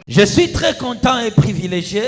Je suis très content et privilégié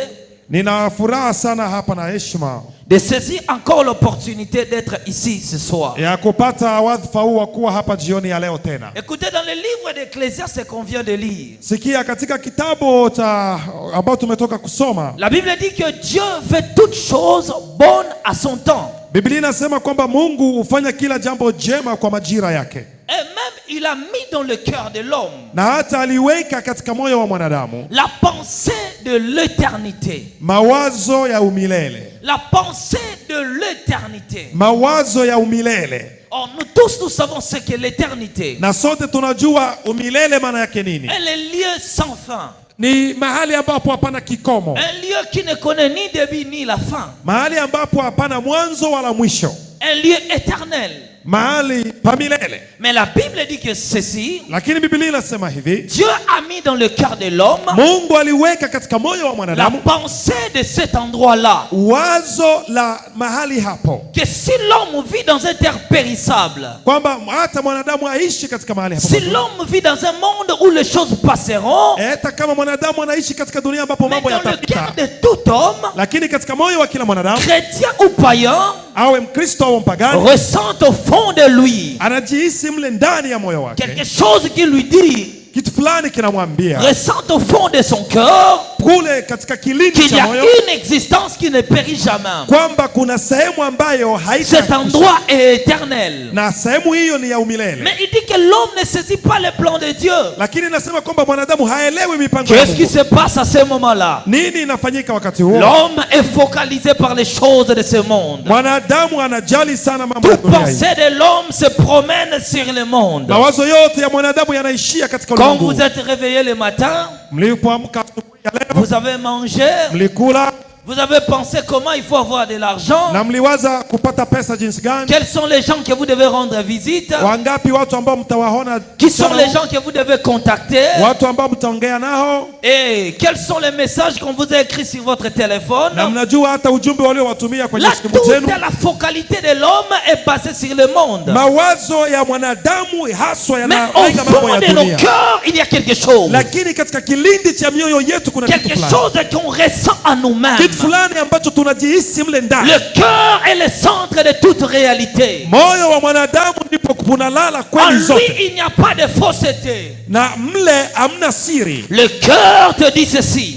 Nina furaha sana hapa na heshima de saisir encore l'opportunité d'être ici ce soir. ya kupata wadhifa huu wa kuwa hapa jioni ya leo tena. Écoutez, dans le livre d'Ecclésiaste qu'on vient de lire, Sikia katika kitabu cha ambao tumetoka kusoma, la Bible dit que Dieu fait toutes choses bonnes à son temps. Biblia inasema kwamba Mungu hufanya kila jambo jema kwa majira yake. Et même il a mis dans le cœur de l'homme Na hata aliweka katika moyo wa mwanadamu la pensée de l'éternité. mawazo ya umilele. La pensée de l'éternité. Mawazo ya umilele. Or, nous tous, nous savons ce qu'est l'éternité. Na sote tunajua umilele maana yake nini. Elle est lieu sans fin. Ni mahali ambapo hapana kikomo. Un lieu qui ne connaît ni début ni la fin. Mahali ambapo hapana mwanzo wala mwisho. Un lieu éternel. Mahali pa milele. Mais la Bible dit que ceci, Lakini Biblia inasema hivi, Dieu a mis dans le cœur de l'homme Mungu aliweka katika moyo wa la mwanadamu pensée de cet endroit-là. wazo la mahali hapo, Que si l'homme vit dans un terre périssable, kwamba hata mwanadamu aishi katika mahali hapo. si l'homme vit dans un monde où les choses passeront, Hata kama mwanadamu anaishi katika dunia ambapo mais mambo dans le yatapita, cœur de tout homme, lakini katika moyo wa kila mwanadamu, chrétien ou païen, awe Mkristo au mpagani, ressent au fond de lui anajihisi mle ndani ya moyo wake quelque chose qui lui dit, kitu fulani kinamwambia ressent au fond de son cœur kule katika kilindi qu'il y cha a moyo une existence qui ne périt jamais. kwamba kuna sehemu ambayo Cet endroit est éternel. na sehemu hiyo ni ya umilele. Mais il dit que l'homme ne saisit pas le plan de Dieu. Lakini nasema kwamba mwanadamu haelewi mipango ya Qu'est-ce qui Mungu. se passe à ce moment-là? Nini inafanyika wakati huo? L'homme est focalisé par les choses de ce monde. Mwanadamu anajali sana mambo ya Toute dunia hii. pensée de l'homme se promène sur le monde. Mawazo yote ya mwanadamu yanaishia katika Quand ulimwengu. vous êtes réveillé le matin, Mlipoamka asubuhi ya leo, vous avez mangé, mlikula vous avez pensé comment il faut avoir de l'argent. na mliwaza kupata pesa jinsi gani? Quels sont les gens que vous devez rendre visite? Wangapi watu ambao mtawaona? Qui sont les gens que vous devez contacter? Watu ambao mtaongea nao? Et quels sont les messages qu'on vous a écrits sur votre téléphone? Na mnajua hata ujumbe waliowatumia kwenye Là, simu toute zenu? la focalité de l'homme est basée sur le monde. Mawazo ya mwanadamu haswa Mais au yanalenga mambo fond ya de nos dunia. cœurs, il y a quelque chose. Lakini katika kilindi cha mioyo yetu kuna kitu Quelque fulani. chose qu'on ressent en nous-mêmes. Kitu fulani ambacho tunajihisi mle ndani. Le cœur est le centre de toute réalité. Moyo wa mwanadamu ndipo kunalala En kweli lui, zote. il n'y a pas de fausseté. Na mle hamna siri. Le cœur te dit ceci.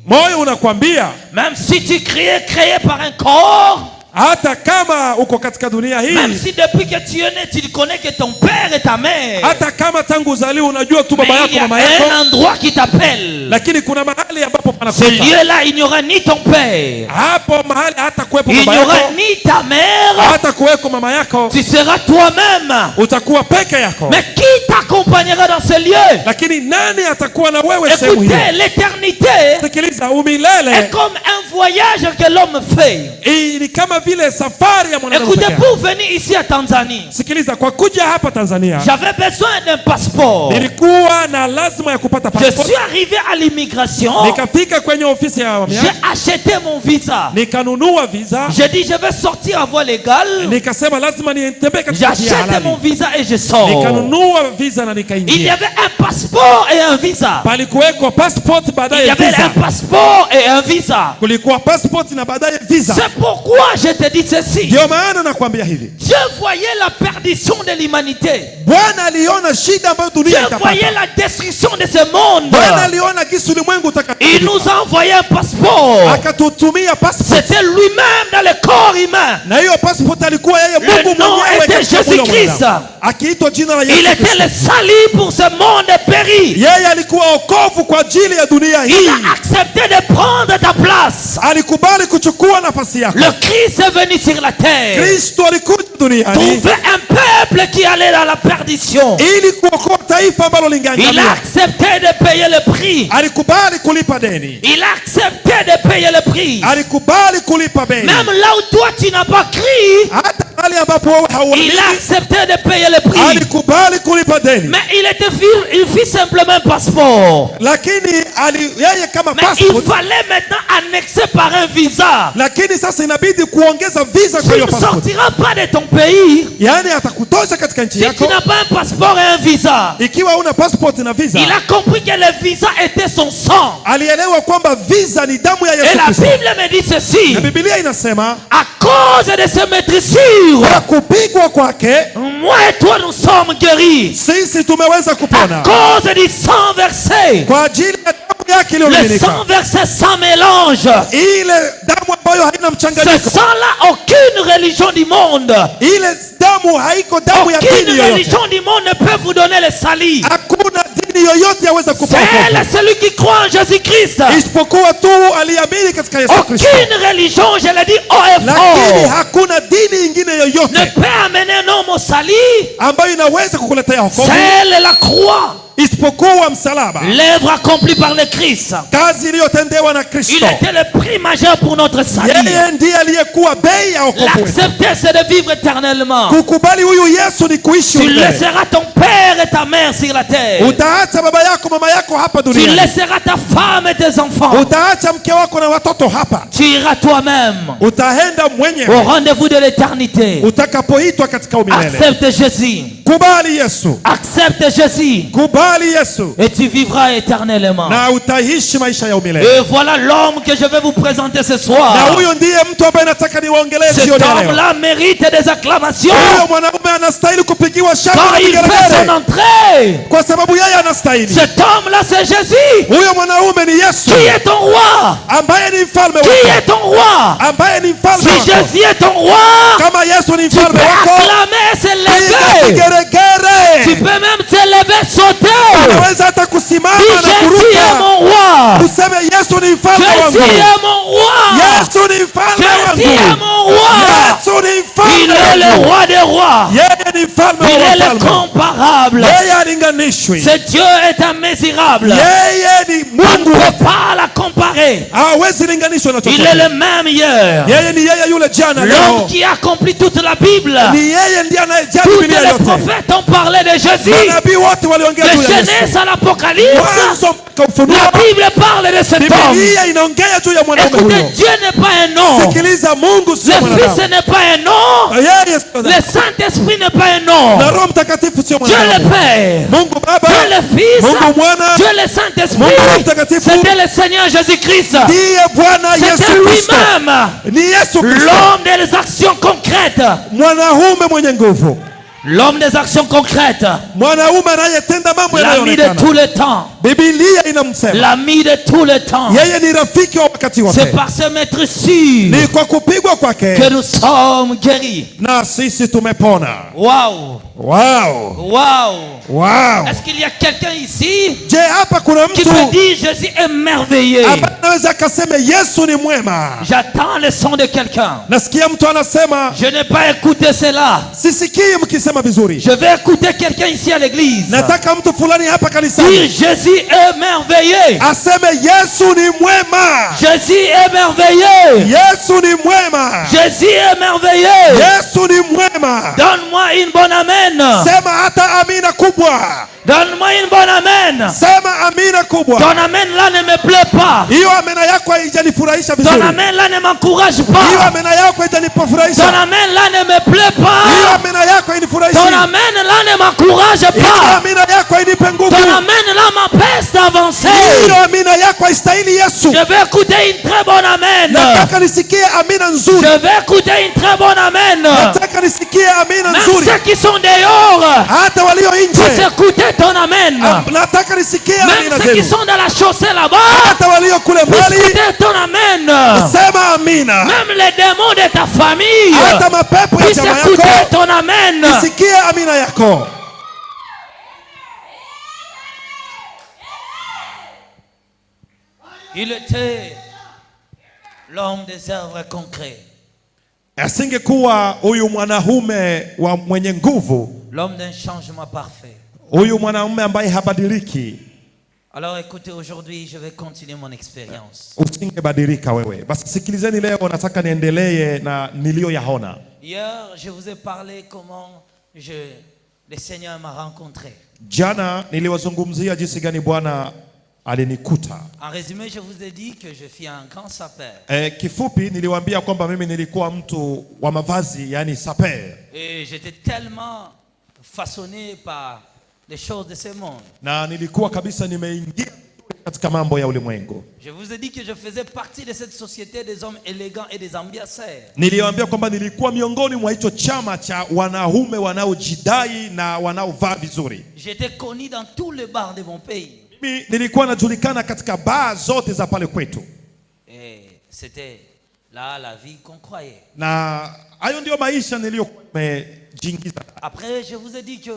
Moyo unakwambia Même si tu es créé par un corps, hata kama uko katika dunia même hii, si depuis que tu es né, tu connais que ton père et ta mère, hata kama tangu uzaliwa unajua tu mais baba il y yako a mama yako, un endroit qui t'appelle. lakini kuna mahali ambapo Ce panakuita. lieu-là, il n'y aura ni ton père, Hapo mahali hata kuwepo il n'y baba aura yako, ni ta mère, hata kuweko mama yako, tu seras toi-même. utakuwa peke yako. Mais qui t'accompagnera dans ce lieu? Lakini nani atakuwa na wewe sehemu hiyo? Écoutez, l'éternité Sikiliza, est umilele comme un voyage que l'homme fait. ni kama vile safari ya mwanadamu Écoutez, peke yake. pour venir ici à Tanzanie, Sikiliza, kwa kuja hapa Tanzania j'avais besoin d'un passeport. nilikuwa na lazima ya kupata Je passport. suis arrivé à l'immigration, Nikafika kwenye ofisi ya j'ai uhamiaji, acheté mon visa. nikanunua visa, J'ai dit, je vais sortir à voie légale. nikasema lazima nitembee katika njia J'achète halali. mon visa et je sors. Nikanunua visa na Il y nikaingia. avait un passeport et un visa. Palikuweko passport Il y baadaye avait visa. un passeport et un visa. Kulikuwa passport na baadaye visa. C'est pourquoi je te dis ceci. Ndio maana nakwambia hivi. Dieu voyait la perdition de l'humanité. Bwana aliona shida ambayo Dieu dunia itapata. voyait la destruction de ce monde. Bwana aliona gisi ulimwengu Il nous a envoyé un passeport. akatutumia passport. C'était lui-même dans le corps humain. Na hiyo passport alikuwa yeye Le Mungu nom mwenyewe était katika mwili wa Jésus-Christ. mwanadamu. Akiitwa jina la Il Yesu était le Kristo. salut pour ce monde péri. Yeye alikuwa wokovu kwa ajili ya dunia Il hii. a accepté de prendre ta place. Alikubali kuchukua nafasi yako. Le Christ est venu sur la terre. Kristo alikuja duniani Trouver un peuple qui allait dans la perdition. ili kuokoa taifa ambalo Il a lingeangamia. accepté de payer le prix. Alikubali kulipa kulipa deni. Il a accepté de payer le prix. Alikubali kulipa bei. Même là où toi tu n'as pas cru, Hata pale ambapo wewe il hauamini, a accepté de payer le prix. alikubali kulipa deni. Mais il fit simplement un passeport. Lakini yeye kama Mais il passport, fallait maintenant annexer par un visa. lakini sasa inabidi kuongeza visa kwa Tu hiyo ne passport. sortiras pas de ton pays Yaani atakutosha katika nchi si tu yako n'as pas un passeport et un visa. ikiwa una passport na visa. Il a compris que le visa était son sang. Alielewa kwamba visa ni damu ya Et Yesu la Kristo. Bible me dit ceci: Na Biblia inasema à cause de ces maîtrisures, kwa kupigwa kwake moi et toi nous sommes guéris. sisi tumeweza À kupona cause du sang versé. kwa ajili ya damu yake Le iliyomiminika. sang versé sans mélange. Ile damu ambayo haina Ce mchanganyiko. sang-là, aucune religion du monde, Ile damu haiko damu ya dini aucune yoyote. religion du monde ne peut vous donner le salut. Hakuna dini yoyote yaweza kupa C'est wokovu celui qui croit en Jésus-Christ. isipokuwa tu aliamini katika Yesu Kristo. Aucune religion, je l'ai dit haut et Lakini fort, hakuna dini ingine ne yoyote peut amener un homme au salut. ambayo inaweza kukuletea wokovu C'est la croix, isipokuwa msalaba, l'œuvre accomplie par le Christ. kazi iliyotendewa na Il Kristo. était le prix majeur pour notre salut. Yeye ndiye aliyekuwa bei ya wokovu wetu. L'accepter, c'est de vivre éternellement. Kukubali huyu Yesu ni kuishi Tu milele. laisseras ton père et ta mère sur la terre. Utaacha baba yako mama yako hapa Tu duniani. laisseras ta femme et tes enfants. Utaacha mke wako na watoto hapa. Tu iras toi-même Utaenda au mwenyewe rendez-vous de l'éternité. utakapoitwa katika umilele. Accepte Jésus. Kubali Yesu, Accepte Jésus. kubali Yesu Et tu vivras éternellement. na utaishi maisha ya umilele. Et voilà l'homme que je vais vous présenter ce Na soir. huyo ndiye mtu ambaye nataka niwaongelee Cet jioni ya leo. homme-là mérite des acclamations. Huyo mwanaume anastahili kupigiwa shangwe Quand na il fait son vigelegele entrée. kwa sababu yeye anastahili. Cet homme-là, c'est Jésus. Huyo mwanaume ni Yesu Qui est ton roi? ambaye ni mfalme Qui wako, est ton roi? ambaye ni mfalme Si wako. Jésus est ton roi, Kama Yesu ni tu mfalme peux wako, acclamer, piga s'élever. Tu vigelegele. peux même t'élever, sauter. Unaweza hata kusimama Dis, na Jésus est kuruka mon roi. useme Yesu ni mfalme Jésus wangu. est mon roi. Yesu ni mfalme Jésus est wangu. mon roi. Yesu ni Il mfalme est le wangu. roi des rois. Yeye ni mfalme Il wa est le wafalme. comparable. Yeye alinganishwi. Ce Dieu est immesurable. Yeye ni On Mungu, ne peut pas la comparer. hawezi linganishwa na Il est chochote. le même hier. Yeye ni yeye yule jana L'homme leo. qui a accompli toute la Bible. Ni yeye ndiye anayejali Tous Biblia les yote. prophètes ont parlé de Jésus. Manabii wote waliongea De juu ya Genèse Yesu. à l'Apocalypse. Mwanzo mpaka Ufunuo, La Bible parle de cet homme. Biblia inaongea juu ya mwanaume Écoutez, huyo. Dieu n'est pas un nom. Sikiliza, Mungu sio Le Fils mwanadamu. n'est pas un nom. Yeye sio Le mwanadamu. Saint-Esprit n'est pas un nom. Na Roho Mtakatifu sio Dieu le mwanadamu. Père. Mungu Baba, Dieu le Fils. Mungu Mwana, Dieu le Saint-Esprit. Mungu Mtakatifu. C'était le Seigneur Jésus-Christ. ndiye Bwana Yesu C'était Kristo. lui-même. Ni Yesu Kristo, L'homme des actions concrètes. mwanaume mwenye nguvu, L'homme des actions concrètes. mwanaume anayetenda mambo L'ami de yanayoonekana. tout le temps. Biblia inamsema L'ami de tout le temps. yeye ni rafiki wa wakati wote. C'est par ce maître sûr Ni kwa kupigwa kwake que nous sommes guéris. na sisi tumepona. Waouh! Wow, Waouh! wow. Est-ce qu'il y a quelqu'un ici Je, hapa kuna qui mtu peut dire Jésus est merveilleux? ambaye anaweza akasema Yesu ni mwema? J'attends le son de quelqu'un. Nasikia mtu anasema, Je n'ai pas écouté cela. sisikii mkisema vizuri. Je vais écouter quelqu'un ici à l'église. Nataka mtu fulani hapa Dire kanisani Jésus est merveilleux. aseme Yesu ni mwema. Jésus est merveilleux. Yesu ni mwema. Jésus est merveilleux. Yesu ni mwema. Donne-moi une bonne amen. Sema hata amina kubwa. Donne-moi une bonne amen. Sema amina kubwa. Ton amen là ne me plaît pas. Hiyo amina yako haijanifurahisha Ton vizuri. amen là ne m'encourage Hiyo pas. amina yako haijanifurahisha. Ton amen là ne me plaît Hiyo pas. amina yako hainifurahishi. Ton amen là ne m'encourage Hiyo pas. amina yako hainipe nguvu. Ton amen là m'empêche d'avancer. Hiyo amina yako haistahili Yesu. Je vais écouter une très bonne amen. Nataka nisikie amina nzuri. Je vais écouter une très bonne amen. Nataka nisikie amina Même nzuri. ceux qui sont dehors, Hata walio puissent nje. écouter ton amen. Nataka nisikie Même amina ceux qui zenu. sont dans la chaussée là-bas, Hata walio kule puissent mbali. écouter ton amen. Sema amina. Même les démons de ta famille Hata mapepo ya puissent jamaa écouter yako. ton amen. Isikie amina yako. Il était l'homme des œuvres concrets, Asingekuwa huyu mwanaume wa mwenye nguvu, l'homme d'un changement parfait. huyu mwanaume ambaye habadiliki, Alors écoutez, aujourd'hui, je vais continuer mon expérience. Usingebadilika wewe. Basi sikilizeni, leo nataka niendelee na niliyoyaona. Hier, je vous ai parlé comment le Seigneur m'a rencontré. Jana niliwazungumzia jinsi gani Bwana alinikuta. En résumé, je vous ai dit que je suis un grand sapeur. Kifupi niliwaambia kwamba mimi nilikuwa mtu wa mavazi, yani sapeur. Et j'étais tellement façonné par les choses de ce monde. Na nilikuwa kabisa nimeingia katika mambo ya ulimwengu. Je vous ai dit que je faisais partie de cette société des hommes élégants et des ambianceurs. Niliwaambia kwamba nilikuwa miongoni mwa hicho chama cha wanaume wanaojidai na wanaovaa vizuri. J'étais connu dans tous les bars de mon pays. Mimi nilikuwa najulikana katika baa zote za pale kwetu. Et c'était là la vie qu'on croyait. Na hayo ndio maisha niliyokuwa nimejiingiza. Après, je vous ai dit que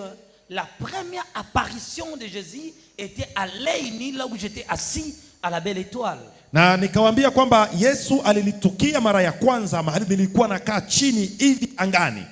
la première apparition de Jésus était à Leini, là où j'étais assis à la Belle Étoile. Na nikawaambia kwamba Yesu alinitukia mara ya kwanza mahali nilikuwa nakaa chini hivi angani.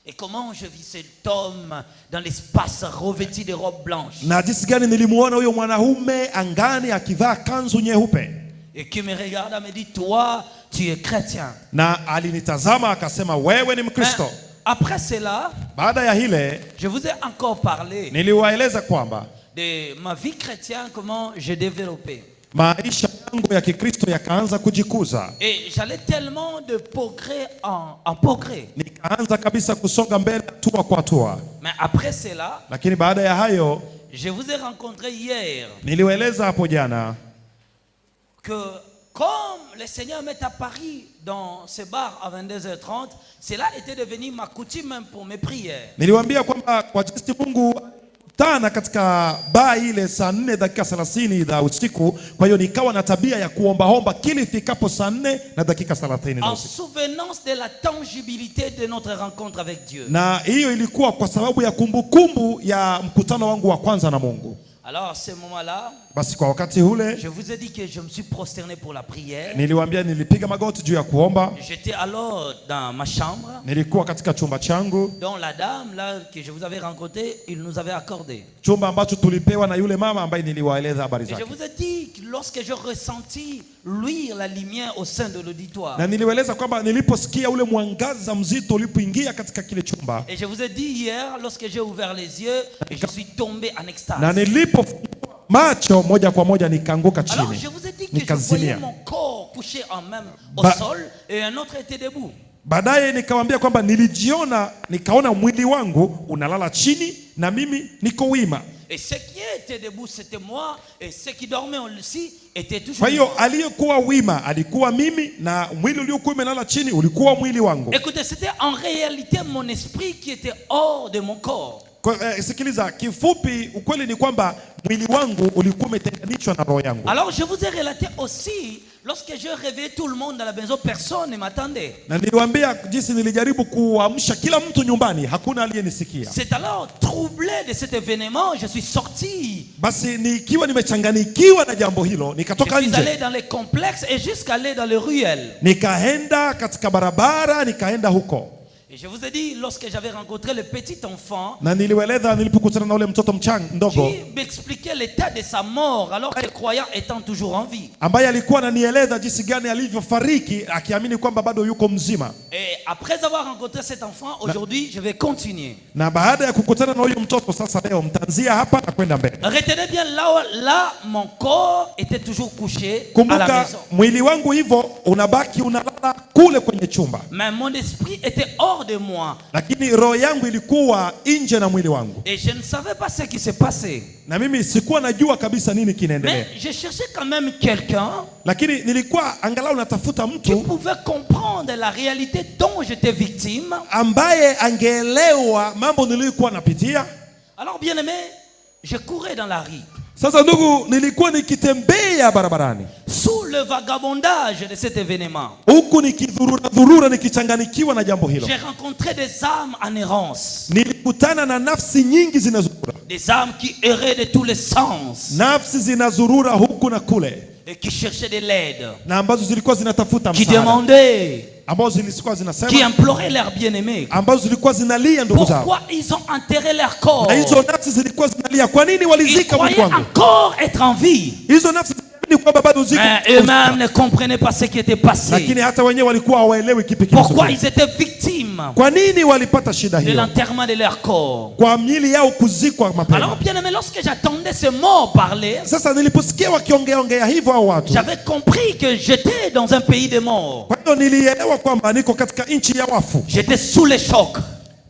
Et comment je vis cet homme dans l'espace revêtu de robes blanches. Na jinsi gani nilimuona huyo mwanaume angani akivaa kanzu nyeupe. Et qui me regarde me dit, toi, tu es chrétien. Na alinitazama akasema, wewe ni Mkristo. Après cela, baada ya hile, je vous ai encore parlé niliwaeleza kwamba de ma vie chrétienne, comment j'ai développé. Maisha yangu ya Kikristo yakaanza kujikuza. Et j'allais tellement de progrès en progrès. Nikaanza kabisa kusonga mbele hatua kwa hatua. Mais après cela, lakini baada ya hayo, je vous ai rencontré hier. Niliwaeleza hapo jana que comme le Seigneur m'est apparu dans ce bar à 22h30, cela était devenu ma coutume même pour mes prières. Niliwaambia kwamba kwa jinsi Mungu tana katika baa ile saa 4 dakika 30 za usiku, kwa hiyo nikawa na tabia ya kuomba kila ifikapo saa 4 na dakika 30 za en usiku. souvenance de la tangibilité de notre rencontre avec Dieu. Na hiyo ilikuwa kwa sababu ya kumbukumbu ya mkutano wangu wa kwanza na Mungu. Alors à ce moment-là, basi kwa wakati ule, je vous ai dit que je me suis prosterné pour la prière. Niliwaambia nilipiga magoti juu ya kuomba. J'étais alors dans ma chambre. Nilikuwa katika chumba changu. Dont la dame là que je vous avais rencontré, il nous avait accordé. Chumba ambacho tulipewa na yule mama ambaye niliwaeleza habari zake. Et je vous ai dit que lorsque je ressentis luire la lumière au sein de l'auditoire. Na niliwaeleza kwamba niliposikia ule mwangaza mzito ulipoingia katika kile chumba. Et je vous ai dit hier, lorsque j'ai ouvert les yeux, je suis tombé en extase. Na macho moja kwa moja nikaanguka chini. Alors je vous ai dit que je voyais mon corps couché en même au sol et un autre était debout. Baadaye nikawaambia kwamba nikaona mwili wangu unalala chini na mimi niko wima. Et ce qui était debout c'était moi et ce qui dormait aussi était toujours. Kwa hiyo aliyekuwa wima alikuwa mimi na mwili uliokuwa umelala chini ulikuwa mwili wangu. Écoutez, c'était en réalité mon esprit qui était hors de mon corps. Sikiliza, kifupi ukweli ni kwamba mwili wangu ulikuwa umetenganishwa na roho yangu. Alors je vous ai relaté aussi, lorsque je réveillais tout le monde dans la maison, personne ne m'attendait. Na niliwaambia jinsi nilijaribu kuamsha kila mtu nyumbani, hakuna aliyenisikia. C'est alors troublé de cet événement, je suis sorti. Basi nikiwa nimechanganikiwa na jambo hilo, nikatoka nje. Je suis allé dans les complexes et jusqu'à aller dans les ruelles. Nikaenda katika barabara, nikaenda huko. Et je vous ai dit, lorsque j'avais rencontré le petit enfant, na niliwaeleza nilipokutana na ule mtoto mdogo, qui m'expliquait l'état de sa mort alors que croyant étant toujours en vie. Ambaye alikuwa ananieleza jinsi gani alivyofariki akiamini kwamba bado yuko mzima. Et après avoir rencontré cet enfant, aujourd'hui je vais continuer. Na baada ya kukutana na huyo mtoto sasa leo mtaanzia hapa na kwenda mbele. Retenez bien là mon corps était toujours couché à la maison. Mwili wangu hivyo unabaki unalala kule kwenye chumba. Mais mon esprit était hors de moi. Lakini roho yangu ilikuwa nje na mwili wangu. Et je ne savais pas ce qui s'est passé. Na mimi sikuwa najua kabisa nini kinaendelea. Mais je cherchais quand même quelqu'un. Lakini nilikuwa angalau natafuta mtu qui pouvait comprendre la réalité dont j'étais victime. Ambaye angeelewa mambo nilikuwa napitia. Alors bien aimé, je courais dans la rue. Sasa ndugu, nilikuwa nikitembea barabarani sous le vagabondage de cet événement. Huku nikidhurura nikichanganikiwa na jambo hilo. J'ai rencontré des âmes en errance. Nilikutana na nafsi nyingi zinazurura. Des âmes qui erraient de tous les sens. Nafsi zinazurura huku na kule. et qui cherchaient de l'aide, na ambazo zilikuwa zinatafuta qui msaada, demandaient, ambazo zilikuwa qui zinasema, imploraient leurs bien-aimés. ambazo zilikuwa zinalia ndugu zao, Pourquoi ils ont enterré leur corps? na hizo nafsi zilikuwa zinalia, kwa nini Ils walizika Mungu croyaient wangu? encore être en vie, Hizo nafsi ziliamini kwamba bado ziko, mais eux-mêmes ne comprenaient pas ce qui était passé. lakini hata wenyewe walikuwa hawaelewi kipi Pourquoi kilitokea. ils étaient victimes Kwa nini walipata shida de hiyo? l'enterrement de leur corps? Kwa miili yao kuzikwa mapema. Alors bien aimé, lorsque j'attendais ces mots parler, Sasa niliposikia wakiongea hivyo hao watu, j'avais compris que j'étais dans un pays de morts. kwa hiyo nilielewa kwamba niko katika nchi ya wafu. J'étais sous les chocs.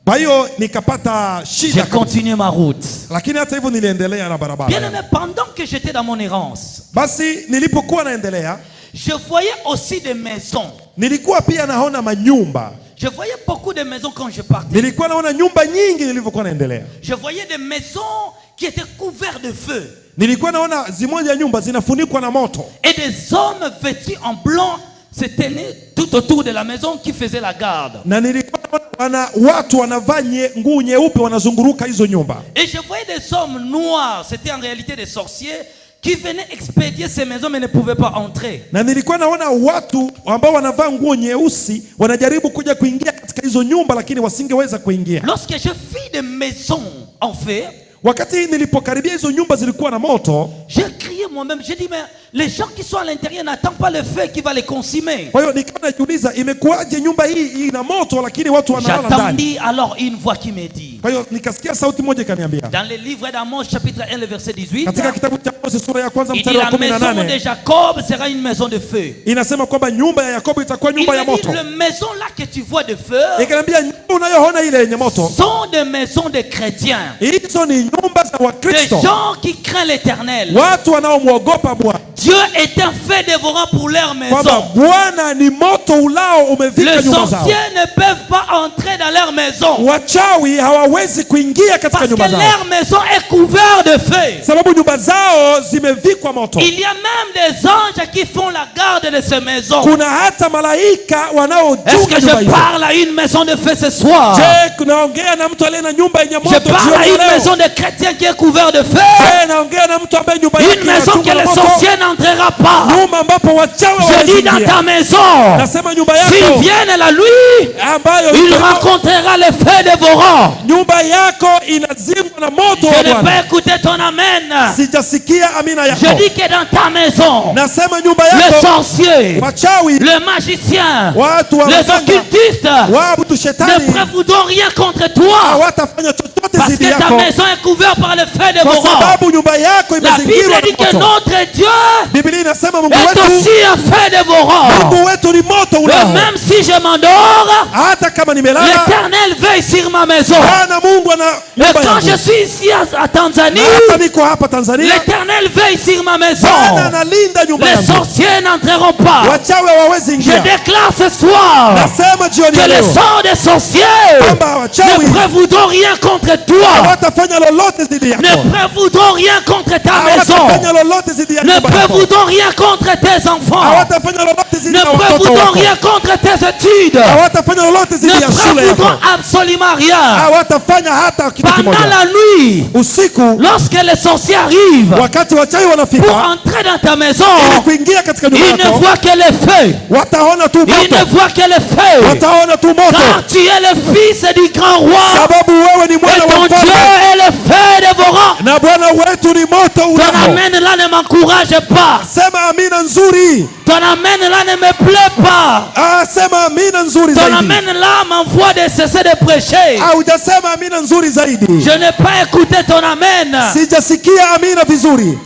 Kwa hiyo nikapata J'ai shida, continué ma route. lakini hata hivyo niliendelea na barabara. Bien aimé, pendant que j'étais dans mon errance, Basi nilipokuwa naendelea, je voyais aussi des maisons. nilikuwa pia naona manyumba. Je voyais beaucoup de maisons quand je partais. Nilikuwa naona nyumba nyingi nilivyokuwa naendelea. Je voyais des maisons qui étaient couvertes de feu. Nilikuwa naona zimoja nyumba zinafunikwa na moto, Et des hommes vêtus en blanc se tenaient tout autour de la maison qui faisaient la garde. na nilikuwa naona watu wanavaa nguo nyeupe wanazunguruka hizo nyumba. Et je voyais des hommes noirs, c'était en réalité des sorciers, qui venaient expédier ces maisons mais ne pouvaient pas entrer. Na nilikuwa naona watu ambao wanavaa nguo nyeusi wanajaribu kuja kuingia katika hizo nyumba, lakini wasingeweza kuingia. Lorsque je vis des maisons en feu, Wakati nilipokaribia hizo nyumba zilikuwa na moto, j'ai crié moi-même, j'ai dit mais les gens qui sont à l'intérieur n'attendent pas le feu qui va les consumer. kwa hiyo nikawa najiuliza imekuwaje nyumba hii ina moto lakini watu wanalala ndani. J'attendis alors une voix qui me dit, Kwa hiyo nikasikia sauti moja ikaniambia, dans le livre d'Amos chapitre 1 le verset 18, katika kitabu cha Mose sura ya kwanza il mstari dit wa la maison de 18 Jacob sera une maison de feu. inasema kwamba nyumba ya Yakobo itakuwa Il nyumba ya me dit, moto. les maisons là que tu vois de feu Ikaniambia nyumba unayoona ile yenye moto, sont des maisons de chrétiens, hizo ni nyumba za des Wakristo, gens qui craignent l'éternel. watu wanaomwogopa Bwana, Dieu est un feu dévorant pour leur kwamba maison. Bwana ni moto ulao umevika Les nyumba zao. sorciers ne peuvent pas entrer dans leur maison Wachawi hawawezi kuingia katika parce que nyumba zao, leur maison est couverte de feu. sababu nyumba zao zimevikwa moto. Il y a même des anges qui font la garde de ces maisons. Kuna hata malaika Est-ce wanaochunga que nyumba je hizo. parle à une maison de feu ce soir? Je, kunaongea na mtu aliye na nyumba yenye Je moto parle à jioni une ya maison leo? de chrétiens qui est couverte de feu. Je, naongea na mtu ambaye nyumba yake Une maison que inachungwa na les moto, sorciers n'entrera pas. nyumba ambapo wachawi Je dis dans hawaingia. ta maison, Nasema nyumba s'ils yako viennent la nuit, ambayo il iko- rencontrera le feu dévorant. nyumba yako inazimwa na moto wa Je n'ai Bwana. pas écouté ton amen. Sijasikia amina Je yako. dis que dans ta maison, Nasema nyumba le yako sorcier, wachawi, le magicien, watu wa les waganga, occultistes waabudu ne shetani prévoudront rien contre toi hawatafanya chochote parce zidi que ta yako, maison est couverte par le feu kwa dévorant. sababu nyumba yako La Bible imezingirwa dit que na moto. notre Dieu Biblia inasema Mungu est wetu, aussi un feu dévorant. Mungu wetu ni moto Et ulao. même si je m'endors, Hata kama nimelala, l'Éternel veille sur ma maison. Bwana Mungu ana Et nyumba quand je yangu. suis ici à Tanzanie, Na hata niko hapa Tanzania, l'Éternel veille sur ma maison. Bwana analinda nyumba Les yangu. sorciers n'entreront pas. Wachawi hawawezi Je ingia. déclare ce soir Nasema jioni que ya les leo sorts des sorciers kwamba wachawi ne prévoudront rien contre toi. hawatafanya lolote zidi yako, Ne prévoudront rien contre ta maison. hawatafanya lolote zidi ya Ne nyumba yako, prévoudront rien contre tes enfants. hawatafanya lolote zidi Ne ya watoto prévoudront wako, rien contre tes études. hawatafanya lolote Ne zidi ya shule yako, prévoudront absolument rien. hawatafanya hata kitu Pendant kimoja. la nuit, Usiku lorsque les sorciers arrivent wakati wachawi pour wanafika entrer dans ta maison, ili kuingia katika nyumba ils ne yako, voient que le feu. wataona tu Ils ne moto, voient que le feu. wataona tu moto, Car tu es le fils du grand roi. sababu wewe ni Et mwana ton wa Dieu mfalme est le feu dévorant. na Bwana wetu ni moto Ton ulao. amen là ne m'encourage pas. Sema amina nzuri. Ton amen là ne me plaît pas. Sema amina nzuri Ton zaidi. amen là m'envoie de cesser de prêcher. Hujasema amina nzuri zaidi. Je n'ai pas écouté ton amen. Sijasikia amina vizuri.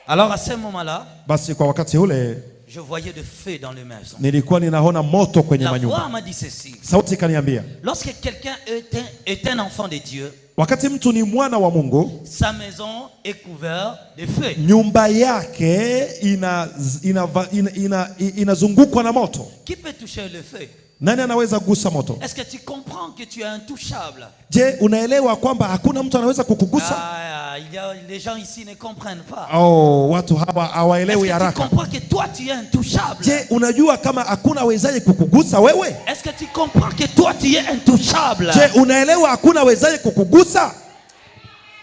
Alors à ce moment-là, Basi kwa wakati ule je voyais de feu dans les maisons. nilikuwa ninaona moto kwenye La manyumba. voix m'a dit ceci. Sauti ikaniambia, Lorsque quelqu'un est un enfant de Dieu, wakati mtu ni mwana wa Mungu, sa maison est couverte de feu. nyumba yake inazungukwa na moto. Qui peut toucher le feu? Nani anaweza kugusa moto? Est-ce que tu comprends que tu es intouchable? Je, unaelewa kwamba hakuna mtu anaweza kukugusa? Les gens ici ne comprennent pas. Oh, watu hawa Est-ce hawaelewi que tu haraka. comprends que toi tu es intouchable? Je, unajua kama hakuna awezaye kukugusa wewe? Est-ce que tu comprends que toi tu es intouchable? Je, unaelewa hakuna awezaye kukugusa?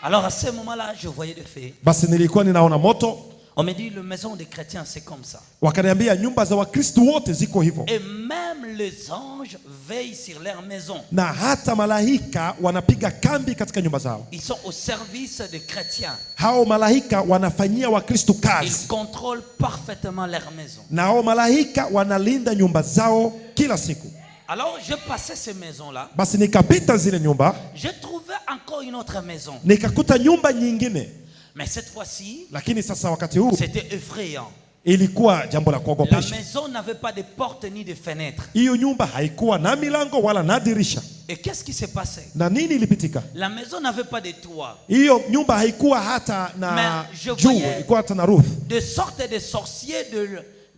Alors à ce moment-là, je voyais le feu. Basi nilikuwa ninaona moto. On me dit, les maisons des chrétiens, c'est comme ça. Wakaniambia nyumba za Wakristo wote ziko hivyo. Et même les anges veillent sur leur maison. Na hata malaika wanapiga kambi katika nyumba zao. Ils sont au service des chrétiens. Hao malaika wanafanyia Wakristo Ils kazi. contrôlent parfaitement leur maison. Na hao malaika wanalinda nyumba zao kila siku. Alors je passais ces maisons-là. Basi nikapita zile nyumba. Je trouvais encore une autre maison. Nikakuta nyumba nyingine. Mais cette fois-ci, Lakini sasa wakati huu c'était effrayant. ilikuwa jambo la La kuogopesha. maison n'avait pas de porte ni de fenêtre. Hiyo nyumba haikuwa na milango wala na dirisha. Et qu'est-ce qui s'est passé? Na nini ilipitika? La maison n'avait pas de toit. Hiyo nyumba haikuwa hata na Mais je juu, voyais- ilikuwa hata na roof. De sorte de sorciers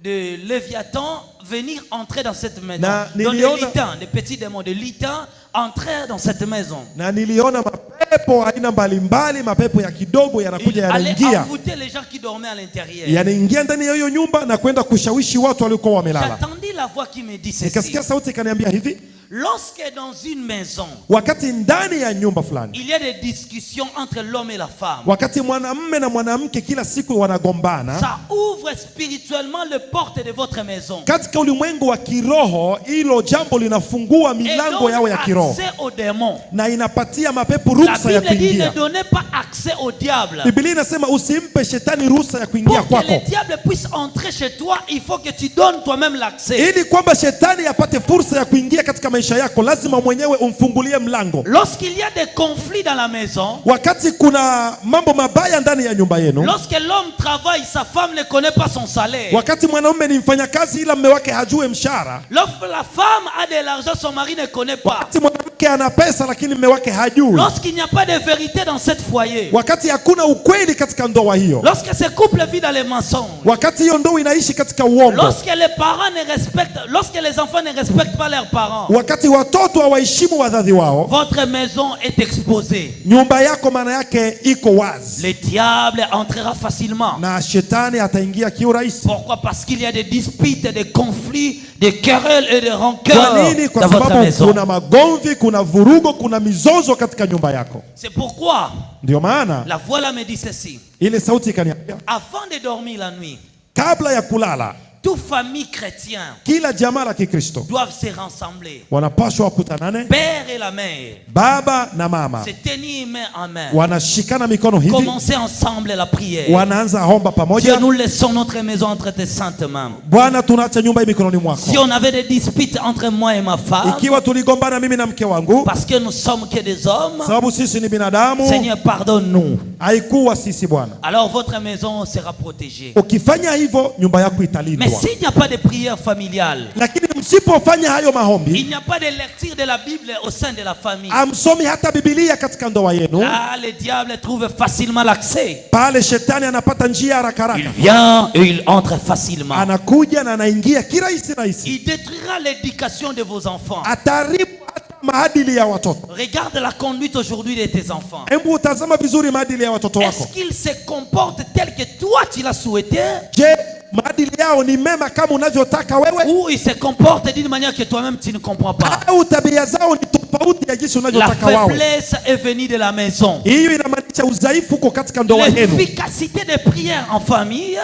de Léviathan venir entrer dans cette maison. Na Donc des niliona- litans, des petits démons de litans entrèrent dans cette maison. Na niliona mapepo aina mbalimbali, mapepo ya kidogo Ils yanakuja allaient yanaingia. envoûter les gens qui dormaient à l'intérieur. Yanaingia ndani ya hiyo nyumba na kwenda kushawishi watu waliokuwa wamelala. J'attendis la voix qui me dit ceci. Nikasikia sauti ikaniambia hivi, Lorsque dans une maison, wakati ndani ya nyumba fulani, il y a des discussions entre l'homme et la femme, wakati mwanamume na mwanamke kila siku wanagombana, ça ouvre spirituellement les portes de votre maison. katika ulimwengu wa kiroho hilo jambo linafungua Et milango donne yao ya kiroho accès aux démons. na inapatia mapepo La ruhusa ya Bible dit ne kuingia. donnez pas accès au diable. Biblia inasema usimpe shetani ruhusa ya kuingia Pour que le kwako, diable puisse entrer chez toi, il faut que tu donnes toi-même l'accès. ili kwamba shetani apate fursa ya kuingia katika maisha yako, lazima mwenyewe umfungulie mlango. Lorsqu'il y a des conflits dans la maison, Wakati kuna mambo mabaya ndani ya nyumba yenu, lorsque l'homme travaille, sa femme ne connaît pas son salaire. wakati mwanaume ni mfanyakazi ila mme wake hajue mshahara, Lorsque la femme a de l'argent, son mari ne connaît pas. wakati mwanamke ana pesa lakini mme wake hajui, Lorsqu'il n'y a pas de vérité dans cette foyer, wakati hakuna ukweli katika ndoa hiyo, lorsque ce couple vit dans les mensonges, wakati hiyo ndoa inaishi katika uongo, lorsque les parents ne respectent, lorsque les enfants ne respectent pas leurs parents, wakati watoto hawaheshimu wazazi wao, votre maison est exposée. nyumba yako maana yake iko wazi Le diable entrera facilement. na shetani ataingia kiurahisi. Pourquoi? Parce qu'il y a des disputes, des conflits, des querelles et des Kwa rancœurs nini? Kwa dans votre sababu maison. kuna magomvi, kuna vurugo, kuna mizozo katika nyumba yako. C'est pourquoi Ndio maana la voix là me dit ceci. ile sauti ikaniambia, Avant de dormir la nuit, kabla ya kulala, toute famille chrétienne kila jamaa la Kikristo doivent se rassembler. wanapaswa wakutanane, Père et la mère, baba na mama se tenir main en main. wanashikana mikono hivi, Commencez ensemble la prière. wanaanza omba Dieu, pamoja. nous laissons notre maison entre tes saintes mains. Bwana, tunaacha nyumba hii mikononi Si mwako. on avait des disputes entre moi et ma femme, Ikiwa tuligombana mimi na mke wangu, parce que nous sommes que des hommes, sababu sisi ni binadamu, Seigneur, pardonne-nous. haikuwa sisi Bwana. Alors votre maison sera protégée. Ukifanya hivyo nyumba yako Mais italindwa, s'il n'y a pas de prière familiale, lakini msipofanya hayo maombi, il n'y a pas de lecture de la Bible au sein de la famille, amsomi hata Biblia katika ndoa yenu, là le diable trouve facilement l'accès. pale shetani anapata njia haraka Il haraka, vient et il entre facilement. anakuja na anaingia kirahisi rahisi, Il détruira l'éducation de vos enfants. ataharibu hata maadili ya watoto. Regarde la conduite aujourd'hui de tes enfants. Hebu utazama vizuri maadili ya watoto Est-ce wako. qu'ils se comportent tel que toi tu l'as souhaité, Je, maadili yao ni mema kama unavyotaka wewe, ou ils se comportent d'une manière que toi-même tu ne comprends pas? au tabia zao ni tofauti ya jinsi La unavyotaka wao? faiblesse est venue de la maison. Hiyo inamaanisha udhaifu uko katika ndoa yenu. L'efficacité des prières en famille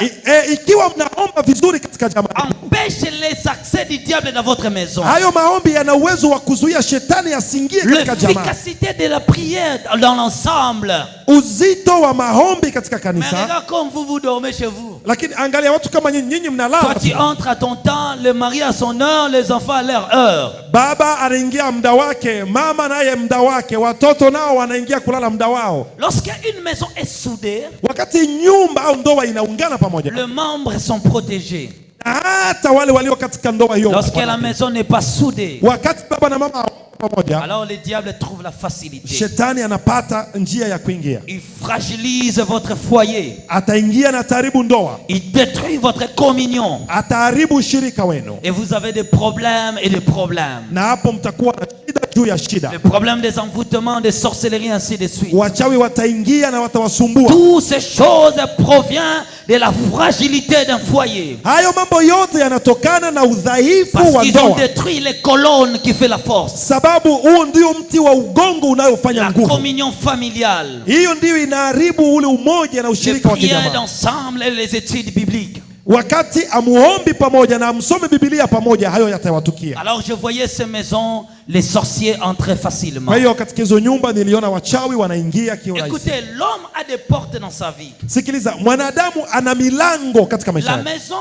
Ikiwa mnaomba vizuri katika jamaa, empêche les accès du diable dans votre maison. hayo maombi yana uwezo wa kuzuia shetani asiingie katika jamaa. L'efficacité de la prière dans l'ensemble. Uzito wa maombi katika Mais kanisa, regarde comme vous dormez chez vous. lakini angalia watu kama nyinyi Toi mnalala. tu entres à ton temps, le mari à son heure, les enfants à leur heure. Baba anaingia muda wake, mama naye muda wake, watoto nao wanaingia kulala muda wao. Lorsqu'une maison est soudée, Wakati nyumba au ndoa inaungana pamoja, les membres sont protégés. na hata wale walio katika ndoa hiyo, Lorsque la maison n'est pas soudée, wakati baba na mama hawako pamoja, alors le diable trouve la facilité. shetani anapata njia ya kuingia, Il fragilise votre foyer. ataingia na ataharibu ndoa, Il détruit votre communion. ataharibu ushirika wenu, Et vous avez des problèmes et des problèmes. na hapo mtakuwa na shida juu ya shida. Le problème des envoûtements, des sorcelleries, ainsi de suite. Wachawi wataingia na watawasumbua. Toutes ces choses proviennent de la fragilité d'un foyer. Hayo mambo yote yanatokana na udhaifu Parce wa qu'ils ont ndoa. détruit les colonnes qui fait la force. Sababu huo ndio mti wa ugongo unayofanya La nguvu. communion familiale. Hiyo ndio inaharibu ule umoja na Les ushirika wa prières kijamaa. d'ensemble et les études bibliques. Wakati amuombi pamoja na amsome Biblia pamoja, hayo yatawatukia. Alors je voyais ces maisons, les sorciers entraient facilement. Kwa hiyo katika hizo nyumba niliona wachawi wanaingia kiurahisi. Écoutez, l'homme a des portes dans sa vie. Sikiliza, mwanadamu ana milango katika maisha La yake. maison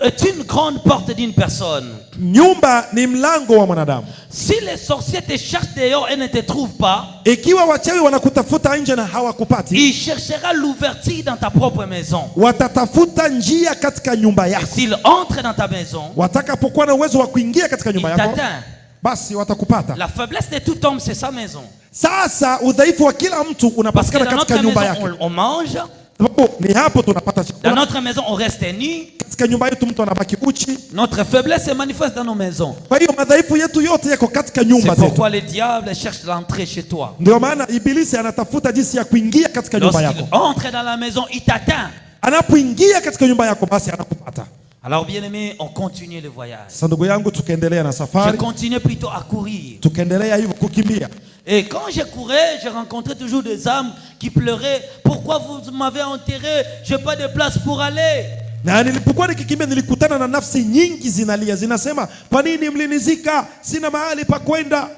est une grande porte d'une personne. Nyumba ni mlango wa mwanadamu. Si les sorciers te cherchent dehors et ne te trouvent pas, Ikiwa wachawi wanakutafuta nje na hawakupati, il cherchera l'ouverture dans ta propre maison. watatafuta njia katika nyumba Et yako. s'il entre dans ta maison, Watakapokuwa na uwezo wa kuingia katika il nyumba yako, t'atteint. basi watakupata. La faiblesse de tout homme, c'est sa maison. Sasa udhaifu wa kila mtu Parce que unapatikana dans katika notre nyumba maison, yake. on mange. Sababu ni hapo tunapata Dans chakula. notre maison, on reste nu. Katika nyumba yetu mtu anabaki uchi. Notre faiblesse se manifeste dans nos maisons. Kwa hiyo madhaifu yetu yote yako katika C'est nyumba zetu. pourquoi le diable cherche l'entrée chez toi. Ndio maana ibilisi anatafuta jinsi ya kuingia katika nyumba Lorsqu'il yako. entre dans la maison, il t'atteint. Anapoingia katika nyumba yako basi anakupata. Alors bien aimé, on continue le voyage. Sasa ndugu yangu, tukaendelea na Je safari, continuais plutôt à courir. tukaendelea hivyo kukimbia. Et quand je courais, je rencontrais toujours des âmes qui pleuraient. Pourquoi vous m'avez enterré? Je n'ai pas de place pour aller. Na nilipokuwa nikikimbia nilikutana na nafsi nyingi zinalia, zinasema kwa nini mlinizika? Sina mahali pa kwenda.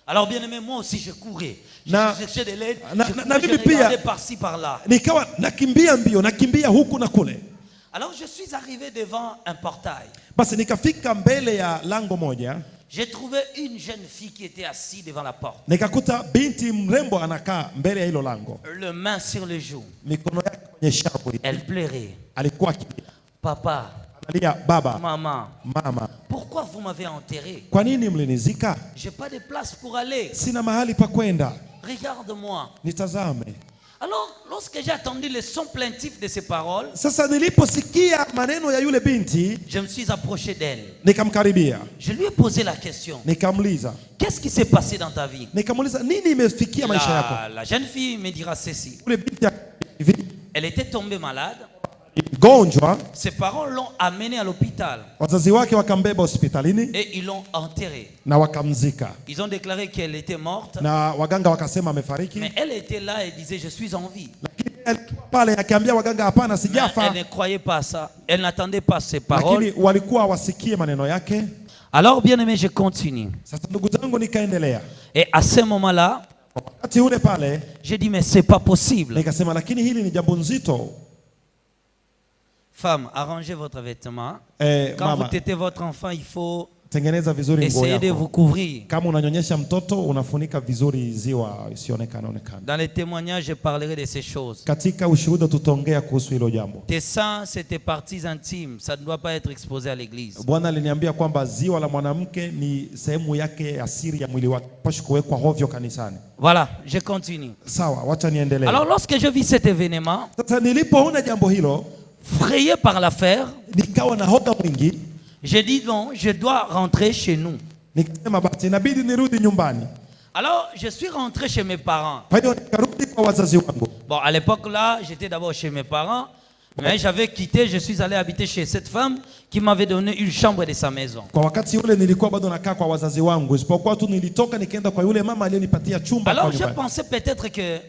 Alors bien aimé, moi aussi je courais. Je Na- cherchais de l'aide. na- Je na- courais, na je mimi pia- regardais par-ci par-là. Nikawa nakimbia mbio, nakimbia huku na kule. Alors je suis arrivé devant un portail. Basi nikafika mbele ya lango moja, J'ai trouvé une jeune fille qui était assise devant la porte. nikakuta binti mrembo anakaa mbele ya hilo lango, Le main sur le joue. mikono yake kwenye shavu. Elle pleurait. Alikuwa akilia, Papa, analia, baba, maman, mama, pourquoi vous m'avez enterré? kwa nini mlinizika? J'ai pas de place pour aller. Sina mahali pa kwenda, Regarde-moi. nitazame. Alors, lorsque j'ai entendu le son plaintif de ces paroles, Sasa niliposikia maneno ya yule binti, je me suis approché d'elle. nikamkaribia, Je lui ai posé la question. nikamuuliza, Qu'est-ce qui s'est passé dans ta vie? nikamuuliza nini imefikia maisha yako? La jeune fille me dira ceci. Yule binti hivi Elle était tombée malade. mgonjwa, Ses parents l'ont amenée à l'hôpital wazazi wake wakambeba hospitalini et ils l'ont enterrée. na wakamzika, Ils ont déclaré qu'elle était morte, na waganga wakasema amefariki, mais elle était là et disait, je suis en vie. lakini alikuwa pale akiambia waganga hapana, Mais sijafa, elle ne croyait pas à ça. Elle n'attendait pas ces paroles. lakini walikuwa wasikie maneno yake. Alors, bien aimé, je continue. Sasa ndugu zangu, nikaendelea. Et à ce moment-là, Wakati ule pale j'ai dit, mais c'est pas possible. nikasema, lakini hili ni jambo nzito. Femme, arrangez votre vêtement. Quand vous Mama, tétez votre enfant, il faut tengeneza vizuri nguo essayer de yako. vous couvrir. Kama unanyonyesha mtoto unafunika vizuri ziwa isionekane onekane. Dans les témoignages, je parlerai de ces choses. Katika ushuhuda tutaongea kuhusu hilo jambo. Tes seins, c'est tes parties intimes. Ça ne doit pas être exposé à l'église. Bwana aliniambia kwamba ziwa la mwanamke ni sehemu yake ya siri ya mwili wake, pashi kuwekwa hovyo kanisani. Voilà, je continue. Sawa, wacha niendelee. Alors, lorsque je vis cet événement, Sasa nilipoona jambo hilo, frayé par l'affaire, nikawa na hoga mwingi, j'ai dit non, je dois rentrer chez nous. nikasema basi inabidi nirudi nyumbani. Alors, je suis rentré chez mes parents. Kwa hiyo nikarudi kwa wazazi wangu. Bon, à l'époque là, j'étais d'abord chez mes parents, mais j'avais quitté, je suis allé habiter chez cette femme qui m'avait donné une chambre de sa maison. Kwa wakati ule nilikuwa bado nakaa kwa wazazi wangu, isipokuwa tu nilitoka nikaenda kwa yule mama aliyenipatia chumba kwa Alors, je nyumbani. pensais peut-être que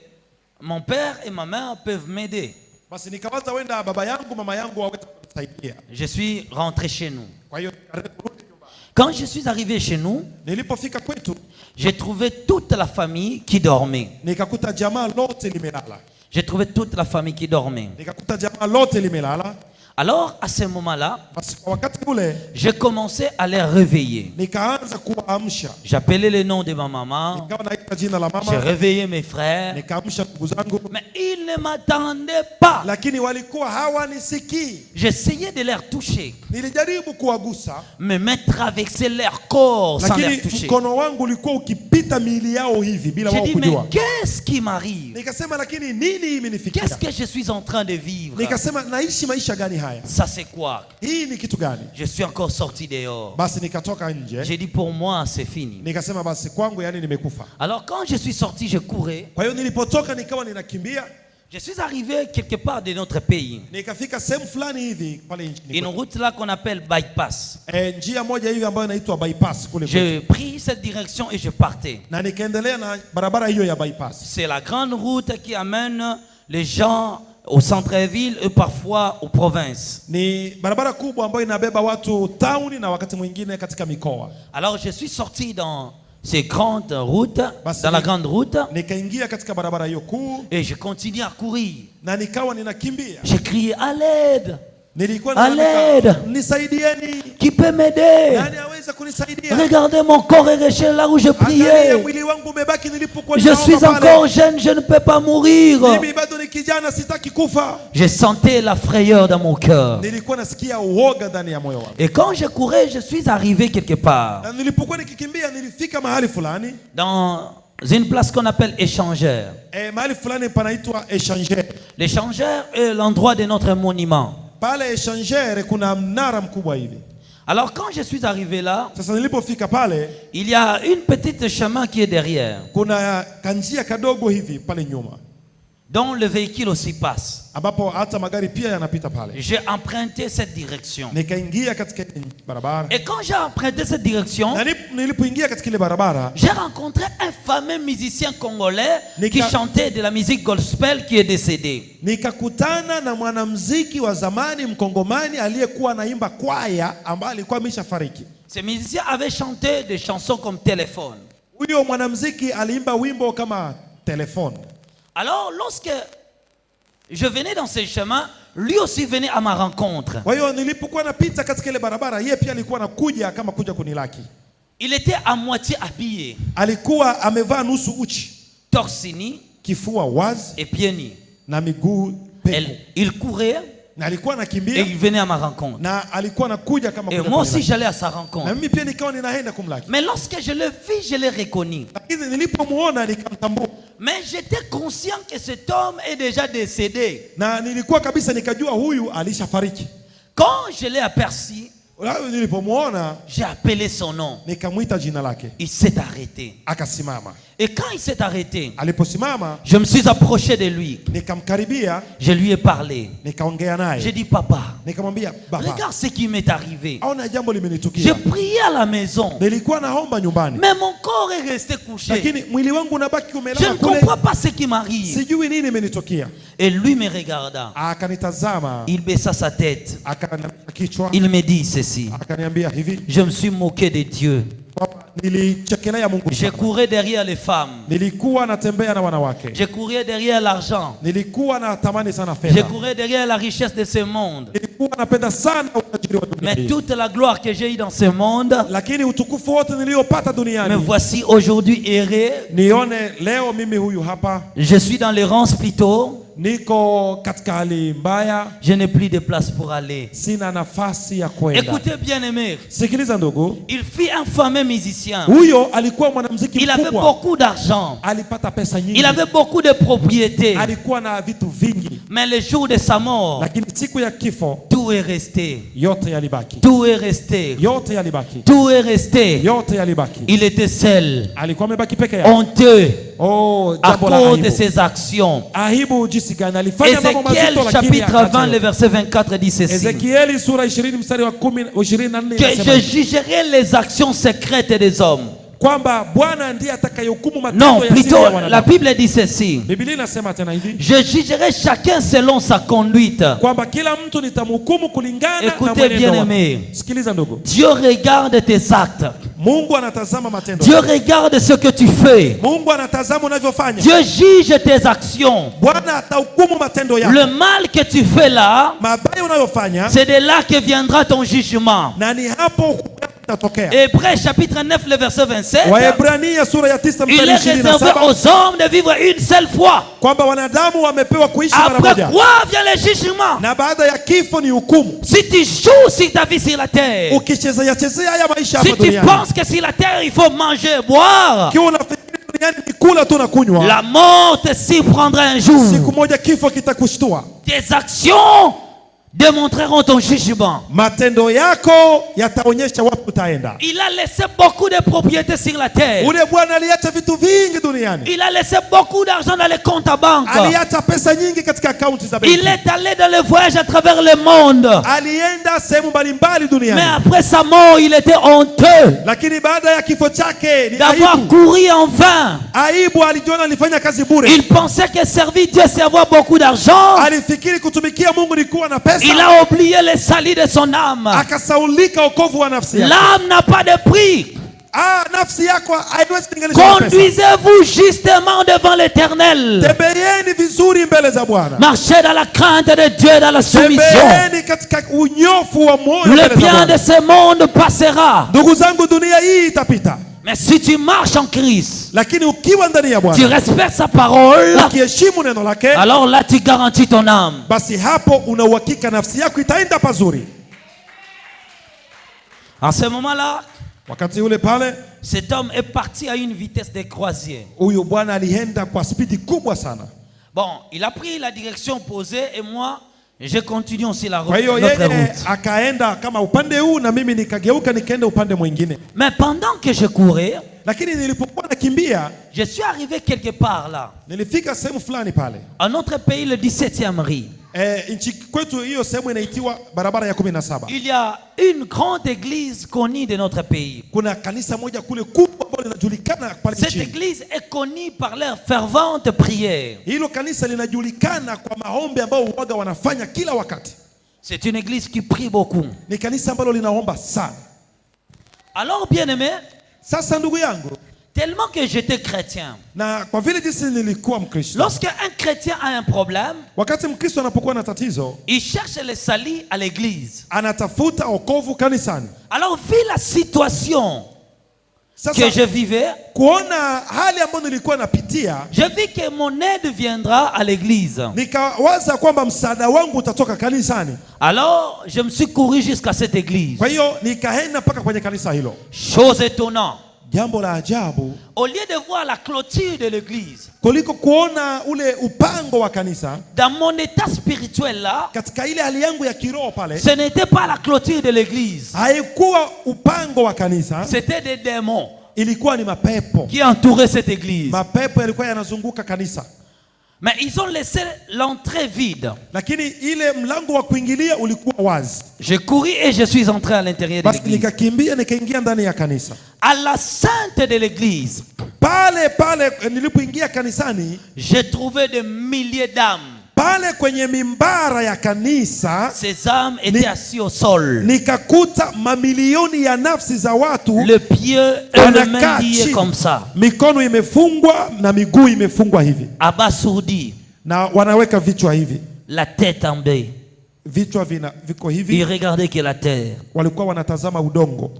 mon père et ma mère peuvent m'aider. Basi nikawaza wenda baba yangu mama yangu waweza kunisaidia. Je suis rentré chez nous. Kwa hiyo nikarudi nyumbani. Quand je suis arrivé chez nous, Nilipofika kwetu j'ai trouvé toute la famille qui dormait. nikakuta jamaa lote limelala. J'ai trouvé toute la famille qui dormait. Nikakuta jamaa lote limelala. Alors, à ce moment-là, Basi kwa wakati ule j'ai commencé à les réveiller. nikaanza kuwaamsha. J'appelais le nom de ma maman, Nikawa naita jina la j'ai mama, réveillé mes frères, nikaamsha ndugu zangu, mais ils ne m'attendaient pas. lakini walikuwa hawanisikii. J'essayais de les toucher, Nilijaribu kuwagusa, me traverser leur corps sans les lakini toucher. mkono wangu ulikuwa ukipita miili yao hivi bila J'ai wao dit, mais kujua. qu'est-ce qui m'arrive? Nikasema lakini nini imenifikia? Qu'est-ce que je suis en train de vivre? Nikasema naishi maisha gani haya? haya, ça c'est quoi? hii ni kitu gani? Je suis encore sorti dehors. Basi nikatoka nje, J'ai dit pour moi c'est fini. nikasema basi kwangu yani nimekufa. Alors quand je suis sorti, je courais. Kwa hiyo nilipotoka nikawa ninakimbia, Je suis arrivé quelque part de notre pays. nikafika sehemu fulani hivi pale nchini. Une route là qu'on appelle bypass. Njia moja hivi ambayo inaitwa bypass kule. J'ai pris cette direction et je partais. Na nikaendelea na barabara hiyo ya bypass. C'est la grande route qui amène les gens au centre-ville et parfois aux provinces. Ni barabara kubwa ambayo inabeba watu town na wakati mwingine katika mikoa. Alors je suis sorti dans ces grandes routes, Basi dans la grande route, nikaingia katika barabara hiyo kuu et je continue à courir. na nikawa ninakimbia. J'ai crié à l'aide. Nilikuwa À l'aide. nisaidieni. Qui peut m'aider? Nani aweza kunisaidia? Regardez mon corps est resté là où je Angalia priais. mwili wangu umebaki nilipokuwa Je suis ninaomba pale. encore jeune, je ne peux pas mourir. Mimi bado ni kijana, sitaki kufa. Je sentais la frayeur dans mon cœur. Nilikuwa nasikia uoga ndani ya moyo wangu. Et quand je courais, je suis arrivé quelque part. Na nilipokuwa nikikimbia nilifika mahali fulani. Dans une place qu'on appelle échangeur. Mahali fulani panaitwa Échangeur. L'échangeur est l'endroit de notre monument. Pale Échangeur kuna mnara mkubwa hivi. Alors quand je suis arrivé là, Sasa nilipofika pale, il y a une petite chemin qui est derrière, kuna kanjia kadogo hivi pale nyuma, dont le véhicule aussi passe. ambapo hata magari pia yanapita pale. J'ai emprunté cette direction. Nikaingia katika barabara. Et quand j'ai emprunté cette direction, Na nilipoingia katika ile barabara, j'ai rencontré un fameux musicien congolais qui Nika- chantait de la musique gospel qui est décédé. nikakutana na mwanamuziki wa zamani mkongomani aliyekuwa anaimba kwaya ambaye alikuwa ameshafariki. Ce musicien avait chanté des chansons comme Téléphone. Huyo mwanamuziki aliimba wimbo kama Telefone. Alors lorsque je venais dans ce chemin, lui aussi venait à ma rencontre. Kwa hiyo nilipokuwa napita katika ile barabara, yeye pia alikuwa anakuja kama kuja kunilaki. Il était à moitié habillé, Alikuwa amevaa nusu uchi, torse nu kifua wazi et pieds nus. na miguu peku. Il courait Na alikuwa et anakimbia il venait à ma rencontre. na alikuwa anakuja kama Et kuja moi aussi kunilaki. j'allais à sa Na rencontre. mimi pia nikawa ninaenda kumlaki. Mais lorsque je le vis, je l'ai reconnu. Lakini nilipomuona nikamtambua. Mais j'étais conscient que cet homme est déjà décédé. Na nilikuwa kabisa nikajua huyu alishafariki. Quand je l'ai aperçu, Nilipomuona j'ai appelé son nom. nikamwita jina lake. Il s'est arrêté. Akasimama. Et quand il s'est arrêté, Aliposimama je me suis approché de lui. nikamkaribia, Je lui ai parlé. nikaongea J'ai naye. dit, papa, Nikamwambia, baba, regarde ce qui m'est arrivé. aona jambo J'ai limenitukia. prié à la maison, Nilikuwa naomba nyumbani, mais mon corps est resté couché. lakini mwili wangu unabaki Je umelala ne kule. comprends pas ce qui m'arrive. Sijui nini imenitukia. Et lui me regarda. Akanitazama, Il baissa sa tête. akaniambia kichwa, Il me dit ceci. akaniambia hivi, Je me suis moqué de Dieu. kwamba nilichekelea Mungu Je sana. courais derrière les femmes. Nilikuwa natembea na wanawake. Je courais derrière l'argent. Nilikuwa natamani sana Je fedha. courais derrière la richesse de ce monde. Nilikuwa napenda sana utajiri wa dunia Mais hii. toute la gloire que j'ai eue dans ce monde, Lakini utukufu wote niliopata me duniani, voici aujourd'hui erré. nione leo mimi huyu hapa, Je suis dans l'errance plutôt. niko katika hali mbaya, Je n'ai plus de place pour aller. sina nafasi ya kwenda. Écoutez bien aimé, Sikiliza ndugu, il fut un fameux musicien. huyo alikuwa mwanamuziki Il avait mkubwa, beaucoup d'argent. alipata pesa nyingi, Il avait beaucoup de propriétés. alikuwa na vitu vingi, Mais le jour de sa mort, lakini siku ya kifo tout est resté. yote yalibaki, Tout est resté. yote yalibaki, Tout est resté. yote yalibaki. Il était seul, Alikuwa amebaki peke yake. honteux, Oh, à jambo la cause de aibu. ses actions. Aibu jinsi gani alifanya mambo Ézéchiel mazito, lakini chapitre 20, le akaacha. verset 24 dit ceci. Ezekieli sura 20 mstari wa 24 Que inasema je jugerai les actions secrètes des hommes. kwamba Bwana ndiye atakayehukumu Non, matendo ya siri plutôt ya la wanadamu. Bible dit ceci. Biblia inasema tena hivi Je jugerai chacun selon sa conduite. kwamba kila mtu nitamhukumu kulingana na Écoutez bien mwenendo aimé. wake. Sikiliza ndugu, Dieu regarde tes actes. Mungu anatazama matendo Dieu yako. regarde ce que tu fais. Mungu anatazama unavyofanya. Dieu juge tes actions. Bwana atahukumu matendo yako. Le mal que tu fais là, Mabaya unayofanya, c'est de là que viendra ton jugement. na ni hapo hukumu yako itatokea. Hébreux chapitre 9, le verset 27. Waebrania sura ya 9 Il mstari est réservé 27 aux hommes de vivre une seule fois. kwamba wanadamu wamepewa kuishi mara Après moja, quoi vient le jugement? na baada ya kifo ni hukumu. Si tu joues sur ta vie sur la terre, Ukichezea chezea haya maisha si hapa tu duniani, penses que sur la terre il faut manger, boire, kiwa unafikiri duniani ni kula tu na kunywa, la mort te surprendra un siku jour. moja kifo kitakushtua. Tes actions démontreront ton jugement. Matendo yako yataonyesha wapi utaenda. Il a laissé beaucoup de propriétés sur la terre. Ule bwana aliacha vitu vingi duniani. Il a laissé beaucoup d'argent dans les comptes à banque. Aliacha pesa nyingi katika akaunti za benki. Il est allé dans le voyage à travers le monde. Alienda sehemu mbalimbali duniani. Mais après sa mort, il était honteux Lakini baada ya kifo chake ni d'avoir aibu. couru en vain. Aibu, alijiona alifanya kazi bure. Il pensait que servir Dieu c'est avoir beaucoup d'argent. Alifikiri kutumikia Mungu ni kuwa na pesa. Il a oublié le salut de son âme. Akasaulika wokovu wa nafsi yake. L'âme n'a pas de prix. Nafsi yako haiwezi kulinganishwa na pesa. Conduisez-vous justement devant l'Éternel. Tembeeni vizuri mbele za Bwana. Marchez dans la crainte de Dieu, dans la soumission. Tembeeni katika unyofu wa moyo mbele za Le bien Bwana. de ce monde passera. Ndugu zangu, dunia hii itapita. Mais si tu marches en Christ, Lakini ukiwa ndani ya tu Bwana, respectes sa parole, ukiheshimu neno lake, alors là tu garantis ton âme. basi hapo una uhakika nafsi yako itaenda pazuri. En ce moment-là, Wakati ule pale, cet homme est parti à une vitesse de croisière. huyu bwana alienda kwa spidi kubwa sana. Bon, il a pris la direction opposée et moi, je continue aussi la Kwa route, hiyo notre yeye route. akaenda kama upande huu na mimi nikageuka nikaenda upande mwingine. Mais pendant que je courais, Lakini nilipokuwa nakimbia, je suis arrivé quelque part là. nilifika sehemu fulani pale. À notre pays, le 17e rue. Nchi kwetu hiyo sehemu inaitiwa barabara ya 17. Il y a une grande église connue de notre pays. Kuna kanisa moja kule kubwa ambalo linajulikana pale Cette nchini. église est connue par leurs ferventes prières. Hilo kanisa linajulikana kwa maombi ambayo waga wanafanya kila wakati. C'est une église qui prie beaucoup. Ni kanisa ambalo linaomba sana. Alors, bien-aimé, Sasa ndugu yangu, tellement que j'étais chrétien, na kwa vile jinsi nilikuwa Mkristo, lorsque un chrétien a un problème, wakati Mkristo anapokuwa na tatizo, il cherche le salut à l'église. anatafuta wokovu kanisani. Alors, vu la situation Sasa que je vivais, kuona hali ambayo nilikuwa napitia, je vis que mon aide viendra à l'église. nikawaza kwamba msaada wangu utatoka kanisani. Alors, je me suis couru jusqu'à cette église. Kwa hiyo nikaenda mpaka kwenye kanisa hilo. Chose étonnante. Jambo la ajabu, Au lieu de voir la clôture de l'église, kuliko kuona ule upango wa kanisa, dans mon état spirituel là, katika ile hali yangu ya kiroho pale, ce n'était pas la clôture de l'église. haikuwa upango wa kanisa, C'était des démons ilikuwa ni mapepo. qui entouraient cette église. Mapepo yalikuwa yanazunguka kanisa, Mais ils ont laissé l'entrée vide. lakini ile mlango wa kuingilia ulikuwa wazi. Je courus et je suis entré à l'intérieur de Basi l'église. nikakimbia nikaingia ndani ya kanisa. À la sainte de l'église, Pale nilipoingia kanisani, j'ai trouvé des milliers d'âmes. pale kwenye mimbara ya kanisa, Ces âmes étaient assises au sol. nikakuta mamilioni ya nafsi za watu Le pied et le wanakaa main liés chini, comme ça. mikono imefungwa na miguu imefungwa hivi, Abasourdis, na wanaweka vichwa hivi, la tête en bas. vichwa viko Ils hivi, regardaient que la terre. walikuwa wanatazama udongo.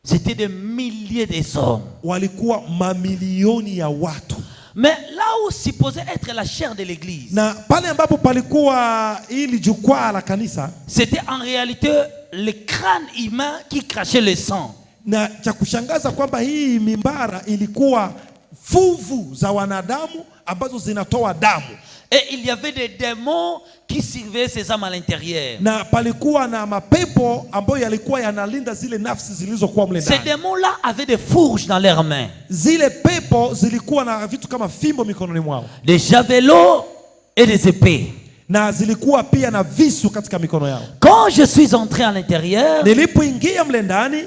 C'était des milliers de hommes. Walikuwa mamilioni ya watu, Mais là où supposait être la chair de l'église, na pale ambapo palikuwa ili jukwaa la kanisa, c'était en réalité le crâne humain qui crachait le sang. na cha kushangaza kwamba hii mimbara ilikuwa fuvu za wanadamu ambazo zinatoa damu, Et il y avait des démons qui surveillaient ces âmes à l'intérieur. na palikuwa na mapepo ambayo yalikuwa yanalinda zile nafsi zilizokuwa mle Ces ndani. démons-là avaient des fourches dans leurs mains, Zile pepo zilikuwa na vitu kama fimbo mikononi mwao, des javelots et des épées. na zilikuwa pia na visu katika mikono yao. Quand je suis entré à l'intérieur, Nilipoingia mle ndani,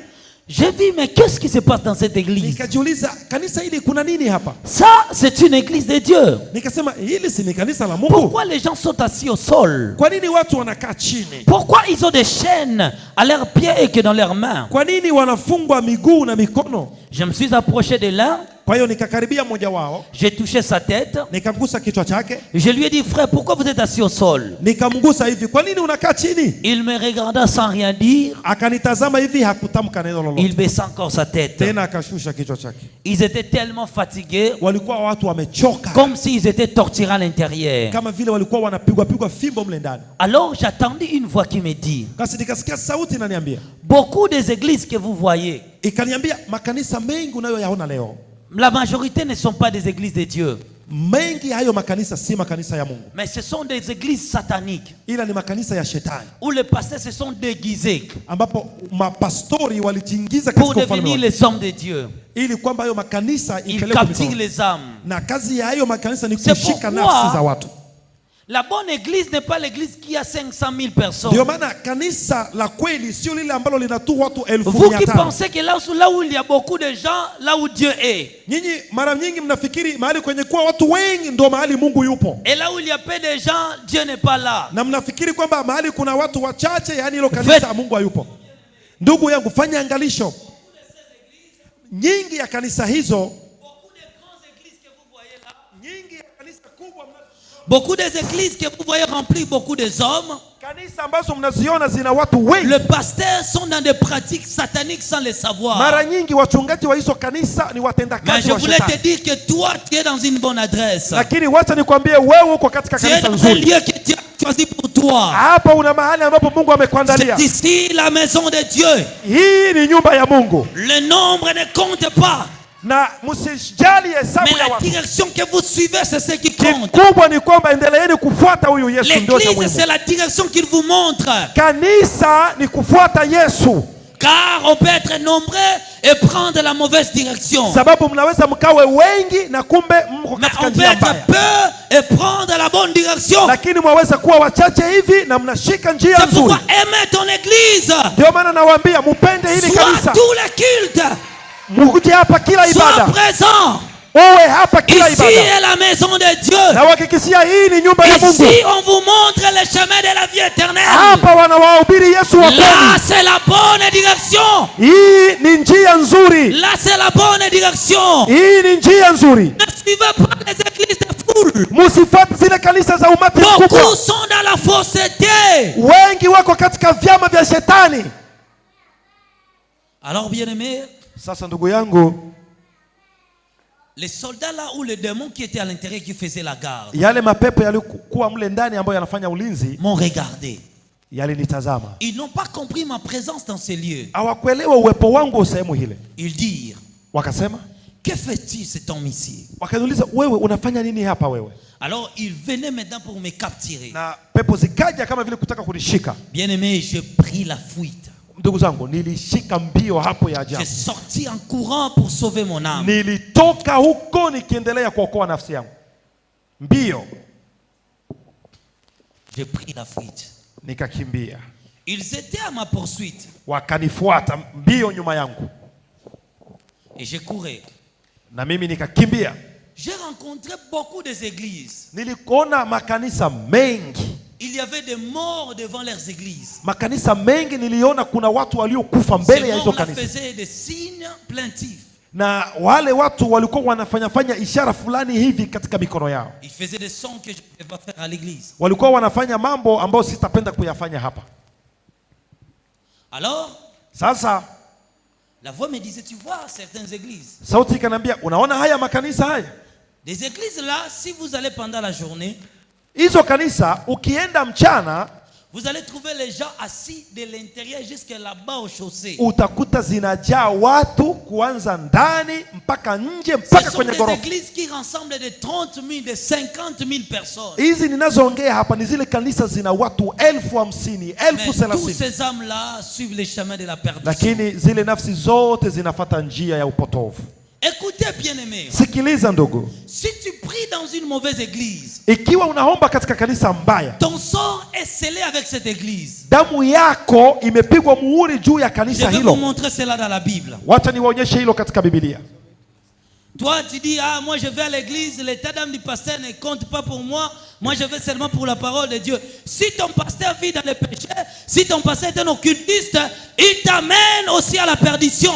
j'ai vu, mais qu'est-ce qui se passe dans cette église? nikajiuliza, kanisa hili kuna nini hapa? Ça, c'est une église de Dieu. Nikasema hili si ni kanisa la Mungu? Pourquoi les gens sont assis au sol? Kwa nini watu wanakaa chini? Pourquoi ils ont des chaînes à leurs pieds et que dans leurs mains? Kwa nini wanafungwa miguu na mikono? Je me suis approché de l'un, Kwa hiyo nikakaribia mmoja wao, j'ai touché sa tête, nikamgusa kichwa chake, je lui ai dit, frère, pourquoi vous êtes assis au sol? nikamgusa hivi, kwa nini unakaa chini? Il me regarda sans rien dire, Akanitazama hivi, hakutamka neno il lolote, baissa encore sa tête. tena akashusha kichwa chake. Ils étaient tellement fatigués, Walikuwa watu wamechoka, comme s'ils étaient torturés à l'intérieur. kama vile walikuwa wanapigwa fimbo mle ndani. Alors j'attendis une voix qui me dit, Basi nikasikia sauti inaniambia, beaucoup des églises que vous voyez, ikaniambia makanisa mengi unayoyaona leo, la majorité ne sont pas des églises de Dieu. mengi hayo makanisa si makanisa ya Mungu, mais ce sont des églises sataniques ila ni makanisa ya shetani, où les pasteurs se sont déguisés ambapo mapastori walijiingiza pour katika ufalme devenir wa les hommes de Dieu. ili kwamba hayo makanisa Ils ipelekwe capturent mikono. les âmes. Na kazi ya hayo makanisa ni C'est kushika pourquoi nafsi za watu. La bonne église n'est pas l'église qui a 500 000 personnes. Ndio maana kanisa la kweli sio lile ambalo lina tu watu Vous qui 1500. pensez que là où il y a beaucoup de gens, là où Dieu est. Nyinyi mara nyingi mnafikiri mahali kwenye kuwa watu wengi ndio mahali Mungu yupo. Et là où il y a peu de gens, Dieu n'est pas là. Na mnafikiri kwamba mahali kuna watu wachache, yani hilo kanisa Mungu hayupo. Ndugu yangu, fanya angalisho. Nyingi ya kanisa hizo, beaucoup des églises que vous voyez remplies beaucoup des hommes, kanisa ambazo mnaziona zina watu wengi, les pasteurs sont dans des pratiques sataniques sans le savoir. mara nyingi wachungaji wa hizo kanisa ni watendakazi Mais je wa voulais shetani. te dire que toi tu es dans une bonne adresse. Lakini wacha nikwambie wewe uko katika Tu es kanisa dans un nzuri. lieu que Dieu a choisi pour toi. Hapa una mahali ambapo Mungu amekuandalia. C'est ici la maison de Dieu. Hii ni nyumba ya Mungu. Le nombre ne compte pas. Na msijali hesabu Mais ya la watu. direction que vous suivez, c'est ce qui compte. Kikubwa ni kwamba endeleeni kufuata huyu Yesu, ndio cha L'église, muhimu. c'est la direction qu'il vous montre. Kanisa ni kufuata Yesu. Car on peut être nombreux et prendre la mauvaise direction. Sababu mnaweza mkawe wengi na kumbe mko Mais katika on peut njia être mbaya. peu et prendre la bonne direction. Lakini mwaweza kuwa wachache hivi na mnashika njia C'est pourquoi nzuri. aimez ton église. Ndio maana nawaambia mpende hili Sois kanisa. tous les cultes. Mkuje hapa kila Sois ibada. présent. Uwe hapa kila Ici ibada. est la maison de Dieu. Na uhakikishia hii ni nyumba ya Mungu. Ici on vous montre le chemin de la vie éternelle. Hapa wanawahubiri Yesu wa Là kweli. c'est la bonne direction. Hii ni njia nzuri. Là c'est la bonne direction. Hii ni njia nzuri. Ne suivez pas les églises de foule. Msifuate zile kanisa za umati mkubwa. Beaucoup sont dans la fausseté. Wengi wako katika vyama vya shetani. Alors bien-aimés, Sasa ndugu yangu, les soldats là ou les démons qui étaient à l'intérieur qui faisaient la garde yale mapepo yalikuwa mle ndani ambayo yanafanya ulinzi m'ont regardé. yalinitazama. Ils n'ont pas compris ma présence dans ces lieux. Hawakuelewa uwepo wangu sehemu hile. Ils dirent, Wakasema, que fais-tu cet homme ici? wakaniuliza, wewe unafanya nini hapa wewe? Alors ils venaient maintenant pour me capturer. Na pepo zikaja kama vile kutaka kunishika. Bien-aimé, j'ai pris la fuite. Ndugu zangu, nilishika mbio hapo ya ajabu. J'ai sorti en courant pour sauver mon âme. Nilitoka huko nikiendelea kuokoa nafsi yangu. Mbio. J'ai pris la fuite. Nikakimbia. Ils étaient à ma poursuite. Wakanifuata mbio nyuma yangu. Et j'ai couru. Na mimi nikakimbia. J'ai rencontré beaucoup des églises. Nilikuona makanisa mengi. Il y avait des morts devant leurs églises. Makanisa mengi niliona kuna watu waliokufa mbele ya hizo Ces morts-là kanisa. faisaient des signes plaintifs. Na wale watu walikuwa wanafanya ishara fulani hivi katika mikono yao. Ils faisaient des sons que je ne pouvais pas faire à l'église. Walikuwa wanafanya mambo ambayo sitapenda kuyafanya hapa. Alors, Sasa la voix me disait, tu vois certaines églises. sauti ikaniambia, unaona haya makanisa haya? Des églises là, si vous allez pendant la journée, Hizo kanisa ukienda mchana vous allez trouver les gens assis de l'intérieur jusqu'à là-bas au chaussée. utakuta zinajaa watu kuanza ndani mpaka nje Ce mpaka sont kwenye des ghorofa. églises qui rassemblent de 30 000, de 50 000 personnes. Hizi ninazoongea hapa ni zile kanisa zina watu 50,000, Mais tous 30,000. ces hommes-là suivent les chemins de la perdition. Lakini zile nafsi zote zinafata njia ya upotovu. Écoutez bien aimé, Sikiliza ndugu. si tu pries dans une mauvaise église, Ikiwa unaomba katika kanisa mbaya, ton sort est scellé avec cette église. damu yako imepigwa muhuri juu ya Je kanisa vais vous hilo. montrer cela dans la Bible. Wacha niwaonyeshe hilo katika Biblia. Toi, tu dis, ah, moi je vais à l'église, l'état d'âme du pasteur ne compte pas pour moi. Moi, je vais seulement pour la parole de Dieu. Si ton pasteur vit dans le péché, si ton pasteur est un occultiste, il t'amène aussi à la perdition.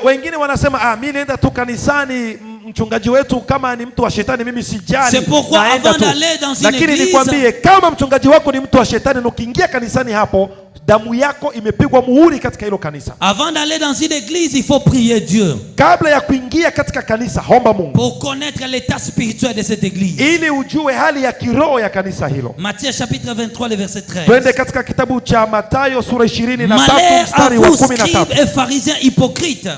Wengine wanasema mimi naenda tu kanisani, mchungaji wetu kama ni mtu wa shetani mimi sijali. C'est pourquoi avant d'aller dans une Lakini église, nikwambie, kama mchungaji wako ni mtu wa shetani na ukiingia kanisani hapo, damu yako imepigwa muhuri katika hilo kanisa. avant d'aller dans une église, il faut prier Dieu Kabla ya kuingia katika kanisa, omba Mungu pour connaître l'état spirituel de cette église. ili ujue hali ya kiroho ya kanisa hilo. Matthieu chapitre 23, le verset 13. Twende katika kitabu cha Mathayo sura 23 Malheur à mstari wa vous, 13. scribes et pharisiens hypocrites.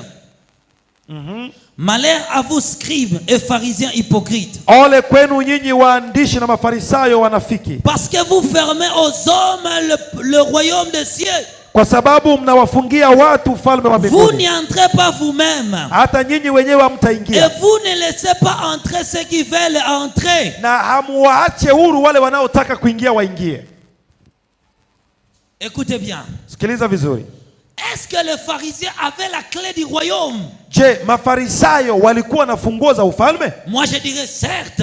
Malheur à vous scribes et pharisiens hypocrites. Ole kwenu nyinyi waandishi na mafarisayo wanafiki. Parce que vous fermez aux hommes le royaume des cieux. Kwa sababu mnawafungia watu ufalme wa mbinguni. Vous n'y entrez pas vous-même. Hata nyinyi wenyewe hamtaingia. Et vous ne laissez pas entrer ceux qui veulent entrer. Na hamuwaache huru wale wanaotaka kuingia waingie. Écoutez bien. Sikiliza vizuri. Est-ce que les pharisiens avaient la clé du royaume? Je, mafarisayo walikuwa na funguo za ufalme? Moi je dirais certes.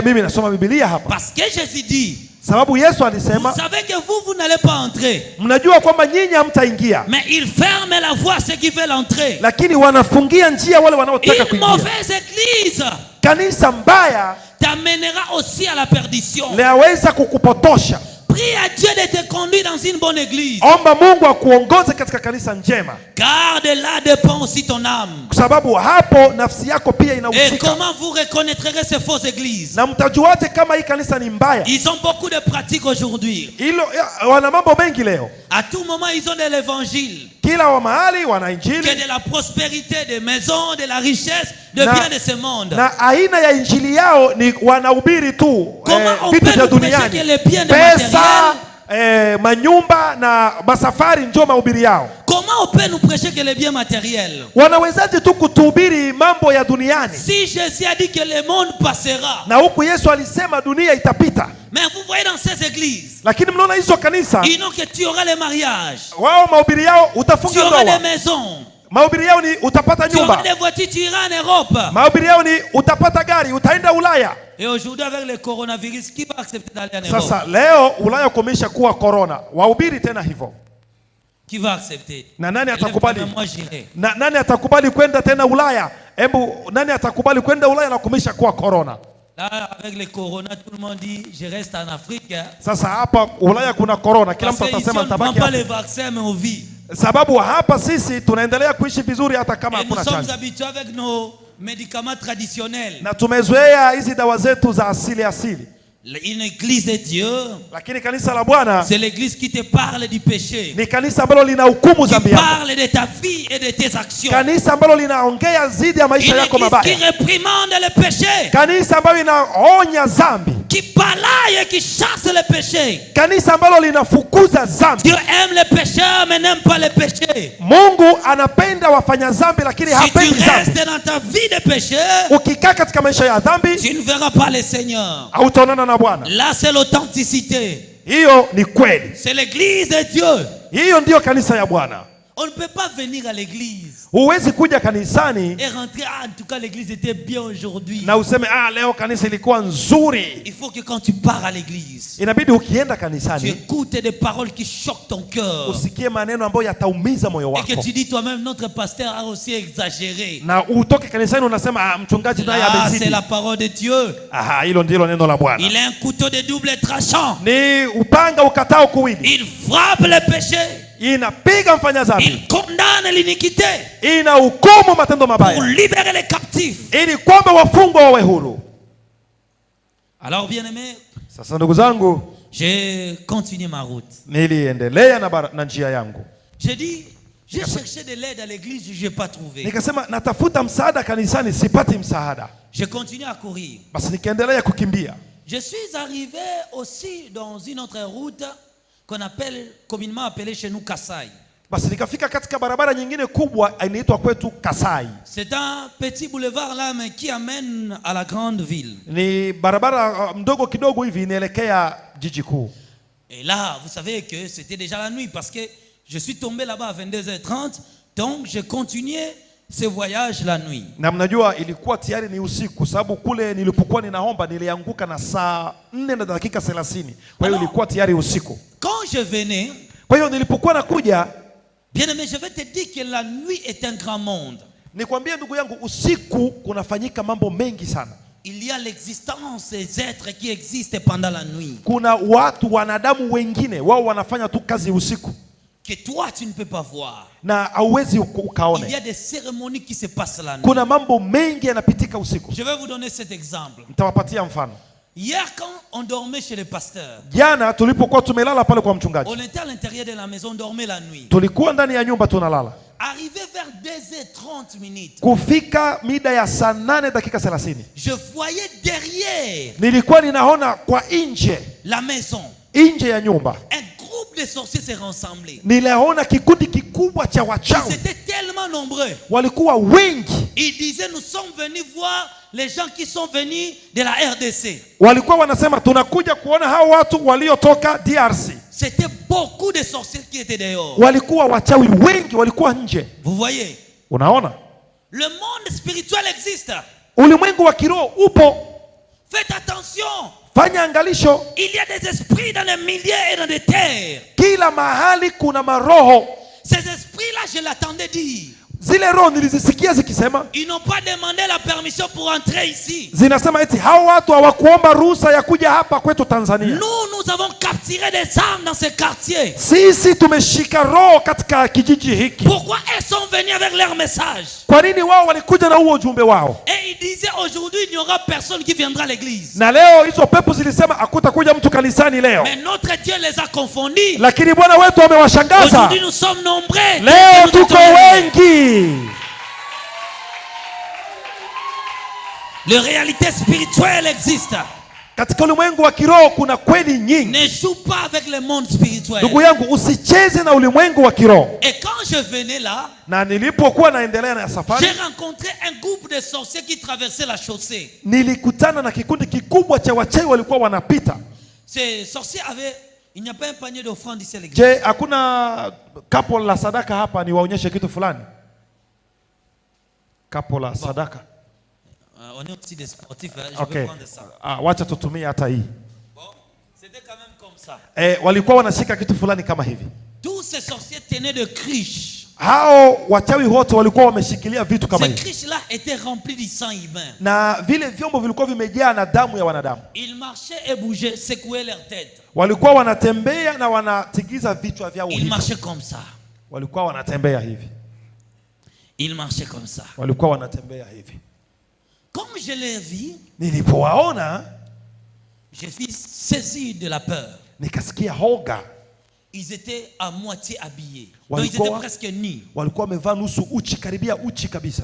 Mimi nasoma Biblia hapa. Parce que Jésus dit, sababu Yesu alisema, vous savez que vous n'allez pas entrer. Mnajua kwamba nyinyi hamtaingia. Mais ils ferment la voie à ceux qui veulent entrer. Lakini wanafungia njia wale wanaotaka kuingia. Une mauvaise église Kanisa mbaya t'amènera aussi à la perdition. Linaweza kukupotosha. Prie à Dieu de te conduire dans une bonne église. Omba Mungu akuongoze katika kanisa njema. Car de là dépend aussi ton âme. Kwa sababu hapo nafsi yako pia inahusika. Et comment vous reconnaîtrez ces fausses églises? Na mtajuaje kama hii kanisa ni mbaya? Ils ont beaucoup de pratiques aujourd'hui. Wana mambo mengi leo. À tout moment ils ont de l'évangile. Kila wa mahali wana injili. Que de la prospérité, des maisons, de la richesse, de biens de ce monde. Na aina ya injili yao ni wanahubiri tu vitu vya duniani. Pesa, manyumba na masafari ndio mahubiri yao. Comment on peut nous prêcher que les biens matériels? Wanawezaje tu kutuhubiri mambo ya duniani? Si Jésus a dit que le monde passera. Na huku Yesu alisema dunia itapita. Mais vous voyez dans ces églises, lakini mnaona hizo kanisa, ils n'ont que tu auras les mariages. Wao mahubiri yao utafunga ndoa. Tu auras les maisons. Mahubiri yao ni utapata nyumba. Tu auras des voitures, tu iras en Europe. Mahubiri yao ni utapata gari, utaenda Ulaya. Et aujourd'hui avec le coronavirus, qui va accepter d'aller en Europe? Sasa leo Ulaya kumesha kuwa corona. Wahubiri tena hivyo. Qui va accepter? Na nani atakubali? Moi j'irai. Nani atakubali kwenda tena Ulaya? Hebu nani atakubali kwenda Ulaya na kumesha kuwa corona? Là avec le corona tout le monde dit je reste en Afrique. Sasa hapa Ulaya kuna corona, kila mtu atasema nitabaki hapa. Pas les vaccins mais on vit. Sababu hapa sisi tunaendelea kuishi vizuri hata kama hakuna chanjo. Nous sommes habitués avec nos médicaments traditionnels. Na tumezoea hizi dawa zetu za asili. Une église de Dieu, lakini kanisa la Bwana, c'est l'église qui te parle du péché. Ni kanisa ambalo linahukumu dhambi yako. Qui parle de ta vie et de tes actions. Kanisa ambalo linaongea zidi ya maisha yako mabaya. Qui réprimande le péché. Kanisa ambalo linaonya dhambi. Qui balaye et qui chasse le péché. Kanisa ambalo linafukuza dhambi. Dieu aime les pécheurs mais n'aime pas les péchés. Mungu anapenda wafanya dhambi lakini hapendi dhambi. Si tu restes dans ta vie de péché, ukikaa katika maisha ya dhambi, tu ne verras pas le Seigneur. Hautaonana na Bwana. Là c'est l'authenticité. Hiyo ni kweli. C'est l'église de Dieu. Hiyo ndio kanisa ya Bwana. On ne peut pas venir à l'église. Huwezi kuja kanisani et rentrer, en tout cas l'église était bien aujourd'hui. Na useme leo kanisa ilikuwa nzuri. Il faut que quand tu pars à l'église, inabidi ukienda kanisani, tu écoutes des paroles qui choquent ton cœur. Usikie maneno ambayo yataumiza moyo wako. Et que tu dis toi-même notre pasteur a aussi exagéré. Na utoke kanisani unasema mchungaji naye amezidi. C'est la parole de Dieu. Hilo ndilo neno la Bwana. Il a un couteau de double tranchant. Ni upanga ukatao kuwili. Il frappe le péché. Inapiga mfanya dhambi. Il condamne l'iniquité. Inahukumu matendo mabaya. Pour libérer les captifs. Ili kwamba wafungwa wawe huru. Alors bien-aimés, sasa ndugu zangu, j'ai continué ma route. Niliendelea na njia yangu. J'ai dit, j'ai cherché de l'aide à l'église, je n'ai pas trouvé. Nikasema natafuta msaada kanisani, sipati msaada. J'ai continué à courir. Basi nikaendelea kukimbia. Je suis arrivé aussi dans une autre route qu'on appelle communément appelée chez nous Kasai. Basi nikafika katika barabara nyingine kubwa inaitwa kwetu Kasai. C'est un petit boulevard là mais qui amène à la grande ville. Ni barabara mdogo kidogo hivi inaelekea jiji kuu. Et là, vous savez que c'était déjà la nuit parce que je suis tombé là-bas à 22h30, donc j'ai continué ce voyage la nuit. Na mnajua ilikuwa tayari ni usiku sababu kule nilipokuwa ninaomba nilianguka na saa 4:30. Kwa hiyo ilikuwa tayari usiku. Quand je venais, kwa hiyo nilipokuwa nakuja, bien-aimé, je vais te dire que la nuit est un grand monde. Nikwambie ndugu yangu, usiku kunafanyika mambo mengi sana. Il y a l'existence des êtres qui existent pendant la nuit. Kuna watu wanadamu wengine wao wanafanya tu kazi usiku. Que toi tu ne peux pas voir. Na hauwezi ukaone. Il y a des cérémonies qui se passent la nuit. Kuna mambo mengi yanapitika usiku. Je vais vous donner cet exemple. Nitawapatia mfano. Hier quand on dormait chez le pasteur, jana tulipokuwa tumelala pale kwa mchungaji, on était à l'intérieur de la maison, on dormait la nuit. Tulikuwa ndani ya nyumba tunalala. Arrivé vers 2h30, kufika mida ya saa 8 dakika 30, je voyais derrière nilikuwa ninaona kwa nje, la maison, nje ya nyumba, un groupe de sorciers s'est rassemblé. niliona kikundi kikubwa cha Ils wachawi, étaient tellement nombreux. walikuwa wengi. Ils disaient, nous sommes venus voir les gens qui sont venus de la RDC. Walikuwa wanasema tunakuja kuona hao watu waliotoka DRC. C'était beaucoup de sorciers qui étaient dehors. Walikuwa wachawi wengi, walikuwa nje. Vous voyez, Unaona, le monde spirituel existe. ulimwengu wa kiroho upo. Faites attention. Fanya angalisho, Il y a des esprits dans les milliers et dans les terres. kila mahali kuna maroho. Ces esprits-là, je l'attendais dire. Zile roho nilizisikia zikisema, Ils n'ont pas demandé la permission pour entrer ici. zinasema eti hao watu hawakuomba ruhusa ya kuja hapa kwetu Tanzania. Nous avons capturé des âmes dans ces quartiers. Sisi tumeshika roho katika kijiji hiki. Pourquoi elles sont venues avec leur message? Kwa nini wao walikuja na huo ujumbe wao? Et ils disaient, aujourd'hui, il n'y aura personne qui viendra à l'église. Na leo hizo pepo zilisema hakutakuja mtu kanisani leo. Mais notre Dieu les a confondus. Lakini Bwana wetu amewashangaza. Aujourd'hui, nous sommes nombreux. Leo Nous tuko sommes wengi. La réalité spirituelle existe. Katika ulimwengu wa kiroho kuna kweli nyingi. Ne joue pas avec le monde spirituel. Ndugu yangu, usicheze na ulimwengu wa kiroho. Et quand je venais là, Na nilipokuwa naendelea na safari, j'ai rencontré un groupe de sorciers qui traversaient la chaussée. nilikutana na kikundi kikubwa cha wachawi walikuwa wanapita. Ces sorciers avaient, il n'y a pas un panier d'offrandes ici à l'église. Je, hakuna kapo la sadaka hapa? Niwaonyeshe kitu fulani. Kapo la sadaka. On est aussi des sportifs, hein, je Okay. vais prendre ça. Wacha tutumie hata hii. Bon, c'était quand même comme ça. Walikuwa wanashika kitu fulani kama hivi. Tous ces sorciers tenaient de criches. Hao wachawi wote walikuwa wameshikilia vitu kama Ces hivi. criches-là étaient remplies du sang humain. Na vile vyombo vilikuwa vimejaa na damu ya wanadamu. Ils marchaient et bougeaient, secouaient leur tête. Walikuwa wanatembea na wanatigiza vichwa vyao Ils hivi. marchaient comme ça. Walikuwa wanatembea hivi. Ils marchaient comme ça. Walikuwa wanatembea hivi. Comme je les vis, Nilipowaona je fus saisi de la peur. nikasikia hoga. Ils étaient à moitié habillés. Donc Walikuwa- ils étaient presque nus. Walikuwa wamevaa nusu uchi, karibia uchi kabisa.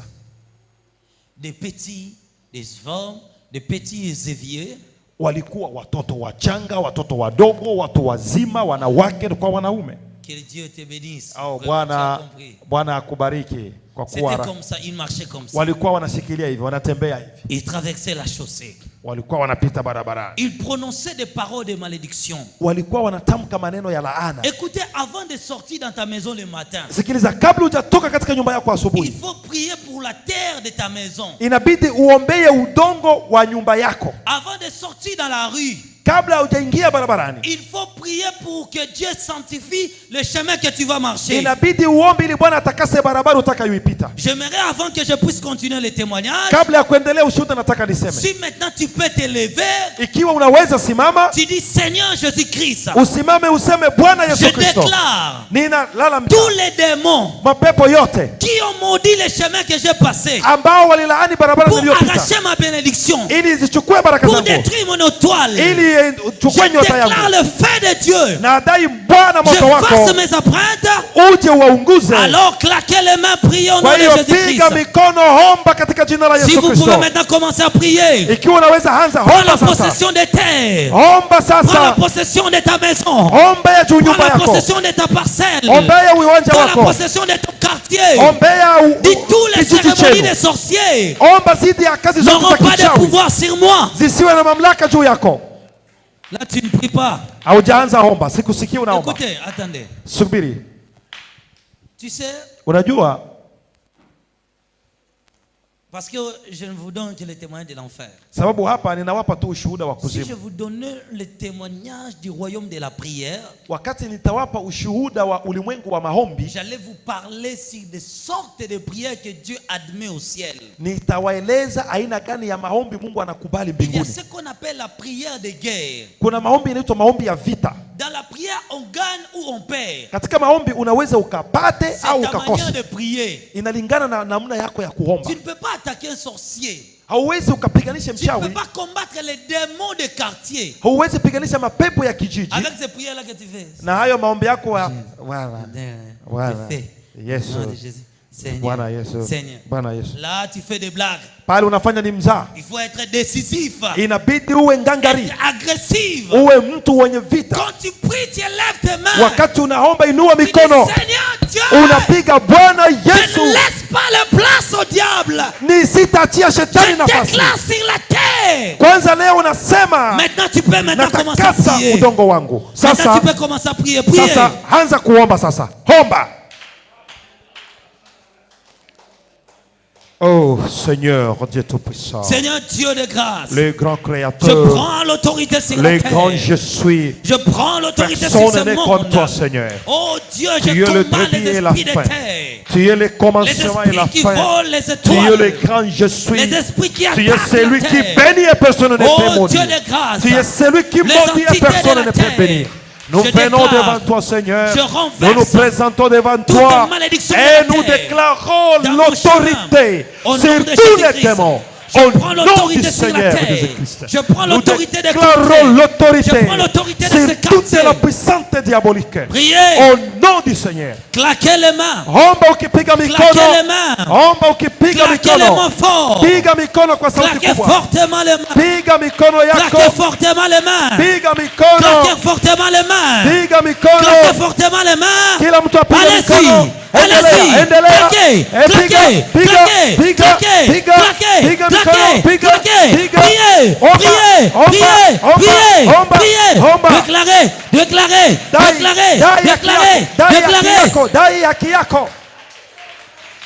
Des petits, des hommes, des petits éviers. Walikuwa watoto wachanga, watoto wadogo, watu wazima, wanawake kwa wanaume. Que Dieu te bénisse. Au Vraiment, tu as Bwana compris. Bwana akubariki kwa C'était kuwa comme ça, ils marchaient comme ça. walikuwa wanashikilia hivi, wanatembea hivi. Ils traversaient la chaussée. Walikuwa wanapita barabarani. Ils prononçaient des paroles de malédiction. Walikuwa wanatamka maneno ya laana. Écoutez, avant de sortir dans ta maison le matin, Sikiliza, kabla hujatoka katika nyumba yako il asubuhi, faut prier pour la terre de ta maison. inabidi uombee udongo wa nyumba yako. Avant de sortir dans la rue, Kabla hujaingia barabarani, il faut prier pour que Dieu sanctifie le chemin que tu vas marcher. inabidi uombe ili Bwana atakase barabara utakayoipita. J'aimerais, avant que je puisse continuer le témoignage, Kabla ya kuendelea ushuhuda, nataka niseme, si maintenant tu peux te lever, ikiwa unaweza simama, tu dis Seigneur Jésus-Christ, usimame useme, Bwana je Yesu Kristo, déclare ninalala tous les démons mapepo yote qui ont maudit le chemin que j'ai passé ambao walilaani barabara pour niliyopita, arracher ma bénédiction, ili zichukue baraka pour zangu, détruire mon étoile. ili uchukue Je nyota déclare yangu. le feu de Dieu. Na adai Bwana Je moto fasse wako mes empreintes. uje uwaunguze. Alors claquez les mains, priez au nom Kwa de hiyo Jésus-Christ. piga mikono, homba katika jina la Si Yesu vous pouvez Kristo. maintenant commencer à prier, Ikiwa unaweza anza, prends la homba sasa, possession des terres. homba Prends la sasa, possession de ta maison. ombea juu Prends nyumba la yako, possession de ta parcelle. ombea uwanja Prends la wako, possession de ton quartier. ombea Dis tous les kijiji cérémonies des chenu, sorciers omba zidi ya kazi zote n'auront za pas de kichawi pouvoir sur moi. zisiwe na mamlaka juu yako. Là, tu ne pries pas. Haujaanza omba, sikusikia unaomba. Écoutez, attendez. Subiri. Tu sais, Unajua, parce que je ne vous donne que le témoignage de l'enfer. sababu hapa ninawapa tu ushuhuda wa Si je kuzimu. vous donnais le témoignage du royaume de la prière, Wakati nitawapa ushuhuda wa ulimwengu wa maombi, j'allais vous parler sur des sortes de prières que Dieu admet au ciel. nitawaeleza aina gani ya maombi Mungu anakubali Il y a mbinguni. ce qu'on appelle la prière de guerre. Kuna maombi inaitwa maombi ya vita. Dans la prière, on gagne ou on perd. Katika maombi unaweza ukapate C'est au ta manière ukakose. de prier. Inalingana na namna yako ya kuomba. Tu ne peux pas attaquer un sorcier. Hauwezi ukapiganisha Tu ne peux mchawi, pas combattre les démons de quartier. hauwezi piganisha mapepo ya kijiji Avec ces prières-là que tu fais. na hayo maombi yako ya Voilà. Voilà. Je fais. Yesu. Au nom de Jésus. Bwana Yesu. Seigneur. Bwana Yesu. Là, tu fais des blagues. Pale unafanya ni mzaa. Il faut être décisif. Inabidi uwe ngangari. Être agressif. Uwe mtu wenye vita. Quand tu pries, tu lèves tes mains. Wakati unaomba inua mikono. Seigneur Dieu. Unapiga Bwana Yesu. Je ne laisse pas la place au diable. Ni sitaachia shetani nafasi. Je déclare sur la terre. Kwanza leo unasema. Maintenant tu peux commencer à prier. Udongo wangu. Sasa maintenant tu peux commencer à prier. Prier. Sasa anza kuomba sasa. Omba. Oh Seigneur Dieu Tout-Puissant. Seigneur Dieu de grâce. Le grand créateur. Je prends l'autorité sur la terre. Le grand je suis. Je prends l'autorité sur ce Personne n'est monde. comme toi Seigneur. Oh Dieu, tu je es le commande début les et la esprits de fin. terre. Tu es le commencement et la Les esprits qui fin. volent les Tu es étoiles. le grand je suis. Les esprits qui Tu es attaquent celui la qui terre. bénit et personne n'est Oh maudit. Dieu de grâce. Tu es celui qui Les maudit et entités personne de la ne peut terre. bénir. Nous Je venons déclare, devant toi Seigneur. je renverse Nous nous présentons devant toute toi. malédiction de Et la nous terre. déclarons Dans mon l'autorité chemin. Au sur nom de tous les Jésus-Christ. démons. Je Au prends nom l'autorité du sur la Seigneur terre. Jésus-Christ. Je prends Nous l'autorité des déclarons quartiers. l'autorité Je prends l'autorité de sur ces toute quartiers. la puissante diabolique. Priez. Au nom du Seigneur. Claquez les mains. Omba ukipiga Claquez mikono. les mains. Omba ukipiga Claquez les mikono. mains fort. Piga mikono kwa sauti Claquez kubwa. fortement les mains. Piga mikono yako. Claquez fortement les mains. Piga mikono. Claquez fortement les mains. Piga mikono. Claquez fortement les mains. Kila mtu apige Allez-y. mikono. Allez-y. Endelea. Claquez. Claquez. Claquez. Claquez. Claquez. Claquez. Claquez. Priez. Priez. Priez. Priez. Priez. Déclarez. Déclarez. Déclarez. Déclarez. Déclarez. Dai haki yako.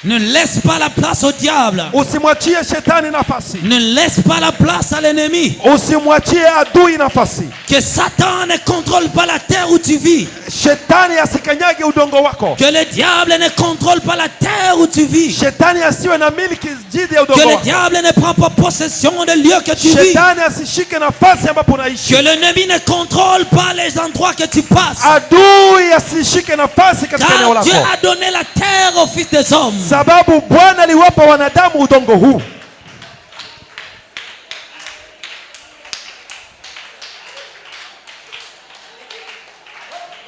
Ne laisse pas la place au diable. Usimwachie shetani nafasi. Ne laisse pas la place à l'ennemi. Usimwachie adui nafasi. Que Satan ne contrôle pas la terre où tu vis. Shetani asikanyage udongo wako. Que le diable ne contrôle pas la terre où tu vis. Shetani asiwe na miliki dhidi ya udongo Que le wako. diable ne prend pas possession des lieux que tu vis. Shetani asishike nafasi ambapo unaishi. Que l'ennemi ne contrôle pas les endroits que tu passes. Adui asishike nafasi katika eneo Car Dieu lako. a donné la terre aux fils des hommes. Sababu Bwana aliwapa wanadamu udongo huu.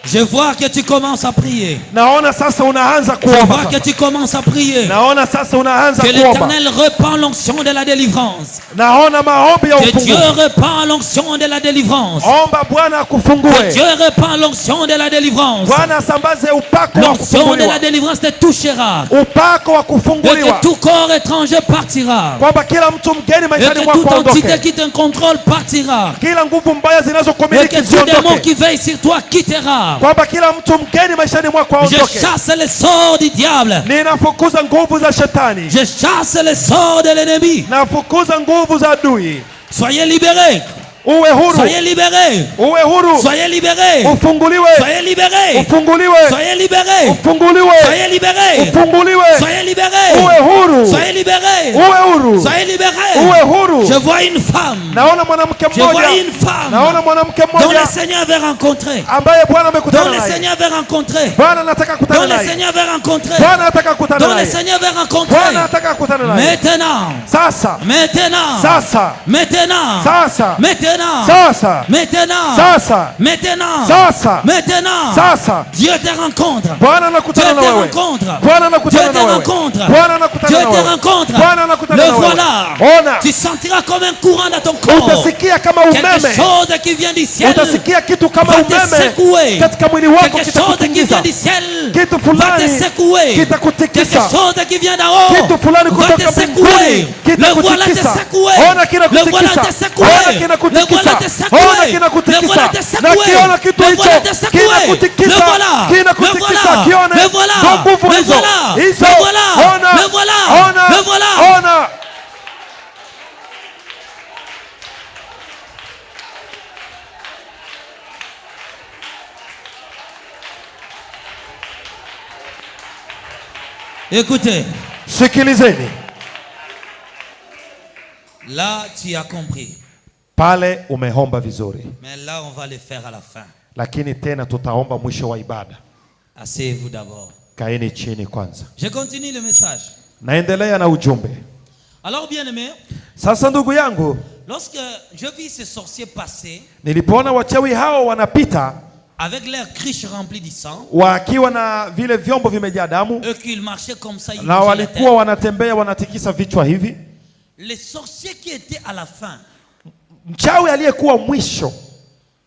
Je vois que tu commences à prier. Naona sasa unaanza Je vois kuomba. que tu commences à prier. Naona sasa unaanza Que kuomba. l'Éternel répand l'onction de la délivrance. Naona maombi ya Que Dieu ufunguo. répand l'onction de la délivrance. Omba Bwana Que akufungue. Dieu répand l'onction de la délivrance. Bwana asambaze upako wa L'onction de kufunguliwa. la délivrance te touchera. Upako wa Et que kufunguliwa. tout corps étranger partira. Kwamba kila mtu mgeni Et maishani que mwako toute entité aondoke. qui te contrôle partira. Kila nguvu mbaya Et zinazokumiliki que tout démon ziondoke. qui veille sur toi quittera. Kwamba kila mtu mgeni maishani mwako Je aondoke. chasse les sorts du diable. Ninafukuza nguvu za shetani. Je chasse les sorts de l'ennemi. Nafukuza nguvu za adui. Soyez libérés. Uwe huru. Soyez libérés. Uwe huru. Soyez libérés. Ufunguliwe. Soyez libérés. Ufunguliwe. Soyez libérés. Ufunguliwe. Soyez libérés. Ufunguliwe. Soyez libérés. Uwe huru. Soyez libérés. Uwe huru. Soyez libérés. Uwe huru. Je vois une femme. Naona mwanamke Je vois mmoja. une femme Naona mwanamke dont mmoja le Seigneur veut rencontrer. ambaye Bwana Dont amekutana le naye. Seigneur veut rencontrer. Bwana anataka Dont kukutana le naye. Seigneur veut rencontrer. Bwana anataka kukutana Dont le naye. Seigneur veut rencontrer. Bwana anataka kukutana naye. Maintenant. Sasa. Maintenant. Sasa. Maintenant. Sasa. Maintenant. Sasa. Maintenant. Sasa. Maintenant. Sasa. Maintenant. Sasa. Dieu te rencontre. Bwana Dieu anakutana na te wewe. rencontre. Bwana Dieu anakutana te na wewe. rencontre. Bwana Dieu anakutana na te wewe. rencontre. Bwana anakutana Le na wewe. voilà. Ona. Tu sentiras comme un courant dans ton corps. Utasikia kama Quelque umeme. chose qui vient du ciel Utasikia kitu kama va te umeme secouer. katika mwili wako Quelque chose qui kitakutingiza. vient du ciel Kitu va te fulani secouer. Quelque kitakutikisa. chose qui vient d'en haut Kitu fulani va kutoka te secouer. mbinguni Le voilà te kitakutikisa. secouer. Ona Le voilà kinakutikisa. te secouer. Ona Le kinakutikisa. voilà te Ona secouer. Le voilà kinakutikisa. te Na secouer. kiona kitu Le hicho voilà te secouer. kinakutikisa. Le voilà. Le Kinakutikisa. voilà. Kione. Le voilà. Ndio nguvu Le hizo. voilà. Hizo. Le voilà. Ona. Le voilà. Ona. Le voilà. Ona. Écoutez, Sikilizeni. là tu as compris. Pale umeomba vizuri. Mais là on va le faire à la fin. Lakini tena tutaomba mwisho wa ibada. Asseyez-vous d'abord. Kaeni chini kwanza. Je continue le message. Naendelea na ujumbe. Alors bien aimé, Sasa ndugu yangu, lorsque je vis ces sorciers passer, nilipoona wachawi hao wanapita, avec leurs cruches remplies de sang, wakiwa na vile vyombo vimejaa damu, eux qu'ils marchaient comme ça, ils na bougeaient la walikuwa tête. wanatembea wanatikisa vichwa hivi. Les sorciers qui étaient à la fin, Mchawi aliyekuwa mwisho,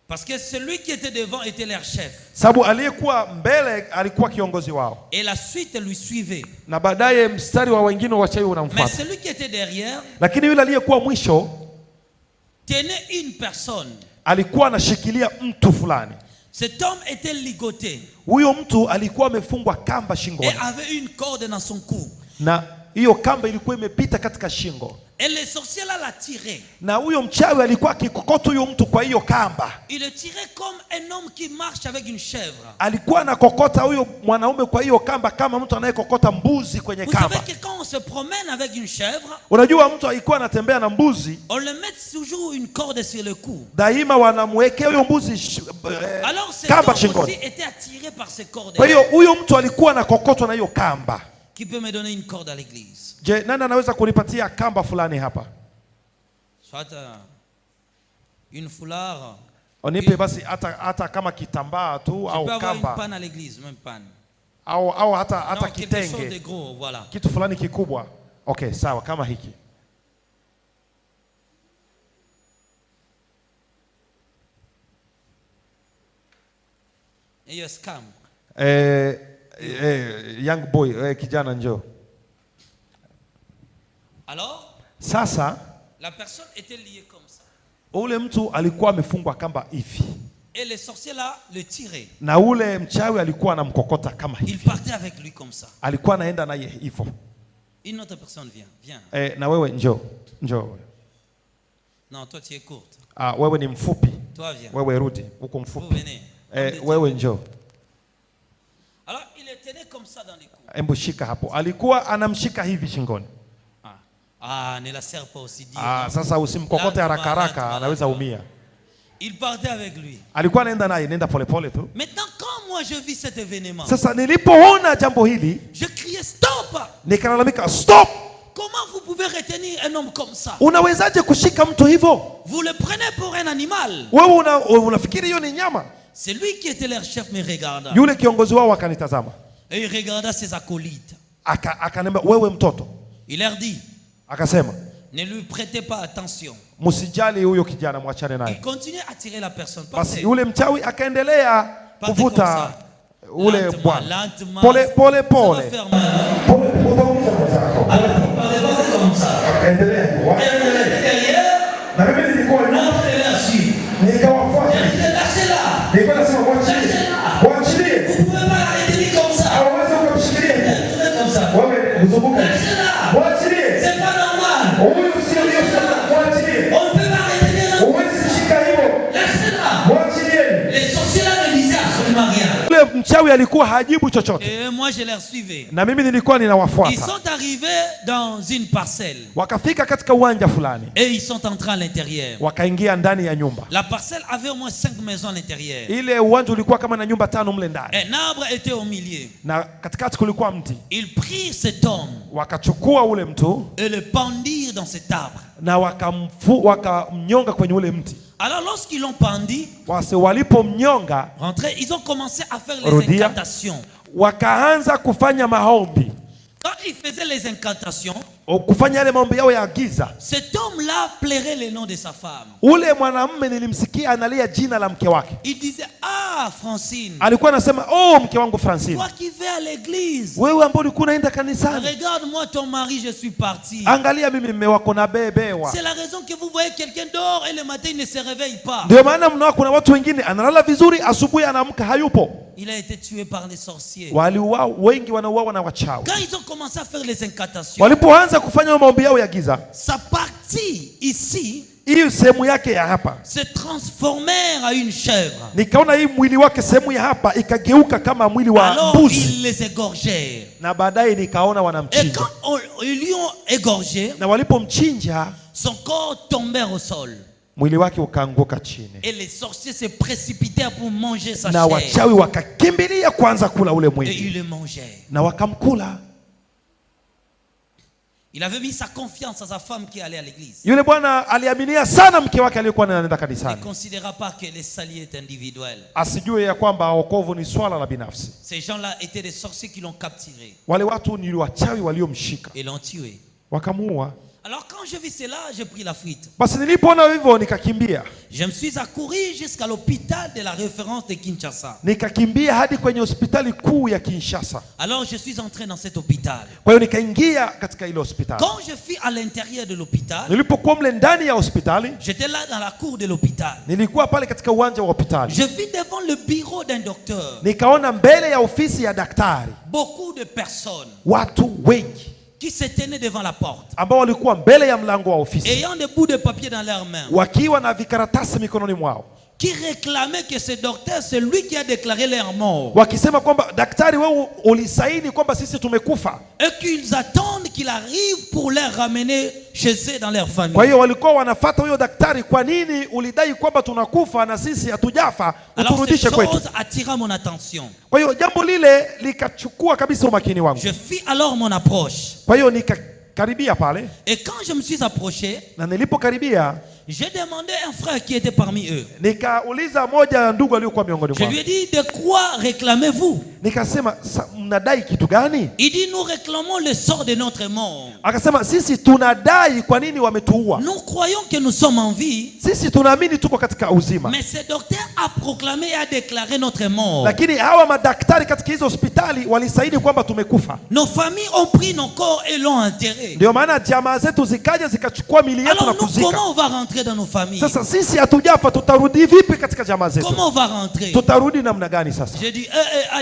parce que celui qui était devant était leur chef, sababu aliyekuwa mbele alikuwa kiongozi wao, et la suite lui suivait. na baadaye mstari wa wengine wachawi Mais unamfuata. celui qui était derrière Lakini yule aliyekuwa mwisho tenait une personne. alikuwa anashikilia mtu fulani. Cet homme était ligoté Huyo mtu alikuwa amefungwa kamba et shingoni, avait une corde dans son cou. na hiyo kamba ilikuwa imepita katika shingo, Et les sorciers là la tiraient. na huyo mchawi alikuwa akikokota huyo mtu kwa hiyo kamba. Il le tirait comme un homme qui marche avec une chèvre. Alikuwa anakokota huyo mwanaume kwa hiyo kamba kama mtu anayekokota mbuzi kwenye Vous kamba. savez que quand on se promène avec une chèvre, Unajua mtu alikuwa anatembea na mbuzi, on le met toujours une corde sur le cou. daima wanamwekea huyo mbuzi Alors cet kamba homme aussi shingoni. était attiré par ces cordes. Kwa hiyo huyo mtu alikuwa anakokotwa na hiyo kamba. Qui peut me donner une corde à l'église? Je, nani anaweza kunipatia kamba fulani hapa? Soit une foulard. Onipe basi hata kama kitambaa tu Je au peux avoir une kamba panne à l'église, même panne. au hata Non, quelque chose de kitenge, gros, voilà. kitu fulani kikubwa. Okay, sawa, kama hiki. Et il y a scam. Young boy, kijana njoo. Alors, Sasa la personne était liée comme ça. ule mtu alikuwa amefungwa kamba hivi, Et les sorciers là le tiraient. na ule mchawi alikuwa anamkokota kama Il hivi, partait avec lui comme ça. alikuwa anaenda naye hivyo. Une autre personne vient. Viens. Na wewe njoo. Non, toi tu es courte. Wewe ni mfupi. Toi viens. Wewe rudi, uko Vous mfupi. venez. Wewe njoo. Alors il le tenait comme ça dans les coups. Hebu shika hapo. Alikuwa anamshika hivi shingoni. Ne la serre pas aussi dire. Sasa usimkokote haraka haraka, anaweza umia. Il partait avec lui. Alikuwa anaenda naye, nenda polepole tu. Maintenant quand moi je vis cet événement, Sasa nilipoona jambo hili, je criais stop. nikalalamika, stop! Comment vous pouvez retenir un homme comme ça? Unawezaje kushika mtu hivyo? Vous le prenez pour un animal. Wewe unafikiri hiyo ni nyama? C'est lui qui était leur chef me regarda. Yule kiongozi wao akanitazama. Et il regarda ses acolytes. Akaniambia, wewe mtoto. Il leur dit, Akasema, ne lui prêtez pas attention. msijali huyo kijana, mwachane Il naye. continue à tirer la personne. Basi yule mchawi akaendelea kuvuta ule Lentement, bwana. lentement. Pole pole Ça pole. va faire mal. Alors, il parlait comme ça. Na mimi nilikuwa Montrez leur suite. nikawafuata. Lâchez-la. Nilikuwa nasema mwachilie. Mwachilie. Vous ne pouvez pas l'arrêter comme ça. Hawezi kumshikilia. Tournez comme ça. Wewe mzunguke. Lâchez-la. Mwachilie. C'est pas normal. Huyu sio hiyo sana. Mwachilie. On ne peut pas arrêter un homme. Huwezi shika hivyo. Lâchez-la. Mwachilie. Les sorciers là ne disaient absolument rien. Yule mchawi alikuwa hajibu chochote. Et moi je les suivais. Na mimi nilikuwa Ils ninawafuata. sont arrivés dans une parcelle. Wakafika katika uwanja fulani. Et ils sont entrés à l'intérieur. Wakaingia ndani ya nyumba. La parcelle avait au moins 5 maisons à l'intérieur. Ile uwanja ulikuwa kama na nyumba 5 mle ndani. Un arbre était au milieu. Na katikati kulikuwa mti. Ils prirent cet homme Wakachukua ule mtu et le pendirent dans cet arbre. na wakamnyonga kwenye ule mti. Alors lorsqu'ils l'ont pendu, Walipomnyonga, rentré, ils ont commencé à faire les Rudia. incantations. wakaanza kufanya maombi, Quand ils faisaient les incantations, kufanya yale maombi yao ya giza. cet homme-là plairait le nom de sa femme. Ule mwanamume nilimsikia analia jina la mke wake. Il disait, ah Francine, Alikuwa anasema, oh, mke wangu Francine, toi qui vas à l'église, wewe ambao ulikuwa unaenda kanisani, regarde-moi ton mari, je suis parti. angalia mimi mume wako na bebewa. C'est la raison que vous voyez quelqu'un dort et le matin il ne se réveille pas. Ndio maana mnaona kuna watu wengine analala vizuri, asubuhi anaamka hayupo. Il a été tué par les sorciers. Waliuawa, wengi wanauawa na wachawi. Quand ils ont commencé à faire les incantations, Walipoanza kufanya maombi yao ya giza, sa partie ici hii sehemu yake ya hapa, se transformèrent à une chèvre. nikaona hii mwili wake sehemu ya hapa ikageuka kama mwili wa Alors mbuzi, ils les égorgèrent. na baadaye nikaona Et wanamchinja, quand ils lui ont égorgé, na walipomchinja son corps tombait au sol. mwili wake ukaanguka chini, Et les sorciers se précipitèrent pour manger sa na chair. wachawi wakakimbilia kwanza kula ule Et mwili ils le mangeaient. na wakamkula. Il avait mis sa confiance à sa femme qui allait à l'église. Yule bwana aliaminia sana mke wake aliyekuwa anaenda Il kanisani. ne considéra pas que le salut est individuel. Asijue ya kwamba wokovu ni swala la binafsi. Ces gens-là étaient des sorciers qui l'ont capturé. Wale watu ni wachawi waliomshika. Et l'ont tué. Wakamuua. Alors quand je vis cela, j'ai pris la fuite. Basi nilipoona hivyo nikakimbia. Je me suis accouru jusqu'à l'hôpital de la référence de Kinshasa. Nikakimbia hadi kwenye hospitali kuu ya Kinshasa. Alors je suis entré dans cet hôpital. Kwa hiyo nikaingia katika ile hospitali. Quand je fus à l'intérieur de l'hôpital, Nilipokuwa mle ndani ya hospitali, j'étais là dans la cour de l'hôpital. nilikuwa pale katika uwanja wa hospitali. Je vis devant le bureau d'un docteur. Nikaona mbele ya ofisi ya daktari Beaucoup de personnes watu wengi qui se tenaient devant la porte, ambao walikuwa mbele ya mlango wa ofisi ayant des bouts de papier dans leurs mains, wakiwa na vikaratasi mikononi mwao, qui réclamaient que ce docteur, c'est lui qui a déclaré leur mort, wakisema kwamba daktari, wewe ulisaini kwamba sisi tumekufa. et qu'ils attendent qu'il arrive pour les ramener chez eux dans leur famille. Kwa hiyo walikuwa wanafuata huyo daktari, kwa nini ulidai kwamba tunakufa na sisi hatujafa, Alors uturudishe cette kwetu? chose attira mon attention. Kwa hiyo jambo lile likachukua kabisa umakini wangu. Je fis alors mon approche. Kwa hiyo nikakaribia pale, Et quand je me suis approché, na nilipokaribia j'ai demandé à un frère qui était parmi eux. nikauliza moja ya ndugu aliyokuwa miongoni Je mwao, lui ai dit, de quoi réclamez-vous? nikasema mnadai kitu gani? Il dit, nous réclamons le sort de notre mort. Akasema sisi tunadai kwa nini wametuua. Nous croyons que nous sommes en vie, Sisi tunaamini tuko katika uzima, mais ce docteur a proclamé et a déclaré notre mort. lakini hawa madaktari katika hizo hospitali walisaini kwamba tumekufa. Nos familles ont pris nos corps et l'ont enterré. Ndio maana jamaa zetu zikaja zikachukua mili yetu na Alors nous, kuzika. comment on va rentrer dans nos familles? Sasa sisi hatujafa, tutarudi vipi katika jamaa zetu? Comment on va rentrer? Tutarudi namna gani sasa? J'ai dit,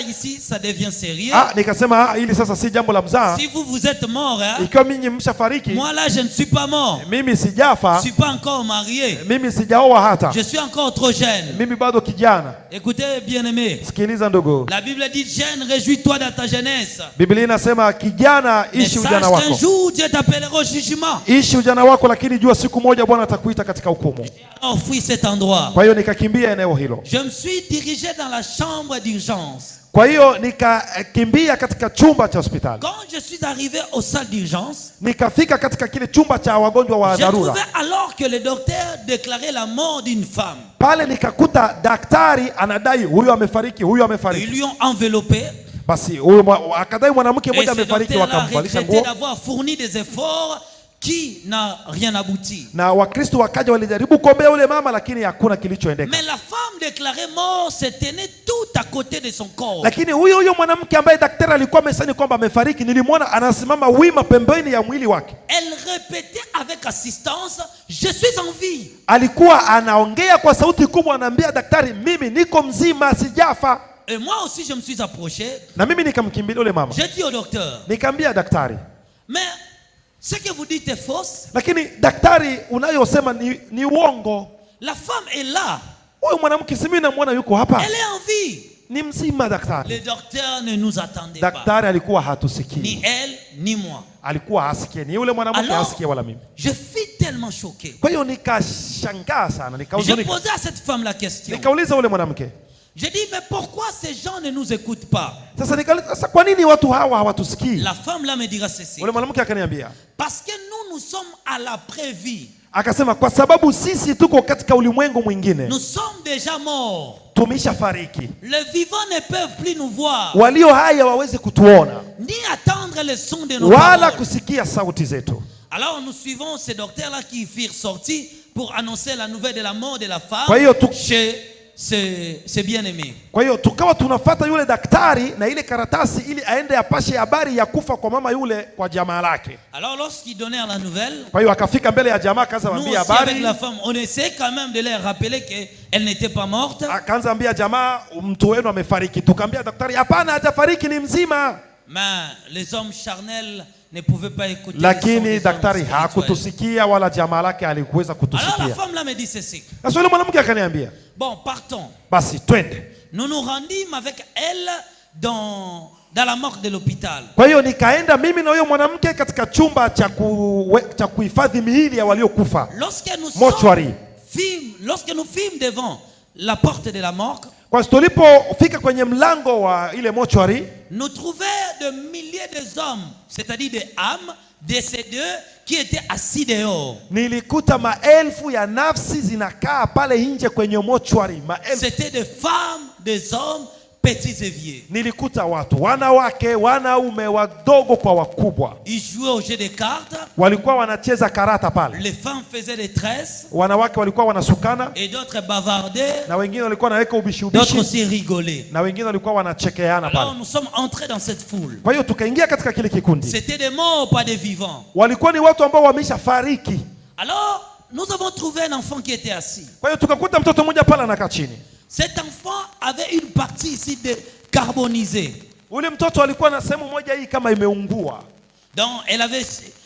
ici, ça devient sérieux. Nikasema hili sasa si jambo la mzaha. Si vous êtes mort, Ikiwa mimi mshafariki, moi là, je ne suis pas mort. mimi Je sijafa, ne suis pas encore marié. mimi sijaoa hata, Je suis encore trop jeune. mimi bado kijana. Écoutez, bien-aimé. Sikiliza ndugu, La Bible dit, jeune, réjouis-toi dans ta jeunesse. Biblia inasema kijana, Mais ishi sache ujana qu'un wako, jour, Dieu t'appellera au jugement. ishi ujana wako, lakini jua siku moja Bwana atakuita katika hukumu. Alors, fuis cet endroit. Kwa hiyo nikakimbia eneo hilo. Je me suis dirigé dans la chambre d'urgence. Kwa hiyo nikakimbia katika chumba cha hospitali. Quand je suis arrivé aux salles d'urgence, Nikafika katika kile chumba cha wagonjwa wa j'ai dharura. trouvé alors que le docteur déclarait la mort d'une femme. Pale nikakuta daktari anadai huyu amefariki, huyu Ils amefariki. lui ont enveloppé. Basi huyu akadai mwanamke Et mmoja ce amefariki, docteur-là wakamvalisha regrettait nguo. d'avoir fourni des efforts qui n'a rien abouti. Na Wakristo wakaja walijaribu kuombea yule mama, lakini hakuna kilichoendeka. Mais la femme déclarée mort se tenait tout à côté de son corps. Lakini huyo mwanamke ambaye daktari alikuwa amesaini kwamba amefariki, nilimwona anasimama wima pembeni ya mwili wake. Elle répétait avec assistance, je suis en vie. Alikuwa anaongea kwa sauti kubwa, anaambia daktari, mimi niko mzima, sijafa. Et moi aussi je me suis approché. Na mimi nikamkimbilia yule mama, J'ai dit au docteur, nikamwambia daktari, mais ce que vous dites est fausse. lakini daktari, unayosema ni uongo. La femme est là. Huyu mwanamke si mimi namwona yuko hapa, Elle est en vie. ni mzima daktari. Le docteur ne nous attendait pas. Daktari alikuwa Ni hatusikii, elle, ni moi. alikuwa hasikie, ni yule mwanamke Alors, hasikie wala mimi. je fus tellement choqué. Kwa hiyo nikashangaa sana, J'ai nikahuzunika, posé à cette femme la question. nikauliza yule mwanamke. J'ai dit, mais pourquoi ces gens ne nous écoutent pas? Sasa nikauliza, sasa kwa nini watu hawa hawatusikii? La femme là me dira ceci. Yule mwanamke akaniambia, Parce que nous sommes à la prévie. akasema kwa sababu sisi tuko katika ulimwengu mwingine, Nous sommes déjà morts. tumeshafariki. Les vivants ne peuvent plus nous voir, Walio hai hawawezi kutuona ni attendre le son de nos wala paroles. kusikia sauti zetu. Alors nous suivons ces docteurs-là qui firent sortir pour annoncer la nouvelle de la mort de la femme Kwa hiyo chez ses bien-aimés. Kwa hiyo tukawa tunafata yule daktari na ile karatasi ili aende apashe habari ya kufa kwa mama yule kwa jamaa lake. Alors lorsqu'ils donnèrent la nouvelle, Kwa hiyo akafika mbele ya jamaa, akaanza nous ambia aussi avec habari, la femme, on essaie quand même de leur rappeler qu'elle n'était pas morte. akaanza ambia jamaa, mtu wenu amefariki. Tukaambia daktari, hapana, hajafariki, ni mzima. Mais les hommes charnels ne pouvaient pas écouter. Lakini daktari hakutusikia wala jamaa lake alikuweza Alors la kutusikia. femme là me dit ceci. Sasa yule mwanamke akaniambia, Bon, partons. basi twende. Nous nous rendîmes avec elle dans la morgue de l'hôpital. Kwa hiyo nikaenda mimi na huyo mwanamke katika chumba cha kuhifadhi miili ya waliokufa, Lorsque nous mortuary. fîmes devant la porte de la morgue, Kwa tulipofika kwenye mlango wa ile mochwari, nous trouvions de milliers d'hommes, c'est-à-dire des âmes décédées qui étaient assis dehors. Nilikuta maelfu ya nafsi zinakaa pale nje kwenye mochwari, maelfu. C'était des femmes, des hommes, petits et vieux. Nilikuta watu, wanawake, wanaume, wadogo kwa wakubwa. Ils jouaient au jeu de cartes. Walikuwa wanacheza karata pale. Les femmes faisaient des tresses. Wanawake walikuwa wanasukana. Et d'autres bavardaient. Na wengine walikuwa wanaweka ubishi ubishi. D'autres aussi rigolaient. Na wengine walikuwa wanachekeana pale. Alors nous sommes entrés dans cette foule. Kwa hiyo tukaingia katika kile kikundi. C'était des morts, pas des vivants. Walikuwa ni watu ambao wameshafariki. Alors nous avons trouvé un enfant qui était assis. Kwa hiyo tukakuta mtoto mmoja pale anakaa chini. Cet enfant avait une partie ici de carbonisée. Ule mtoto alikuwa na sehemu moja hii kama imeungua. Donc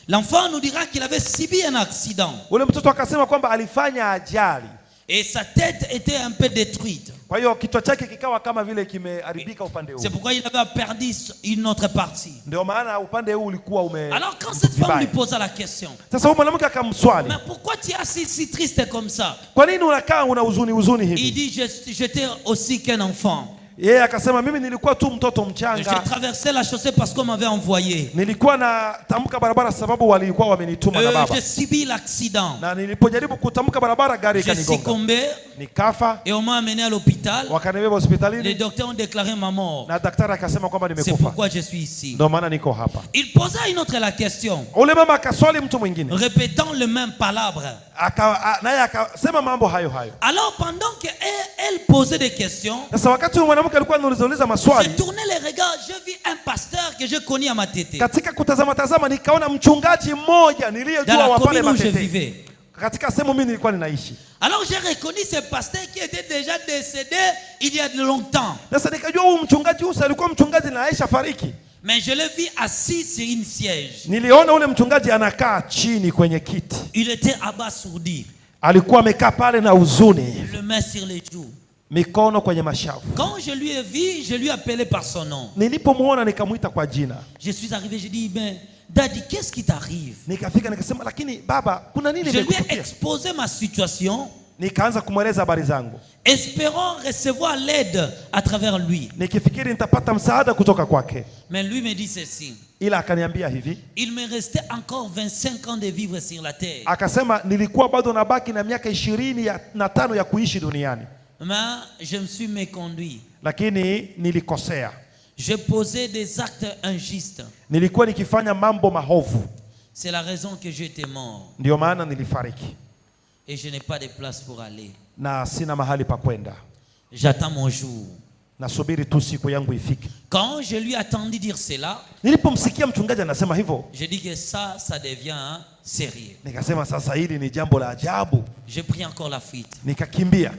l'enfant nous dira qu'il avait subi un accident. Ule mtoto akasema kwamba alifanya ajali. Et sa tête était un peu détruite. Kwa hiyo kichwa chake kikawa kama vile kimeharibika upande huu. C'est pourquoi il avait perdu une autre partie. Ndio maana upande huu ulikuwa ume. Alors quand cette femme lui posa la question. Sasa huyo mwanamke akamswali. Mais pourquoi tu es assis si triste comme ça? Kwa nini unakaa una huzuni hivi? Il dit j'étais aussi qu'un enfant. Yeye akasema mimi nilikuwa tu mtoto mchanga. Je traversais la chaussée parce qu'on m'avait envoyé. Nilikuwa natamka barabara sababu walikuwa wamenituma na baba. J'ai subi l'accident. Na nilipojaribu kutamka barabara gari ikanigonga. J'ai succombé. Nikafa. Et on m'a amené à l'hôpital. Wakanibeba hospitalini. Les docteurs ont déclaré ma mort. Na daktari akasema kwamba nimekufa. C'est pourquoi je suis ici. Ndio maana niko hapa. Il posa une autre la question. Ule mama akaswali mtu mwingine. Répétant le même palabre. Naye akasema mambo hayo hayo. Alors pendant que elle posait des questions, sasa wakati mwanamke alikuwa anauliza maswali, j'ai tourné les regards, j'ai vu un pasteur que je connais à Matete. Katika kutazama tazama nikaona mchungaji mmoja niliyejua wa pale Matete. Katika sehemu mimi nilikuwa ninaishi. Alors j'ai reconnu ce pasteur qui était déjà décédé il y a de longtemps. Sasa nikajua huyu mchungaji huyu alikuwa mchungaji na Aisha fariki. Mais je l'ai vu assis sur une siège. Niliona ule mchungaji anakaa chini kwenye kiti. Il était abasourdi. Alikuwa amekaa pale na huzuni. Le main sur les joues. Mikono kwenye mashavu. Quand je lui ai vu, je lui ai appelé par son nom. Nilipomuona nikamuita kwa jina. Je suis arrivé, j'ai dit ben Daddy, qu'est-ce qui t'arrive? Nikafika nikasema lakini baba kuna nini imekutokea? Je lui ai exposé ma situation. Nikaanza kumweleza habari zangu. Espérant recevoir l'aide à travers lui. Nikifikiri nitapata msaada kutoka kwake. Mais lui me dit ceci. Ila akaniambia hivi. Il me restait encore 25 ans de vivre sur la terre. Akasema nilikuwa bado nabaki na miaka 25 ya kuishi duniani. Mais je me suis méconduit. Lakini nilikosea. J'ai posé des actes injustes. Nilikuwa nikifanya mambo mahovu. C'est la raison que j'étais mort. Ndio maana nilifariki. Et je n'ai pas de place pour aller. Na sina mahali pa kwenda. J'attends mon jour. Nasubiri tu siku yangu ifike. Quand je lui ai entendu dire cela, nilipomsikia mchungaji anasema hivyo, je dis que ça devient sérieux. Nikasema sasa hili ni jambo la ajabu. J'ai pris encore la fuite. Nikakimbia.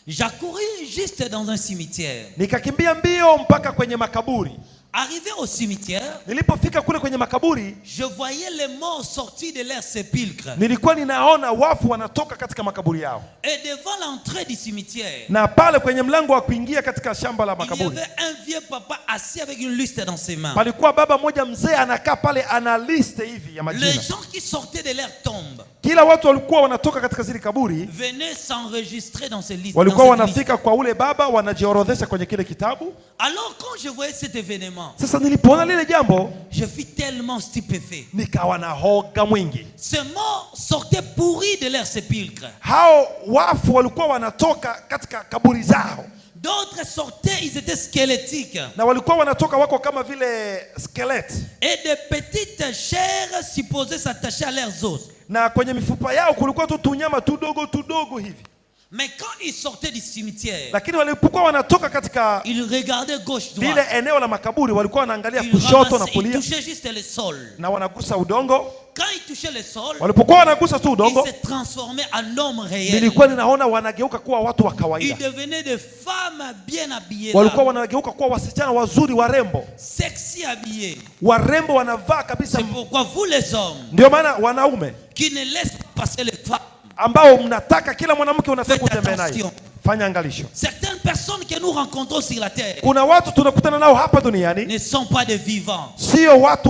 J'accourus juste dans un cimetière. Nikakimbia mbio mpaka kwenye makaburi. Arrivé au cimetière, nilipofika kule kwenye makaburi, je voyais les morts sortis de leur sépulcre. Nilikuwa ninaona wafu wanatoka katika makaburi yao. Et devant l'entrée du cimetière, na pale kwenye mlango wa kuingia katika shamba la makaburi, il y avait un vieux papa assis avec une liste dans ses mains. Palikuwa baba mmoja mzee anakaa pale ana liste hivi ya majina. Les gens qui sortaient de leur tombe, kila watu walikuwa wanatoka katika zile kaburi, venaient s'enregistrer dans ces listes. Walikuwa wanafika kwa ule baba wanajiorodhesha kwenye kile kitabu. Alors quand je voyais cet événement, sasa nilipoona lile jambo, je fus tellement stupéfait. Nikawa na hoga mwingi. Ces morts sortaient pourris de leur sépulcre. Hao wafu walikuwa wanatoka katika kaburi zao. D'autres sortaient, ils étaient squelettiques. Na walikuwa wanatoka wako kama vile skeleti. Et des petites chairs supposées s'attacher à leurs os. Na kwenye mifupa yao kulikuwa tu tunyama tudogo hivi. Mais quand ils sortaient du cimetière, lakini walipokuwa wanatoka katika ils regardaient gauche droite. Lile eneo la makaburi walikuwa wanaangalia kushoto na kulia. Ils touchaient juste le sol. Na wanagusa udongo. Quand ils touchaient le sol, walipokuwa wanagusa tu udongo, ils se transformaient en hommes réels. Nilikuwa ninaona wanageuka kuwa watu wa kawaida. Ils devenaient des femmes bien habillées. Walikuwa wanageuka kuwa wasichana wazuri warembo. Sexy habillés. Warembo wanavaa kabisa. C'est pourquoi vous les hommes, ndio maana wanaume qui ne laissent pas passer les femmes, ambao mnataka kila mwanamke unataka kutembea naye, fanya angalisho. Certaines personnes que nous rencontrons sur la terre, kuna watu tunakutana nao hapa duniani, ne sont pas des vivants. Sio watu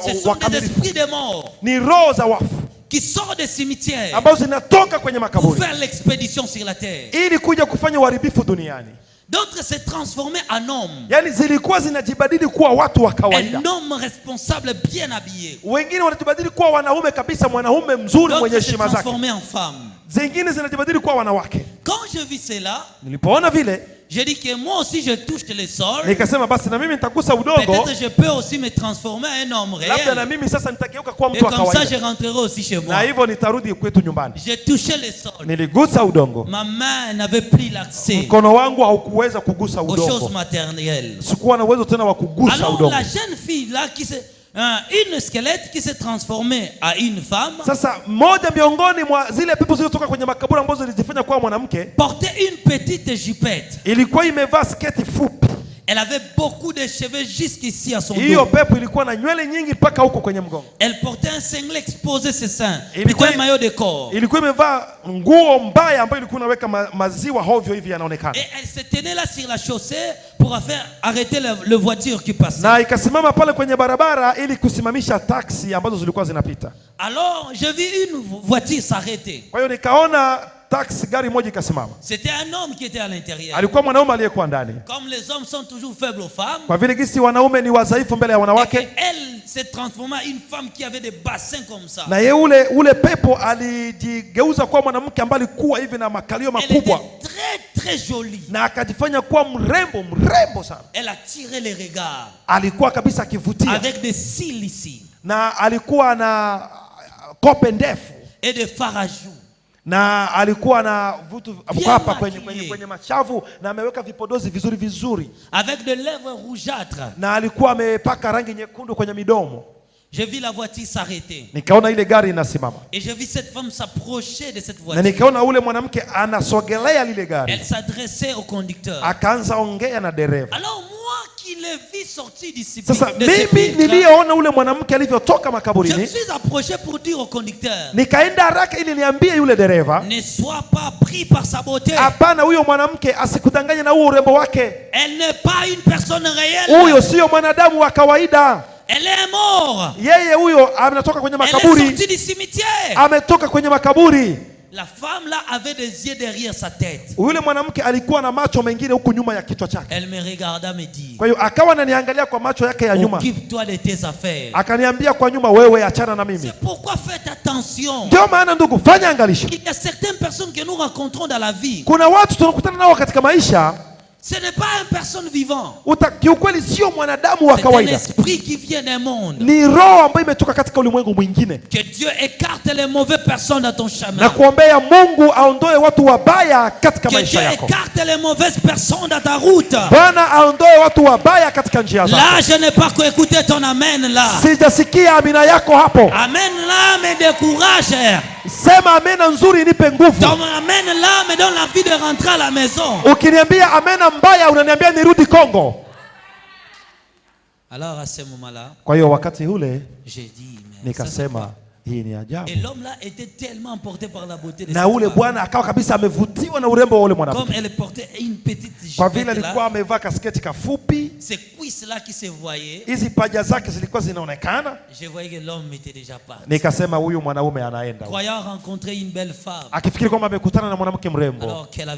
ce sont des esprits de mort, ni roho za wafu qui sortent des cimetières ambazo zinatoka kwenye makaburi pour faire l'expédition sur la terre. Ili kuja kufanya uharibifu duniani. D'autres se transformaient en hommes. Yani zilikuwa zinajibadili kuwa watu wa kawaida. Un homme responsable bien habillé. Wengine wanajibadili kuwa wanaume kabisa, mwanaume mzuri mwenye heshima zake. Transformés en femmes. Zingine zinajibadili kuwa wanawake. Quand je vis cela, nilipoona vile, j'ai dit que moi aussi je touche le sol. Nikasema basi na mimi nitagusa udongo. Peut-être je peux aussi me transformer en un homme réel. Labda na mimi sasa nitageuka kuwa mtu wa kawaida. Et comme ça je rentrerai aussi chez moi. Na hivyo nitarudi kwetu nyumbani. J'ai touché le sol. Niligusa udongo. Ma main n'avait plus l'accès. Mkono wangu haukuweza kugusa udongo. Aux choses maternelles. Sikuwa na uwezo tena wa kugusa udongo. Alors la jeune fille là qui se une squelette qui s'est transformée à une femme. Sasa moja miongoni mwa zile pepo zilizotoka kwenye makaburi ambazo zilijifanya kuwa mwanamke, portait une petite jupette. Ilikuwa imevaa sketi fupi. Elle avait beaucoup de cheveux jusqu'ici à son dos. Hiyo pepo ilikuwa na nywele nyingi mpaka huko kwenye mgongo. Elle portait un singlet exposé ses seins. Plutôt un maillot de corps. Ilikuwa imevaa nguo mbaya ambayo ilikuwa inaweka maziwa hovyo hivi yanaonekana. Et elle se tenait là sur la chaussée pour faire arrêter le voiture qui passait. Na ikasimama pale kwenye barabara ili kusimamisha taksi ambazo zilikuwa zinapita. Alors, je vis une voiture s'arrêter. Kwa hiyo nikaona taksi, gari moja ikasimama. C'était un homme qui était à l'intérieur. Alikuwa mwanaume aliyekuwa ndani. Comme les hommes sont toujours faibles aux femmes. Kwa vile gisi wanaume ni wadhaifu mbele ya wanawake. Elle s'est transformée en une femme qui avait des bassins comme ça. Na yeye ule pepo alijigeuza kuwa mwanamke ambaye alikuwa hivi na makalio makubwa. Elle était très très jolie. Na akajifanya kuwa mrembo sana. Elle attirait les regards. Alikuwa kabisa akivutia. Avec des cils ici. Na alikuwa na kope ndefu. Et des fards à joues. Na alikuwa na vitu hapa kwenye machavu na ameweka vipodozi vizuri. Avec de lèvres rougeâtres. Na alikuwa amepaka rangi nyekundu kwenye midomo. Je vis la voiture s'arrêter. Nikaona ile gari inasimama. Et je vis cette femme s'approcher de cette voiture. Na nikaona ule mwanamke anasogelea lile gari. Elle s'adressait au conducteur. Akaanza ongea na dereva. Alors moi qui l'ai vu sortir d'ici. Sasa mimi niliona ule mwanamke alivyotoka makaburini. Je me suis approché pour dire au conducteur. Nikaenda haraka ili niambie yule dereva. Ne sois pas pris par sa beauté. Hapana, huyo mwanamke asikudanganye na huo urembo wake. Elle n'est pas une personne réelle. Huyo sio mwanadamu wa kawaida. Elle est morte. Yeye huyo ametoka kwenye makaburi. Elle est sortie du cimetière. Ametoka kwenye makaburi. La femme là avait des yeux derrière sa tête. Yule mwanamke alikuwa na macho mengine huku nyuma ya kichwa chake. Elle me regarda me dit. Kwa hiyo akawa ananiangalia kwa macho yake ya nyuma. Occupe-toi de tes affaires. Akaniambia kwa nyuma, wewe achana na mimi. C'est pourquoi faites attention. Ndio maana ndugu, fanya angalisho. Il y a certaines personnes que nous rencontrons dans la vie. Kuna watu tunakutana nao katika maisha. Ce n'est pas une personne vivante. Kiukweli sio mwanadamu wa kawaida. C'est un esprit qui vient d'un monde. Ni roho ambayo imetoka katika ulimwengu mwingine. Que Dieu écarte les mauvaises personnes dans ton chemin. Na kuombea Mungu aondoe watu wabaya katika maisha yako. Que Dieu écarte les mauvaises personnes dans ta route. Bwana aondoe watu wabaya katika njia zako. Là, je n'ai pas écouté ton amen là. Sijasikia amina yako hapo. Amen là me décourage. Sema amena nzuri nipe nguvu. Ton amen là me donne l'envie de rentrer à la maison. Ukiniambia amena mbaya unaniambia nirudi Kongo. Alors à ce moment-là, kwa hiyo wakati ule j'ai dit nikasema hii ni ajabu. Et l'homme là était tellement emporté par la beauté de na ule bwana akawa kabisa amevutiwa na urembo wa ule mwanamke. Comme elle portait une petite jupe. Kwa vile alikuwa amevaa kasketi kafupi. Ces cuisses là qui se voyaient. Hizi paja zake zilikuwa zinaonekana. Je voyais que l'homme était déjà parti. Nikasema huyu mwanaume anaenda. Croyant rencontrer une belle femme. Akifikiri kwamba amekutana na mwanamke mrembo. Alors qu'il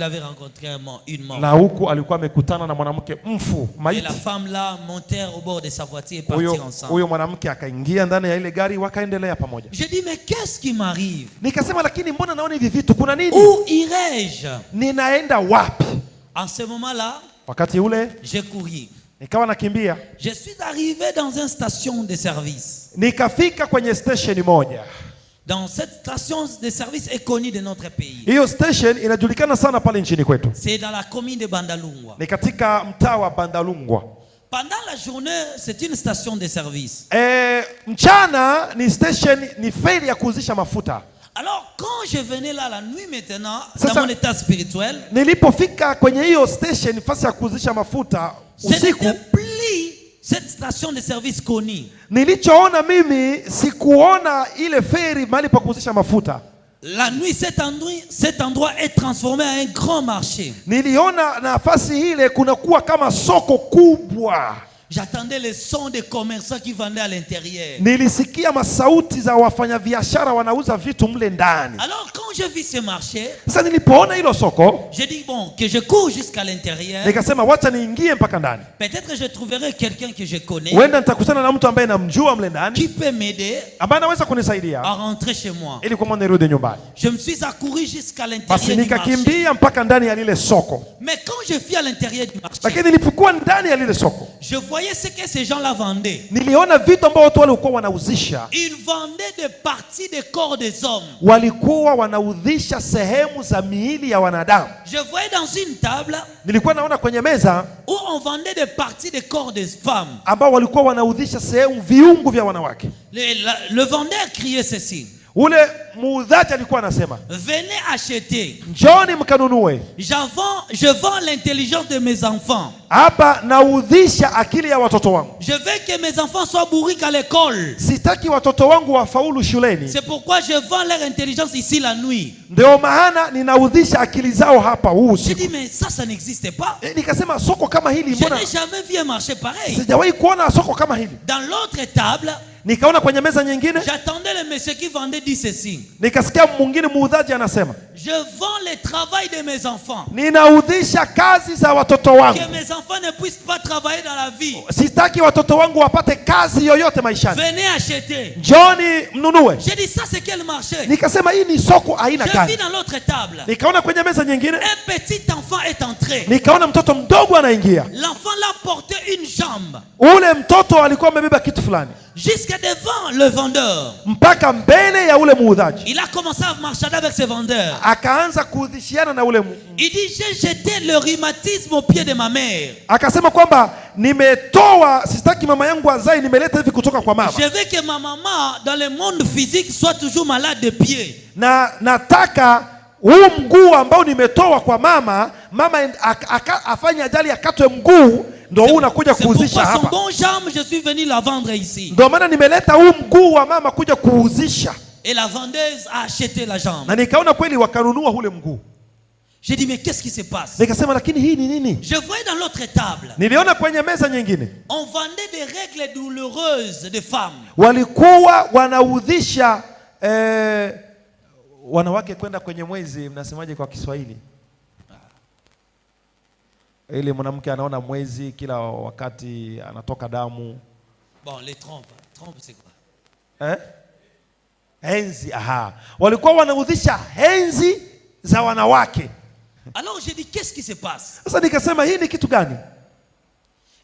avait rencontré une mort. Na huku alikuwa amekutana na mwanamke mfu, maiti. Et la femme là montèrent au bord de sa voiture et partirent ensemble. Huyo mwanamke akaingia ndani ya ile gari wakaendelea pamoja. Je dis mais qu'est-ce qui m'arrive? Nikasema lakini mbona naona hivi vitu, kuna nini? Où irai-je? Ninaenda wapi? En ce moment-là, wakati ule j'ai couru. Nikawa nakimbia. Je suis arrivé dans une station de service. Nikafika kwenye station moja. Dans cette station de service est connue de notre pays. Hiyo station inajulikana sana pale nchini kwetu. C'est dans la commune de Bandalungwa. Ni katika mtaa wa Bandalungwa. Pendant la journée, c'est une station de service. Mchana ni station, ni feri ya kuuzisha mafuta. Alors quand je venais là la nuit maintenant, dans mon état spirituel, nilipofika kwenye hiyo station fasi ya kuuzisha mafuta usiku, cette station de service connue. Nilichoona mimi sikuona ile feri mahali pa kuuzisha mafuta. La nuit cet endroit est transformé en un grand marché. Niliona nafasi ile kunakuwa kama soko kubwa. J'attendais le son des commerçants qui vendaient à l'intérieur. Nilisikia masauti za wafanyabiashara wanauza vitu mle ndani. Alors quand je vis ce marché, Sasa nilipoona hilo soko, j'ai dit bon, que je cours jusqu'à l'intérieur. nikasema wacha niingie mpaka ndani. Peut-être que je trouverai quelqu'un que je connais Huenda nitakutana na mtu ambaye namjua mle ndani, qui peut m'aider ambaye anaweza kunisaidia à rentrer chez moi. ili kwa maana nirudi nyumbani. Je me suis accouru jusqu'à Basi l'intérieur du marché. nikakimbia mpaka ndani ya lile soko. Mais quand je suis à l'intérieur du marché, Lakini nilipokuwa ndani ya lile soko, je voyais ce que ces gens-là vendaient. niliona vitu ambavyo watu walikuwa wanauzisha. Ils vendaient des parties des corps des hommes. Walikuwa wanaudhisha sehemu za miili ya wanadamu. Je voyais dans une table Nilikuwa naona kwenye meza où on vendait des parties des corps des femmes. ambao walikuwa wanaudhisha sehemu viungu vya wanawake. Le vendeur criait ceci: Ule muuzaji alikuwa anasema, venez acheter. njoni mkanunue. Je vends l'intelligence de mes enfants. Hapa naudhisha akili ya watoto wangu. Je veux que mes enfants soient bourriques à l'école. Sitaki watoto wangu wafaulu shuleni. C'est pourquoi je vends leur intelligence ici la nuit. Ndio maana ninaudhisha akili zao hapa huu J'ai usiku. dit mais ça n'existe pas. Nikasema soko kama hili Je mbona n'ai jamais vu un marché pareil. sijawahi kuona soko kama hili. Dans l'autre table, Nikaona kwenye meza nyingine, j'attendais le monsieur qui vendait dit ceci: nikasikia mwingine muuzaji anasema, je vends le travail de mes enfants. ninaudhisha kazi za watoto wangu. Que mes enfants ne puissent pas travailler dans la vie. Sitaki watoto wangu wapate kazi yoyote maishani. Venez acheter. Njoni mnunue. J'ai dit ça c'est quel marché? Nikasema hii ni soko aina Je vis gani? dans l'autre table. Nikaona kwenye meza nyingine, Un petit enfant est entré. nikaona mtoto mdogo anaingia. L'enfant l'a porté une jambe Ule mtoto alikuwa amebeba kitu fulani jusqu'à devant le vendeur. mpaka mbele ya ule muuzaji. Il a commencé à marchander avec ce vendeur. Akaanza kuudhishiana na ule Il dit j'ai jeté le rhumatisme au pied de ma mère. akasema kwamba nimetoa, sitaki mama yangu azae, nimeleta hivi kutoka kwa mama. Je veux que ma maman dans le monde physique soit toujours malade de pied. Na nataka huu mguu ambao nimetoa kwa mama afanye ajali akatwe mguu, ndio huu unakuja kuuzisha C'est pourquoi hapa. son bon jambe je suis venu la vendre ici. Ndio maana nimeleta huu mguu wa mama kuja kuuzisha. Et la vendeuse a acheté la jambe. Na nikaona kweli wakanunua ule mguu. J'ai dit mais qu'est-ce qui se passe? Nikasema lakini hii ni nini? Je voyais dans l'autre table, Niliona kwenye meza nyingine on vendait des règles douloureuses de femmes. walikuwa wanaudhisha wanawake kwenda kwenye mwezi. Mnasemaje kwa Kiswahili? Ile mwanamke anaona mwezi kila wakati, anatoka damu. Bon, les trompes. Trompe c'est quoi? Henzi. Aha, walikuwa wanaudhisha henzi za wanawake. Alors j'ai dit qu'est-ce qui se passe? Sasa nikasema hii ni kitu gani?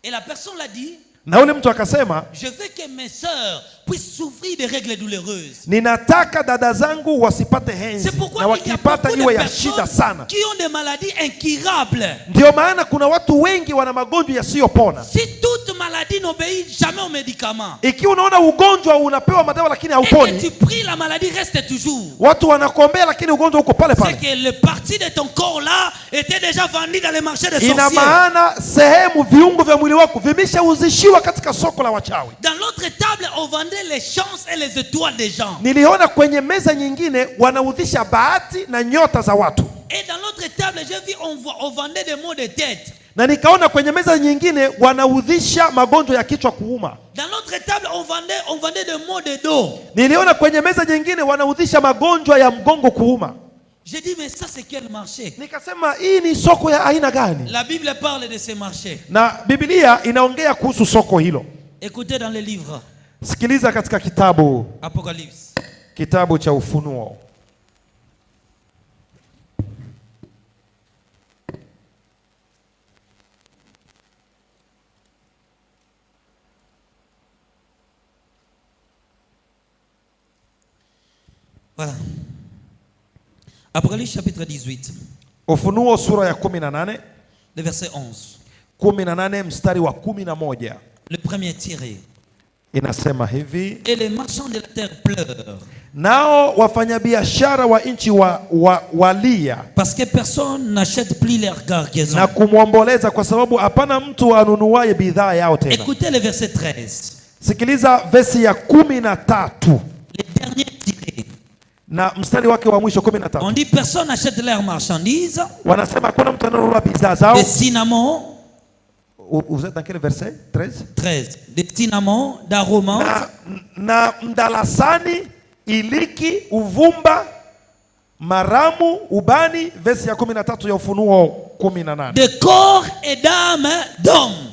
Et la personne l'a dit, Na ule mtu akasema, je veux que mes sœurs puissent souffrir de règles douloureuses. ninataka dada zangu wasipate henzi, C'est pourquoi na il y a wakipata beaucoup iwe de ya shida personnes sana. qui ont des maladies incurables. Ndio maana kuna watu wengi wana magonjwa yasiyopona. Si toute maladie n'obéit jamais aux médicaments, Ikiwa unaona ugonjwa unapewa madawa lakini et que hauponi, tu pries, la maladie reste toujours. watu wanakuombea lakini ugonjwa uko pale C'est pale. que le parti de ton corps là était déjà vendu dans les marchés des Ina sorciers. maana sehemu viungo vya mwili wako vimeshauzishiwa katika soko la wachawi. Dans l'autre table, on vendait les chances et les étoiles des gens. Niliona kwenye meza nyingine wanaudhisha bahati na nyota za watu. Et dans l'autre table, j'ai vu on vendait des maux de tête. Na nikaona kwenye meza nyingine wanaudhisha magonjwa ya kichwa kuuma. Dans l'autre table, on vendait des maux de dos. Niliona kwenye meza nyingine wanaudhisha magonjwa ya mgongo kuuma. J'ai dit mais ça c'est quel marché? Nikasema hii ni soko ya aina gani? La Bible parle de ces marchés. Na Biblia inaongea kuhusu soko hilo. Écoutez dans les livres. Sikiliza katika Apocalypse. Kitabu cha Ufunuo. Voilà. Apocalypse chapitre 18. Ufunuo sura ya 18. Le verset 11. 18 mstari wa 11. Le premier tiré. Inasema hivi: Et les marchands de la terre pleurent. Nao wafanyabiashara wa nchi walia, parce que personne n'achète plus leur cargaison. Na kumwomboleza kwa sababu hapana mtu anunuaye bidhaa yao tena. Écoutez le verset 13. Sikiliza versi ya 13. Les derniers tirés. Na mstari wake wa mwisho 13. On dit personne n'achète leurs marchandises. Wanasema hakuna mtu ananunua bidhaa zao. Le cinnamon. Vous êtes dans quel verset? 13. 13. Des cinnamons, d'aromates. Na mdalasani, iliki, uvumba, maramu, ubani, verse ya 13 ya Ufunuo 18. De corps et d'âme d'homme.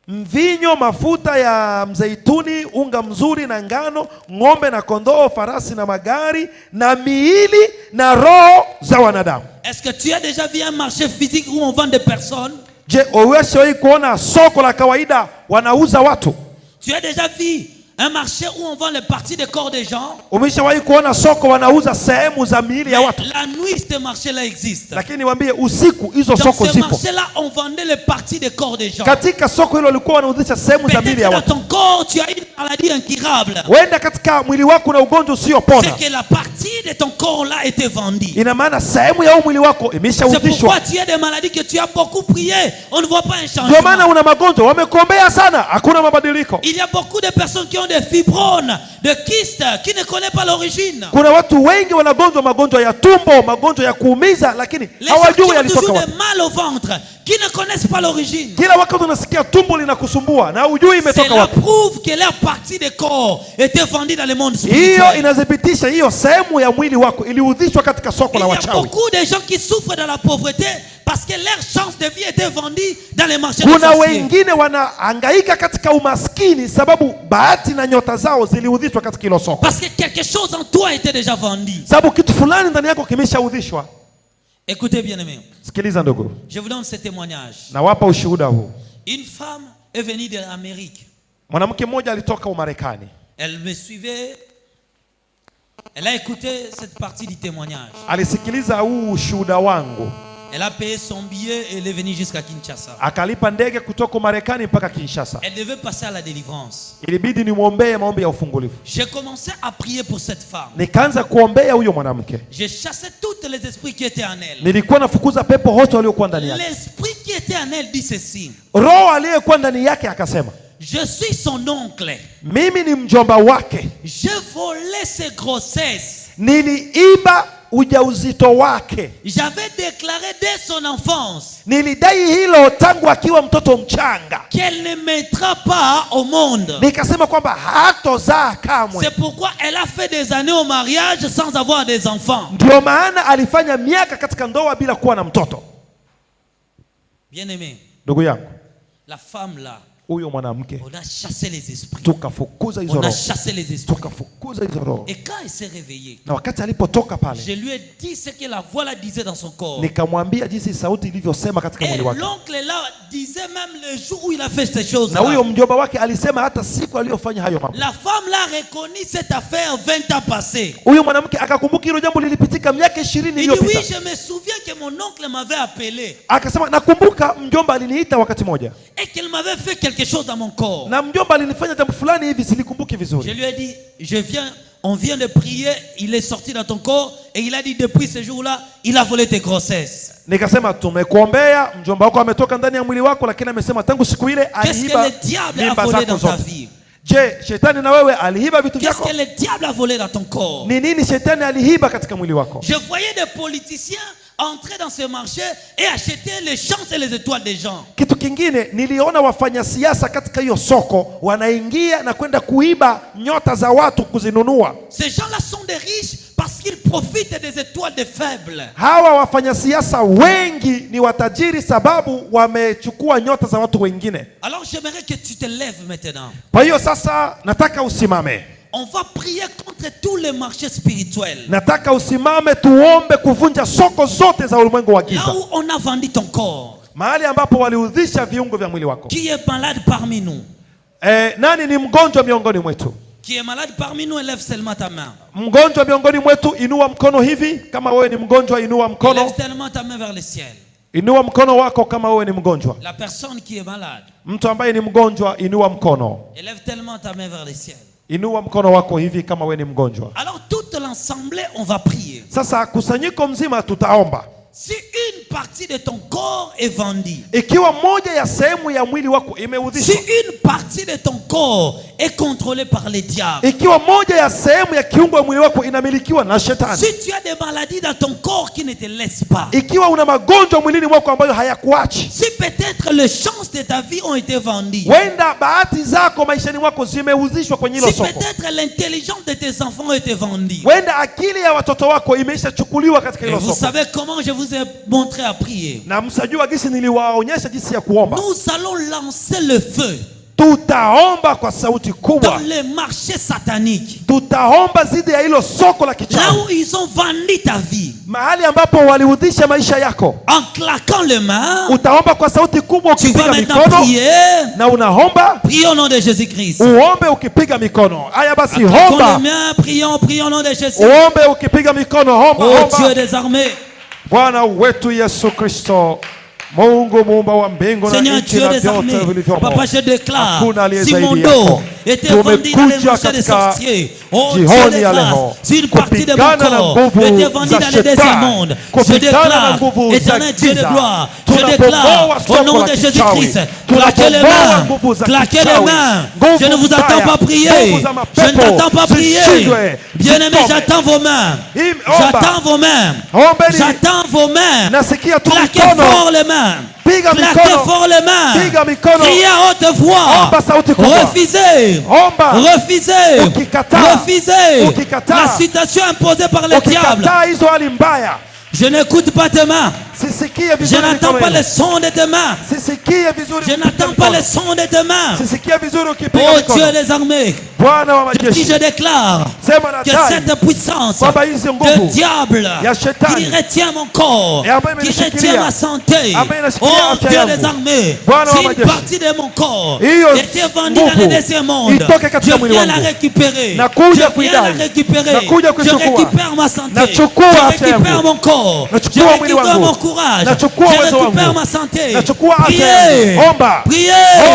Mvinyo, mafuta ya mzeituni, unga mzuri na ngano, ng'ombe na kondoo, farasi na magari, na miili na roho za wanadamu. Est-ce que tu as déjà vu un marché physique où on vend des personnes? Je, uweshawahi kuona soko la kawaida wanauza watu? Tu as déjà vu un marché où on vend les parties des corps des gens? Umeshawahi kuona soko wanauza sehemu za miili ya watu? La nuit, ce marché-là existe. Lakini niwaambie, usiku hizo soko Dans ce zipo. marché-là, on vendait les parties des corps des gens. Katika soko hilo walikuwa wanauzisha sehemu za miili ya Peut-être dans watu. ton corps, tu as une maladie incurable. Wenda katika mwili wako na ugonjwa usiopona. C'est que la partie de ton corps-là était vendue. Ina maana sehemu ya mwili wako C'est imeshauzishwa. pourquoi tu as des maladies que tu as beaucoup prié. On ne voit pas un Ndio maana changement. una magonjwa, wamekombea sana, hakuna mabadiliko. Il y a beaucoup de personnes qui ont des fibromes, de kystes, qui ne connaissent pas l'origine. Kuna watu wengi wanagonjwa magonjwa ya tumbo, magonjwa ya kuumiza, lakini Les gens qui hawajui ont yalitoka toujours wapi. des mal au ventre, qui ne connaissent pas l'origine. Kila wakati unasikia tumbo linakusumbua na hujui imetoka Cela wapi. prouve que leur partie de corps était vendue dans le monde Hiyo spirituel. inadhibitisha hiyo sehemu ya mwili wako iliudhishwa katika soko Il la y a wachawi. beaucoup de gens qui souffrent de la pauvreté parce que leur chance de vie était vendue dans les marchés de Kuna sorciers. wengine wanahangaika katika umaskini sababu bahati na nyota zao ziliudhishwa katika hilo soko. Parce que quelque chose en toi était déjà vendu. Sababu kitu fulani ndani yako kimeshaudhishwa. Écoutez bien aimé, Sikiliza ndugu, je vous donne ce témoignage. nawapa ushuhuda huu. Une femme est venue de l'Amérique. Mwanamke mmoja alitoka Umarekani. Elle me suivait. Elle a écouté cette partie du témoignage. Alisikiliza huu ushuhuda wangu. Elle a payé son billet et elle est venue jusqu'à Kinshasa. Akalipa ndege kutoka Umarekani mpaka Kinshasa. Elle devait passer à la délivrance. Ilibidi nimwombee maombi ya ufungulivu. J'ai commencé à prier pour cette femme. Nikaanza kuombea huyo mwanamke. J'ai chassé tous les esprits qui étaient en elle. Nilikuwa nafukuza pepo wote waliokuwa ndani yake. L'esprit qui était en elle dit ceci. Roho aliyekuwa ndani yake akasema, Je suis son oncle. mimi ni mjomba wake. J'ai volé ses grossesses. Niliiba ujauzito wake. J'avais déclaré dès son enfance Nilidai hilo tangu akiwa mtoto mchanga. qu'elle ne mettra pas au monde. Nikasema kwamba hatozaa kamwe. C'est pourquoi elle a fait des années au mariage sans avoir des enfants. Ndio maana alifanya miaka katika ndoa bila kuwa na mtoto. Bien-aimé, Ndugu yangu, la femme là, huyo mwanamke on a chassé les esprits. tukafukuza hizo On a roho. chassé les esprits. Tukafukuza hizo roho. Et quand elle s'est réveillée, Na wakati alipotoka pale, je lui ai dit ce que la voix là disait dans son corps. nikamwambia jinsi sauti ilivyosema katika Et mwili wake. l'oncle là disait même le jour où il a fait ces choses Na huyo là. mjomba wake alisema hata siku aliyofanya hayo mambo. La femme là reconnu cette affaire 20 ans passés. Huyo mwanamke akakumbuka hilo jambo lilipitika miaka 20 Il dit iliyopita. oui, je me souviens que mon oncle m'avait appelé Akasema nakumbuka mjomba aliniita wakati moja. et qu'il m'avait fait quelque chose dans mon corps. Na mjomba alinifanya jambo fulani hivi silikumbuki Je vizuri. lui ai dit, on vient de prier, il est sorti dans ton corps et il a dit depuis ce jour-là, il a volé tes grossesses. Nikasema tumekuombea, mjomba wako ametoka ndani ya mwili wako, lakini amesema tangu siku ile Qu'est-ce que aliiba le diable a mimba volé zako dans ta zote. vie? Je, shetani na wewe aliiba vitu Qu'est-ce vyako? que le diable a volé dans ton corps? Ni nini shetani aliiba katika mwili wako? Je voyais des politiciens entrer dans ce marché et acheter les chances et les étoiles des gens. Kitu kingine niliona wafanya siasa katika hiyo soko wanaingia na kwenda kuiba nyota za watu kuzinunua. Ces gens-là sont des riches parce qu'ils profitent des étoiles des faibles. Hawa wafanya siasa wengi ni watajiri sababu wamechukua nyota za watu wengine. Alors j'aimerais que tu te lèves maintenant. Kwa hiyo sasa nataka usimame. On va prier contre tous les marchés spirituels. Nataka usimame tuombe kuvunja soko zote za ulimwengu wa Là giza. où on a vendu ton corps. Mahali ambapo waliudhisha viungo vya mwili wako. Qui est malade parmi nous? Nani ni mgonjwa miongoni mwetu? Qui est malade parmi nous, élève seulement ta main. Mgonjwa miongoni mwetu, inua mkono hivi. Kama wewe ni mgonjwa, inua mkono. Élève tellement ta main vers le ciel. Inua mkono wako kama wewe ni mgonjwa. La personne qui est malade. Mtu ambaye ni mgonjwa, inua mkono. Élève tellement ta main vers le ciel. Inua mkono wako hivi kama wewe ni mgonjwa. Alors toute l'assemblée, on va prier. Sasa kusanyiko mzima tutaomba. Si une partie de ton corps est vendue, ikiwa moja ya sehemu ya mwili wako si imeudhishwa, une partie de ton corps est contrôlée par les diables, ikiwa moja ya sehemu ya kiungo ya mwili wako inamilikiwa na shetani, si tu as des maladies dans ton corps qui ne te laissent pas, ikiwa una magonjwa mwilini mwako ambayo hayakuachi, si peut-être les chances de ta vie ont été vendues, wenda bahati zako maishani mwako zimeuzishwa kwenye hilo si soko, peut-être l'intelligence de tes enfants a été vendue. wenda akili ya watoto wako imeshachukuliwa katika Et hilo vous soko. savez comment je vous ai montré à prier. Na msajua jinsi niliwaonyesha jinsi ya kuomba. Nous allons lancer le feu Tutaomba kwa sauti dans kubwa, les marchés sataniques, tutaomba zidi ya hilo soko la là kichawi, où ils ont vendu ta vie. mahali ambapo waliudhisha maisha yako. En claquant les mains, Utaomba kwa sauti kubwa tu vas ukipiga maintenant mikono, prier. na unaomba Prie au nom de Jésus-Christ. uombe ukipiga mikono. Haya basi, Claquons les omba, mains, prions, prions au nom de Jésus. uombe ukipiga mikono, omba, Oh Dieu omba. des armées, Bwana wetu Yesu Kristo, Mungu muumba wa mbingu na Seigneur nchi Dieu na des vyote armées, vilivyomo. Papa, je déclare, Hakuna aliye si zaidi mon yako. dos était vendu dans les Tumekuja marchés des katika sorciers, oh Dieu jioni des ya grâces, leo si une partie de mon kupigana na corps nguvu était vendue za dans les deuxième shetani, monde, je kupigana na déclare, nguvu za éternel Dieu de giza, gloire, je tunapoboa déclare, au soko nom la de kichawi, Jésus-Christ, claquez les tunapoboa mains, nguvu za claquez les kichawi, mains, nguvu je ne vous attends mbaya, pas prier, nguvu za je mapepo, ne t'attends pas prier, zishindwe, bien-aimé, zitome. j'attends vos mains, Omba. j'attends vos mains, Ombeni, j'attends vos mains, nasikia tu claquez mikono, fort les mains. piga Claquez mikono, fort les mains. piga mikono, Criez à haute voix. omba sauti kubwa, Refusez. omba, Refusez. Ukikataa. Refusez. Ukikataa. La situation imposée par les diables. ukikataa hizo hali mbaya, Je n'écoute pas tes mains. sisikie Je vizuri n'entends mikono pas yenu. le son de tes mains. Sisikie vizuri Je ukipiga n'entends pas mikono. le son de tes mains. Sisikie vizuri ukipiga Oh mikono. Dieu des armées. Bwana wa Si majeshi, je déclare sema que nadai cette puissance kwamba hizi de nguvu diable ya shetani qui retient mon corps, et ambayo qui imenishikilia, retient ma santé, ambayo inashikilia oh afya Dieu yangu, des armées, Bwana wa si une majeshi, partie de mon corps hiyo était vendue dans nguvu le deuxième monde, itoke katika je mwili viens la wangu. récupérer, Nakuja je viens la kuidai. récupérer, Nakuja je kuichukua. récupère ma santé, Nachukua je afya yangu. récupère mon corps, je Nachukua mwili récupère wangu. mon courage, Nachukua je uwezo récupère wangu. ma santé. Nachukua afya Priez, yangu. Omba. priez,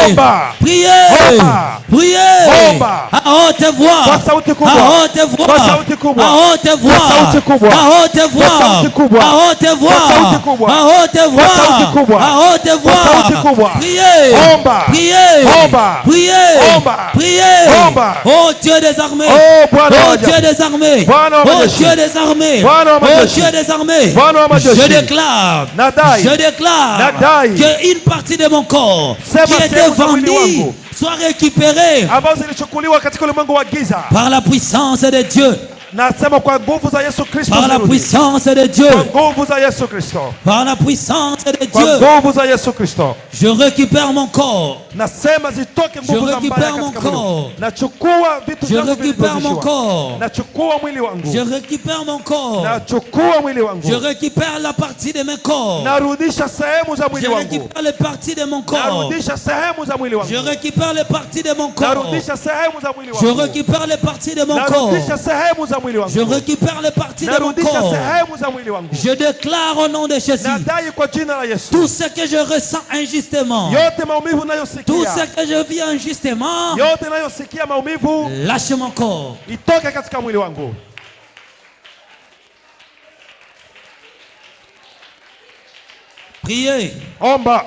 Omba. priez, Omba. priez, Omba. à haute voix, Kwa sauti kubwa. à haute voix, Kwa sauti kubwa. à haute voix, Kwa sauti kubwa. à haute voix, Kwa sauti kubwa. à haute voix, Kwa sauti kubwa. à haute voix, Kwa sauti kubwa. à haute Kwa sauti voix. kubwa. Priez, Omba. priez, Omba. priez, Omba. priez. Omba. Oh Dieu des armées, Oh, Bwana wa oh majeshi. Dieu des armées, Bwana wa oh majeshi. Dieu des armées, Bwana wa oh majeshi. Dieu des armées. Bwana wa majeshi. Je déclare, Nadai. je déclare Nadai. qu'une partie de mon corps Sema qui était sehemu za mwili vendue wangu. soit récupérée ambazo zilichukuliwa katika ulimwengu wa giza. par la puissance de Dieu, Nasema kwa nguvu za Yesu Kristo, par la zirudi. puissance de Dieu, Kwa nguvu za Yesu Kristo, par la puissance de kwa Dieu. nguvu za Yesu Kristo, Je récupère mon corps, nasema zitoke nguvu za mbaya récupère mon katika mwili. corps. Nachukua vitu je vyangu récupère mon vilivyorudishwa. corps, Nachukua mwili je wangu, récupère mon corps, nachukua mwili je wangu, récupère la partie de mes corps, narudisha sehemu za je mwili wangu, récupère les parties de mon corps, narudisha sehemu za mwili je wangu, récupère les parties de mon corps, narudisha sehemu za mwili je wangu, récupère les parties de mon corps, narudisha sehemu za mwili je wangu, récupère les parties de mon narudisha corps. sehemu za mwili wangu. Je déclare au nom de Jésus, Nadai kwa jina la Yesu, tout ce que je ressens injustement, yote maumivu tout ce nayosikia, que je vis injustement, yote nayosikia maumivu lâche mon corps. itoke katika mwili wangu. Priez, Omba,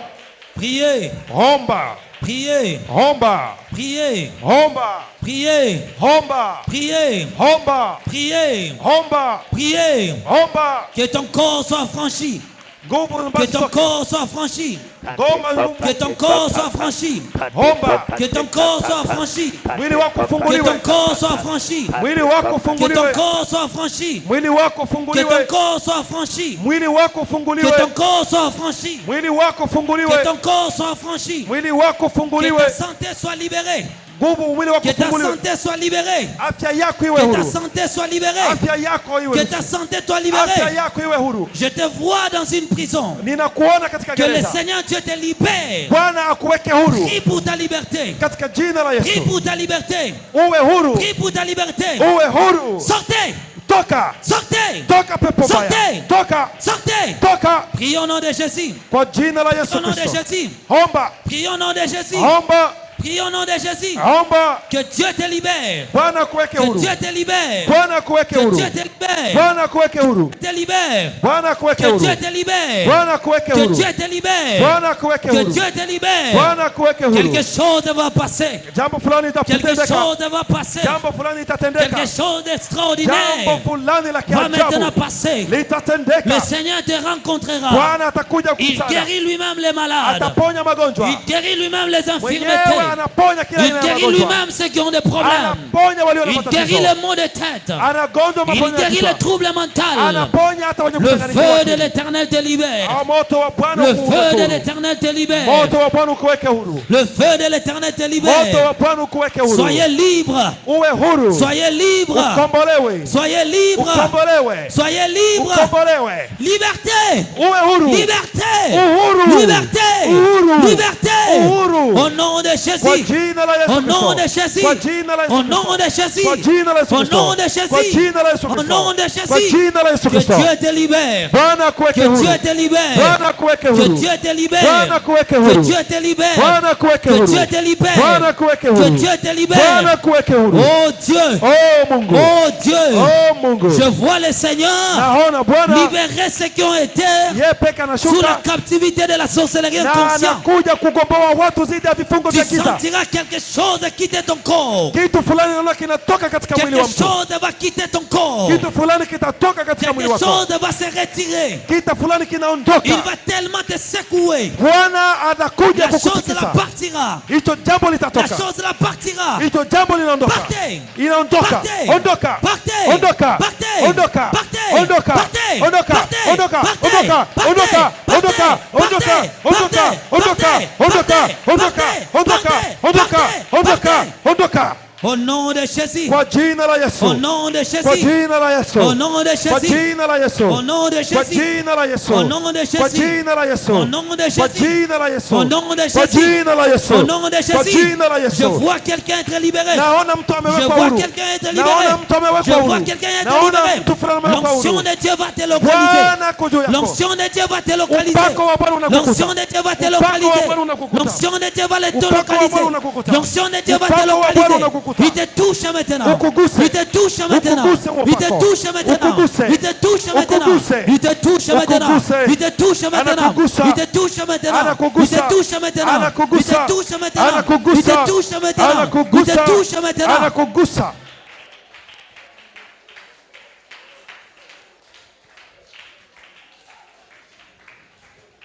priez, omba, priez, omba, priez, omba, priez, omba, priez, omba, priez, omba, priez. omba. Que ton corps soit franchi, Nguvu que ambazo ton zitoke. corps soit franchi, Ngoma que ton corps soit franchi, omba, que ton corps soit franchi, mwili wako que ton ufunguliwe, corps soit franchi, mwili wako que ton ufunguliwe, corps soit franchi, mwili wako que ton ufunguliwe, corps soit franchi, mwili wako que ton ufunguliwe, corps soit franchi, mwili wako que ufunguliwe, ton corps soit franchi, mwili wako que ufunguliwe, ta santé soit libérée, nguvu, mwili wako que ta ufunguliwe, santé soit libérée, afya yako iwe que ta huru, santé soit libérée, afya yako iwe que huru, ta santé soit afya libérée. yako iwe huru. Je te vois dans une prison. Ninakuona katika Que le gereza. Seigneur Dieu te libère. Bwana akuweke huru Prie pour ta liberté. katika jina la Prie Yesu. pour ta liberté. Uwe huru, Prie pour ta liberté. uwe huru. Sortez. Toka, Sortez. toka pepo baya, Sortez. toka, Sortez. toka Prions au nom de Jésus. kwa jina la Prions Yesu au nom de Kristo. Jésus. Omba, Prions au nom de Jésus. omba, Prie au nom de Jésus. Omba Que Dieu te libère. Bwana kuweke Que huru. Dieu te libère. Bwana kuweke Que huru. Dieu te libère. Bwana kuweke huru. Te libère. Bwana kuweke Que huru. Dieu te libère. Bwana kuweke Que huru. Dieu te libère. Bwana kuweke Que huru. Dieu te libère. Bwana kuweke huru. Quelque chose va passer. Jambo fulani Quelque itatendeka. chose va passer. Jambo fulani itatendeka. Quelque chose d'extraordinaire Jambo fulani la va maintenant kiajabu passer. Le litatendeka. Seigneur te rencontrera. Bwana atakuja Il kukusanya. guérit lui-même les malades. Ataponya magonjwa. Il guérit lui-même les Mwenyewe infirmités. anaponya kila Il aina ya guérit magonjwa. lui-même ceux qui ont des problèmes. Anaponya walio na Il guérit matatizo. les maux de tête. Anagonjwa Il magonjwa ya guérit kichwa. les troubles mentaux. Anaponya hata wenye Le kuchanganyikiwa feu de akili. l'Éternel te libère. Moto wa Bwana Le ukuweke feu de huru. l'Éternel te libère. Moto wa Bwana ukuweke huru. Le feu de l'Éternel te Moto libère. wa Bwana ukuweke huru. Soyez libre. Uwe huru. Soyez libre. Ukombolewe. Soyez libre. Ukombolewe. Soyez libre. Ukombolewe. Liberté. Uwe huru. Liberté. Uhuru. Liberté. Uhuru. Liberté. Uhuru. Au nom de Kwa Jésus. jina la Yesu Au nom de Kristo. Jésus. Kwa jina la Yesu Au Kristo. nom de Jésus. Kwa jina la Yesu Au Kristo. nom de Kwa Jésus. jina la Yesu Au Kristo. nom de Kwa Jésus. jina la Yesu Que Kristo. Dieu te libère. Bwana kuweke Que huru. Dieu te libère. Bwana kuweke Que huru. Dieu te libère. Bwana kuweke Que huru. Dieu te libère. Bwana kuweke Que huru. Dieu te libère. Bwana kuweke Que huru. Dieu te libère. Bwana kuweke huru. Oh Dieu. Oh Mungu. Oh Dieu. Oh Mungu. Je vois le Seigneur Naona Bwana libérer ceux qui ont été yeye peke sous la anashuka captivité de la sorcellerie na inconsciente. anakuja kugomboa watu zidi ya vifungo Tu vya giza. sentiras quelque chose quitter ton corps. Kitu fulani naona kinatoka katika mwili Quelque wa mtu. chose va quitter ton corps. Kitu fulani kitatoka katika mwili Quelque wako. chose va se retirer. Kitu fulani kinaondoka. Il va tellement te secouer. Bwana anakuja La chose là kukutikisa. partira. Hicho jambo La litatoka. chose là partira. Hicho jambo linaondoka. Partez. Inaondoka. Partez. Ondoka. Partez. Ondoka. Partez. Ondoka. Partez. Ondoka. Partez. Ondoka. Partez. Ondoka. Partez. Ondoka. Partez. Ondoka. Ondoka. Partez. Ondoka. Partez. Ondoka. Ondoka. Partez. Ondoka. Partez. Ondoka. Ondoka. Partez. Ondoka. Partez. Ondoka. Au nom de Jésus. Kwa jina la Au Yesu. nom de Kwa Jésus. jina la Yesu. Au nom de Kwa Jésus. jina la Yesu. Au nom de Kwa Jésus. jina la Yesu. Au nom de Kwa Jésus. jina la Yesu. Au nom de Kwa Jésus. jina la Yesu. Au nom de Kwa Jésus. jina la Yesu. Au nom de Kwa Jésus. jina la Yesu. Je vois quelqu'un être libéré. Naona mtu Je amewekwa vois huru. quelqu'un être libéré. Naona mtu Je amewekwa vois huru. quelqu'un être Naona libéré. mtu fulani amewekwa L'onction huru. de Dieu va te localiser. Bwana ako juu yako. L'onction de Dieu va te localiser. Upako wa Bwana unakukuta. L'onction de Dieu va te Upako wa Bwana localiser. unakukuta. L'onction de Dieu va te Upako wa Bwana localiser. unakukuta. L'onction de Dieu va te Upako wa Bwana localiser. unakukuta. Il te touche maintenant. Ukuguse. Il te touche maintenant. Ukuguse Il te upako. touche maintenant. Ukuguse. Il te touche maintenant. Ukuguse. Il te touche maintenant. Ukuguse. Il te touche maintenant. Anakugusa. Il te touche maintenant. Il Anakugusa. te touche maintenant. Il Anakugusa. te touche maintenant. Anakugusa. Il te touche maintenant. Il Anakugusa. te touche maintenant. Anakugusa.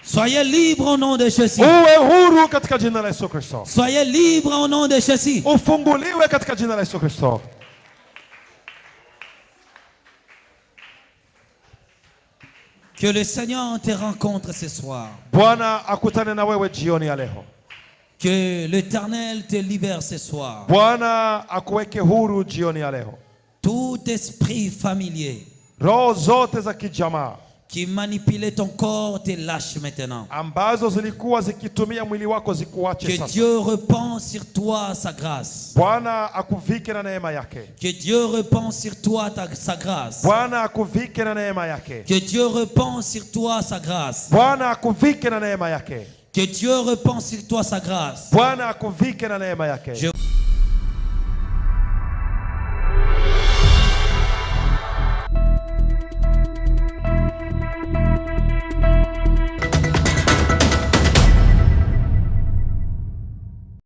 Soyez libre au nom de Jésus. Uwe huru katika jina la Yesu Kristo. Soyez libre au nom de Jésus. Ufunguliwe katika jina la Yesu Kristo. Que le Seigneur te rencontre ce soir. Bwana akutane na wewe jioni ya leo. Que l'Éternel te libère ce soir. Bwana akuweke huru jioni ya leo. Tout esprit familier Roho zote za kijamaa qui manipulait ton corps te lâche maintenant. ambazo zilikuwa zikitumia mwili wako zikuache Que sasa. Dieu répand sur toi sa grâce. Bwana akuvike na neema yake. Que Dieu répand sur toi sa grâce. Bwana akuvike na neema yake. Que Dieu répand sur toi sa grâce. Bwana akuvike na neema yake. Que Dieu répand sur toi sa grâce. Bwana akuvike na neema yake.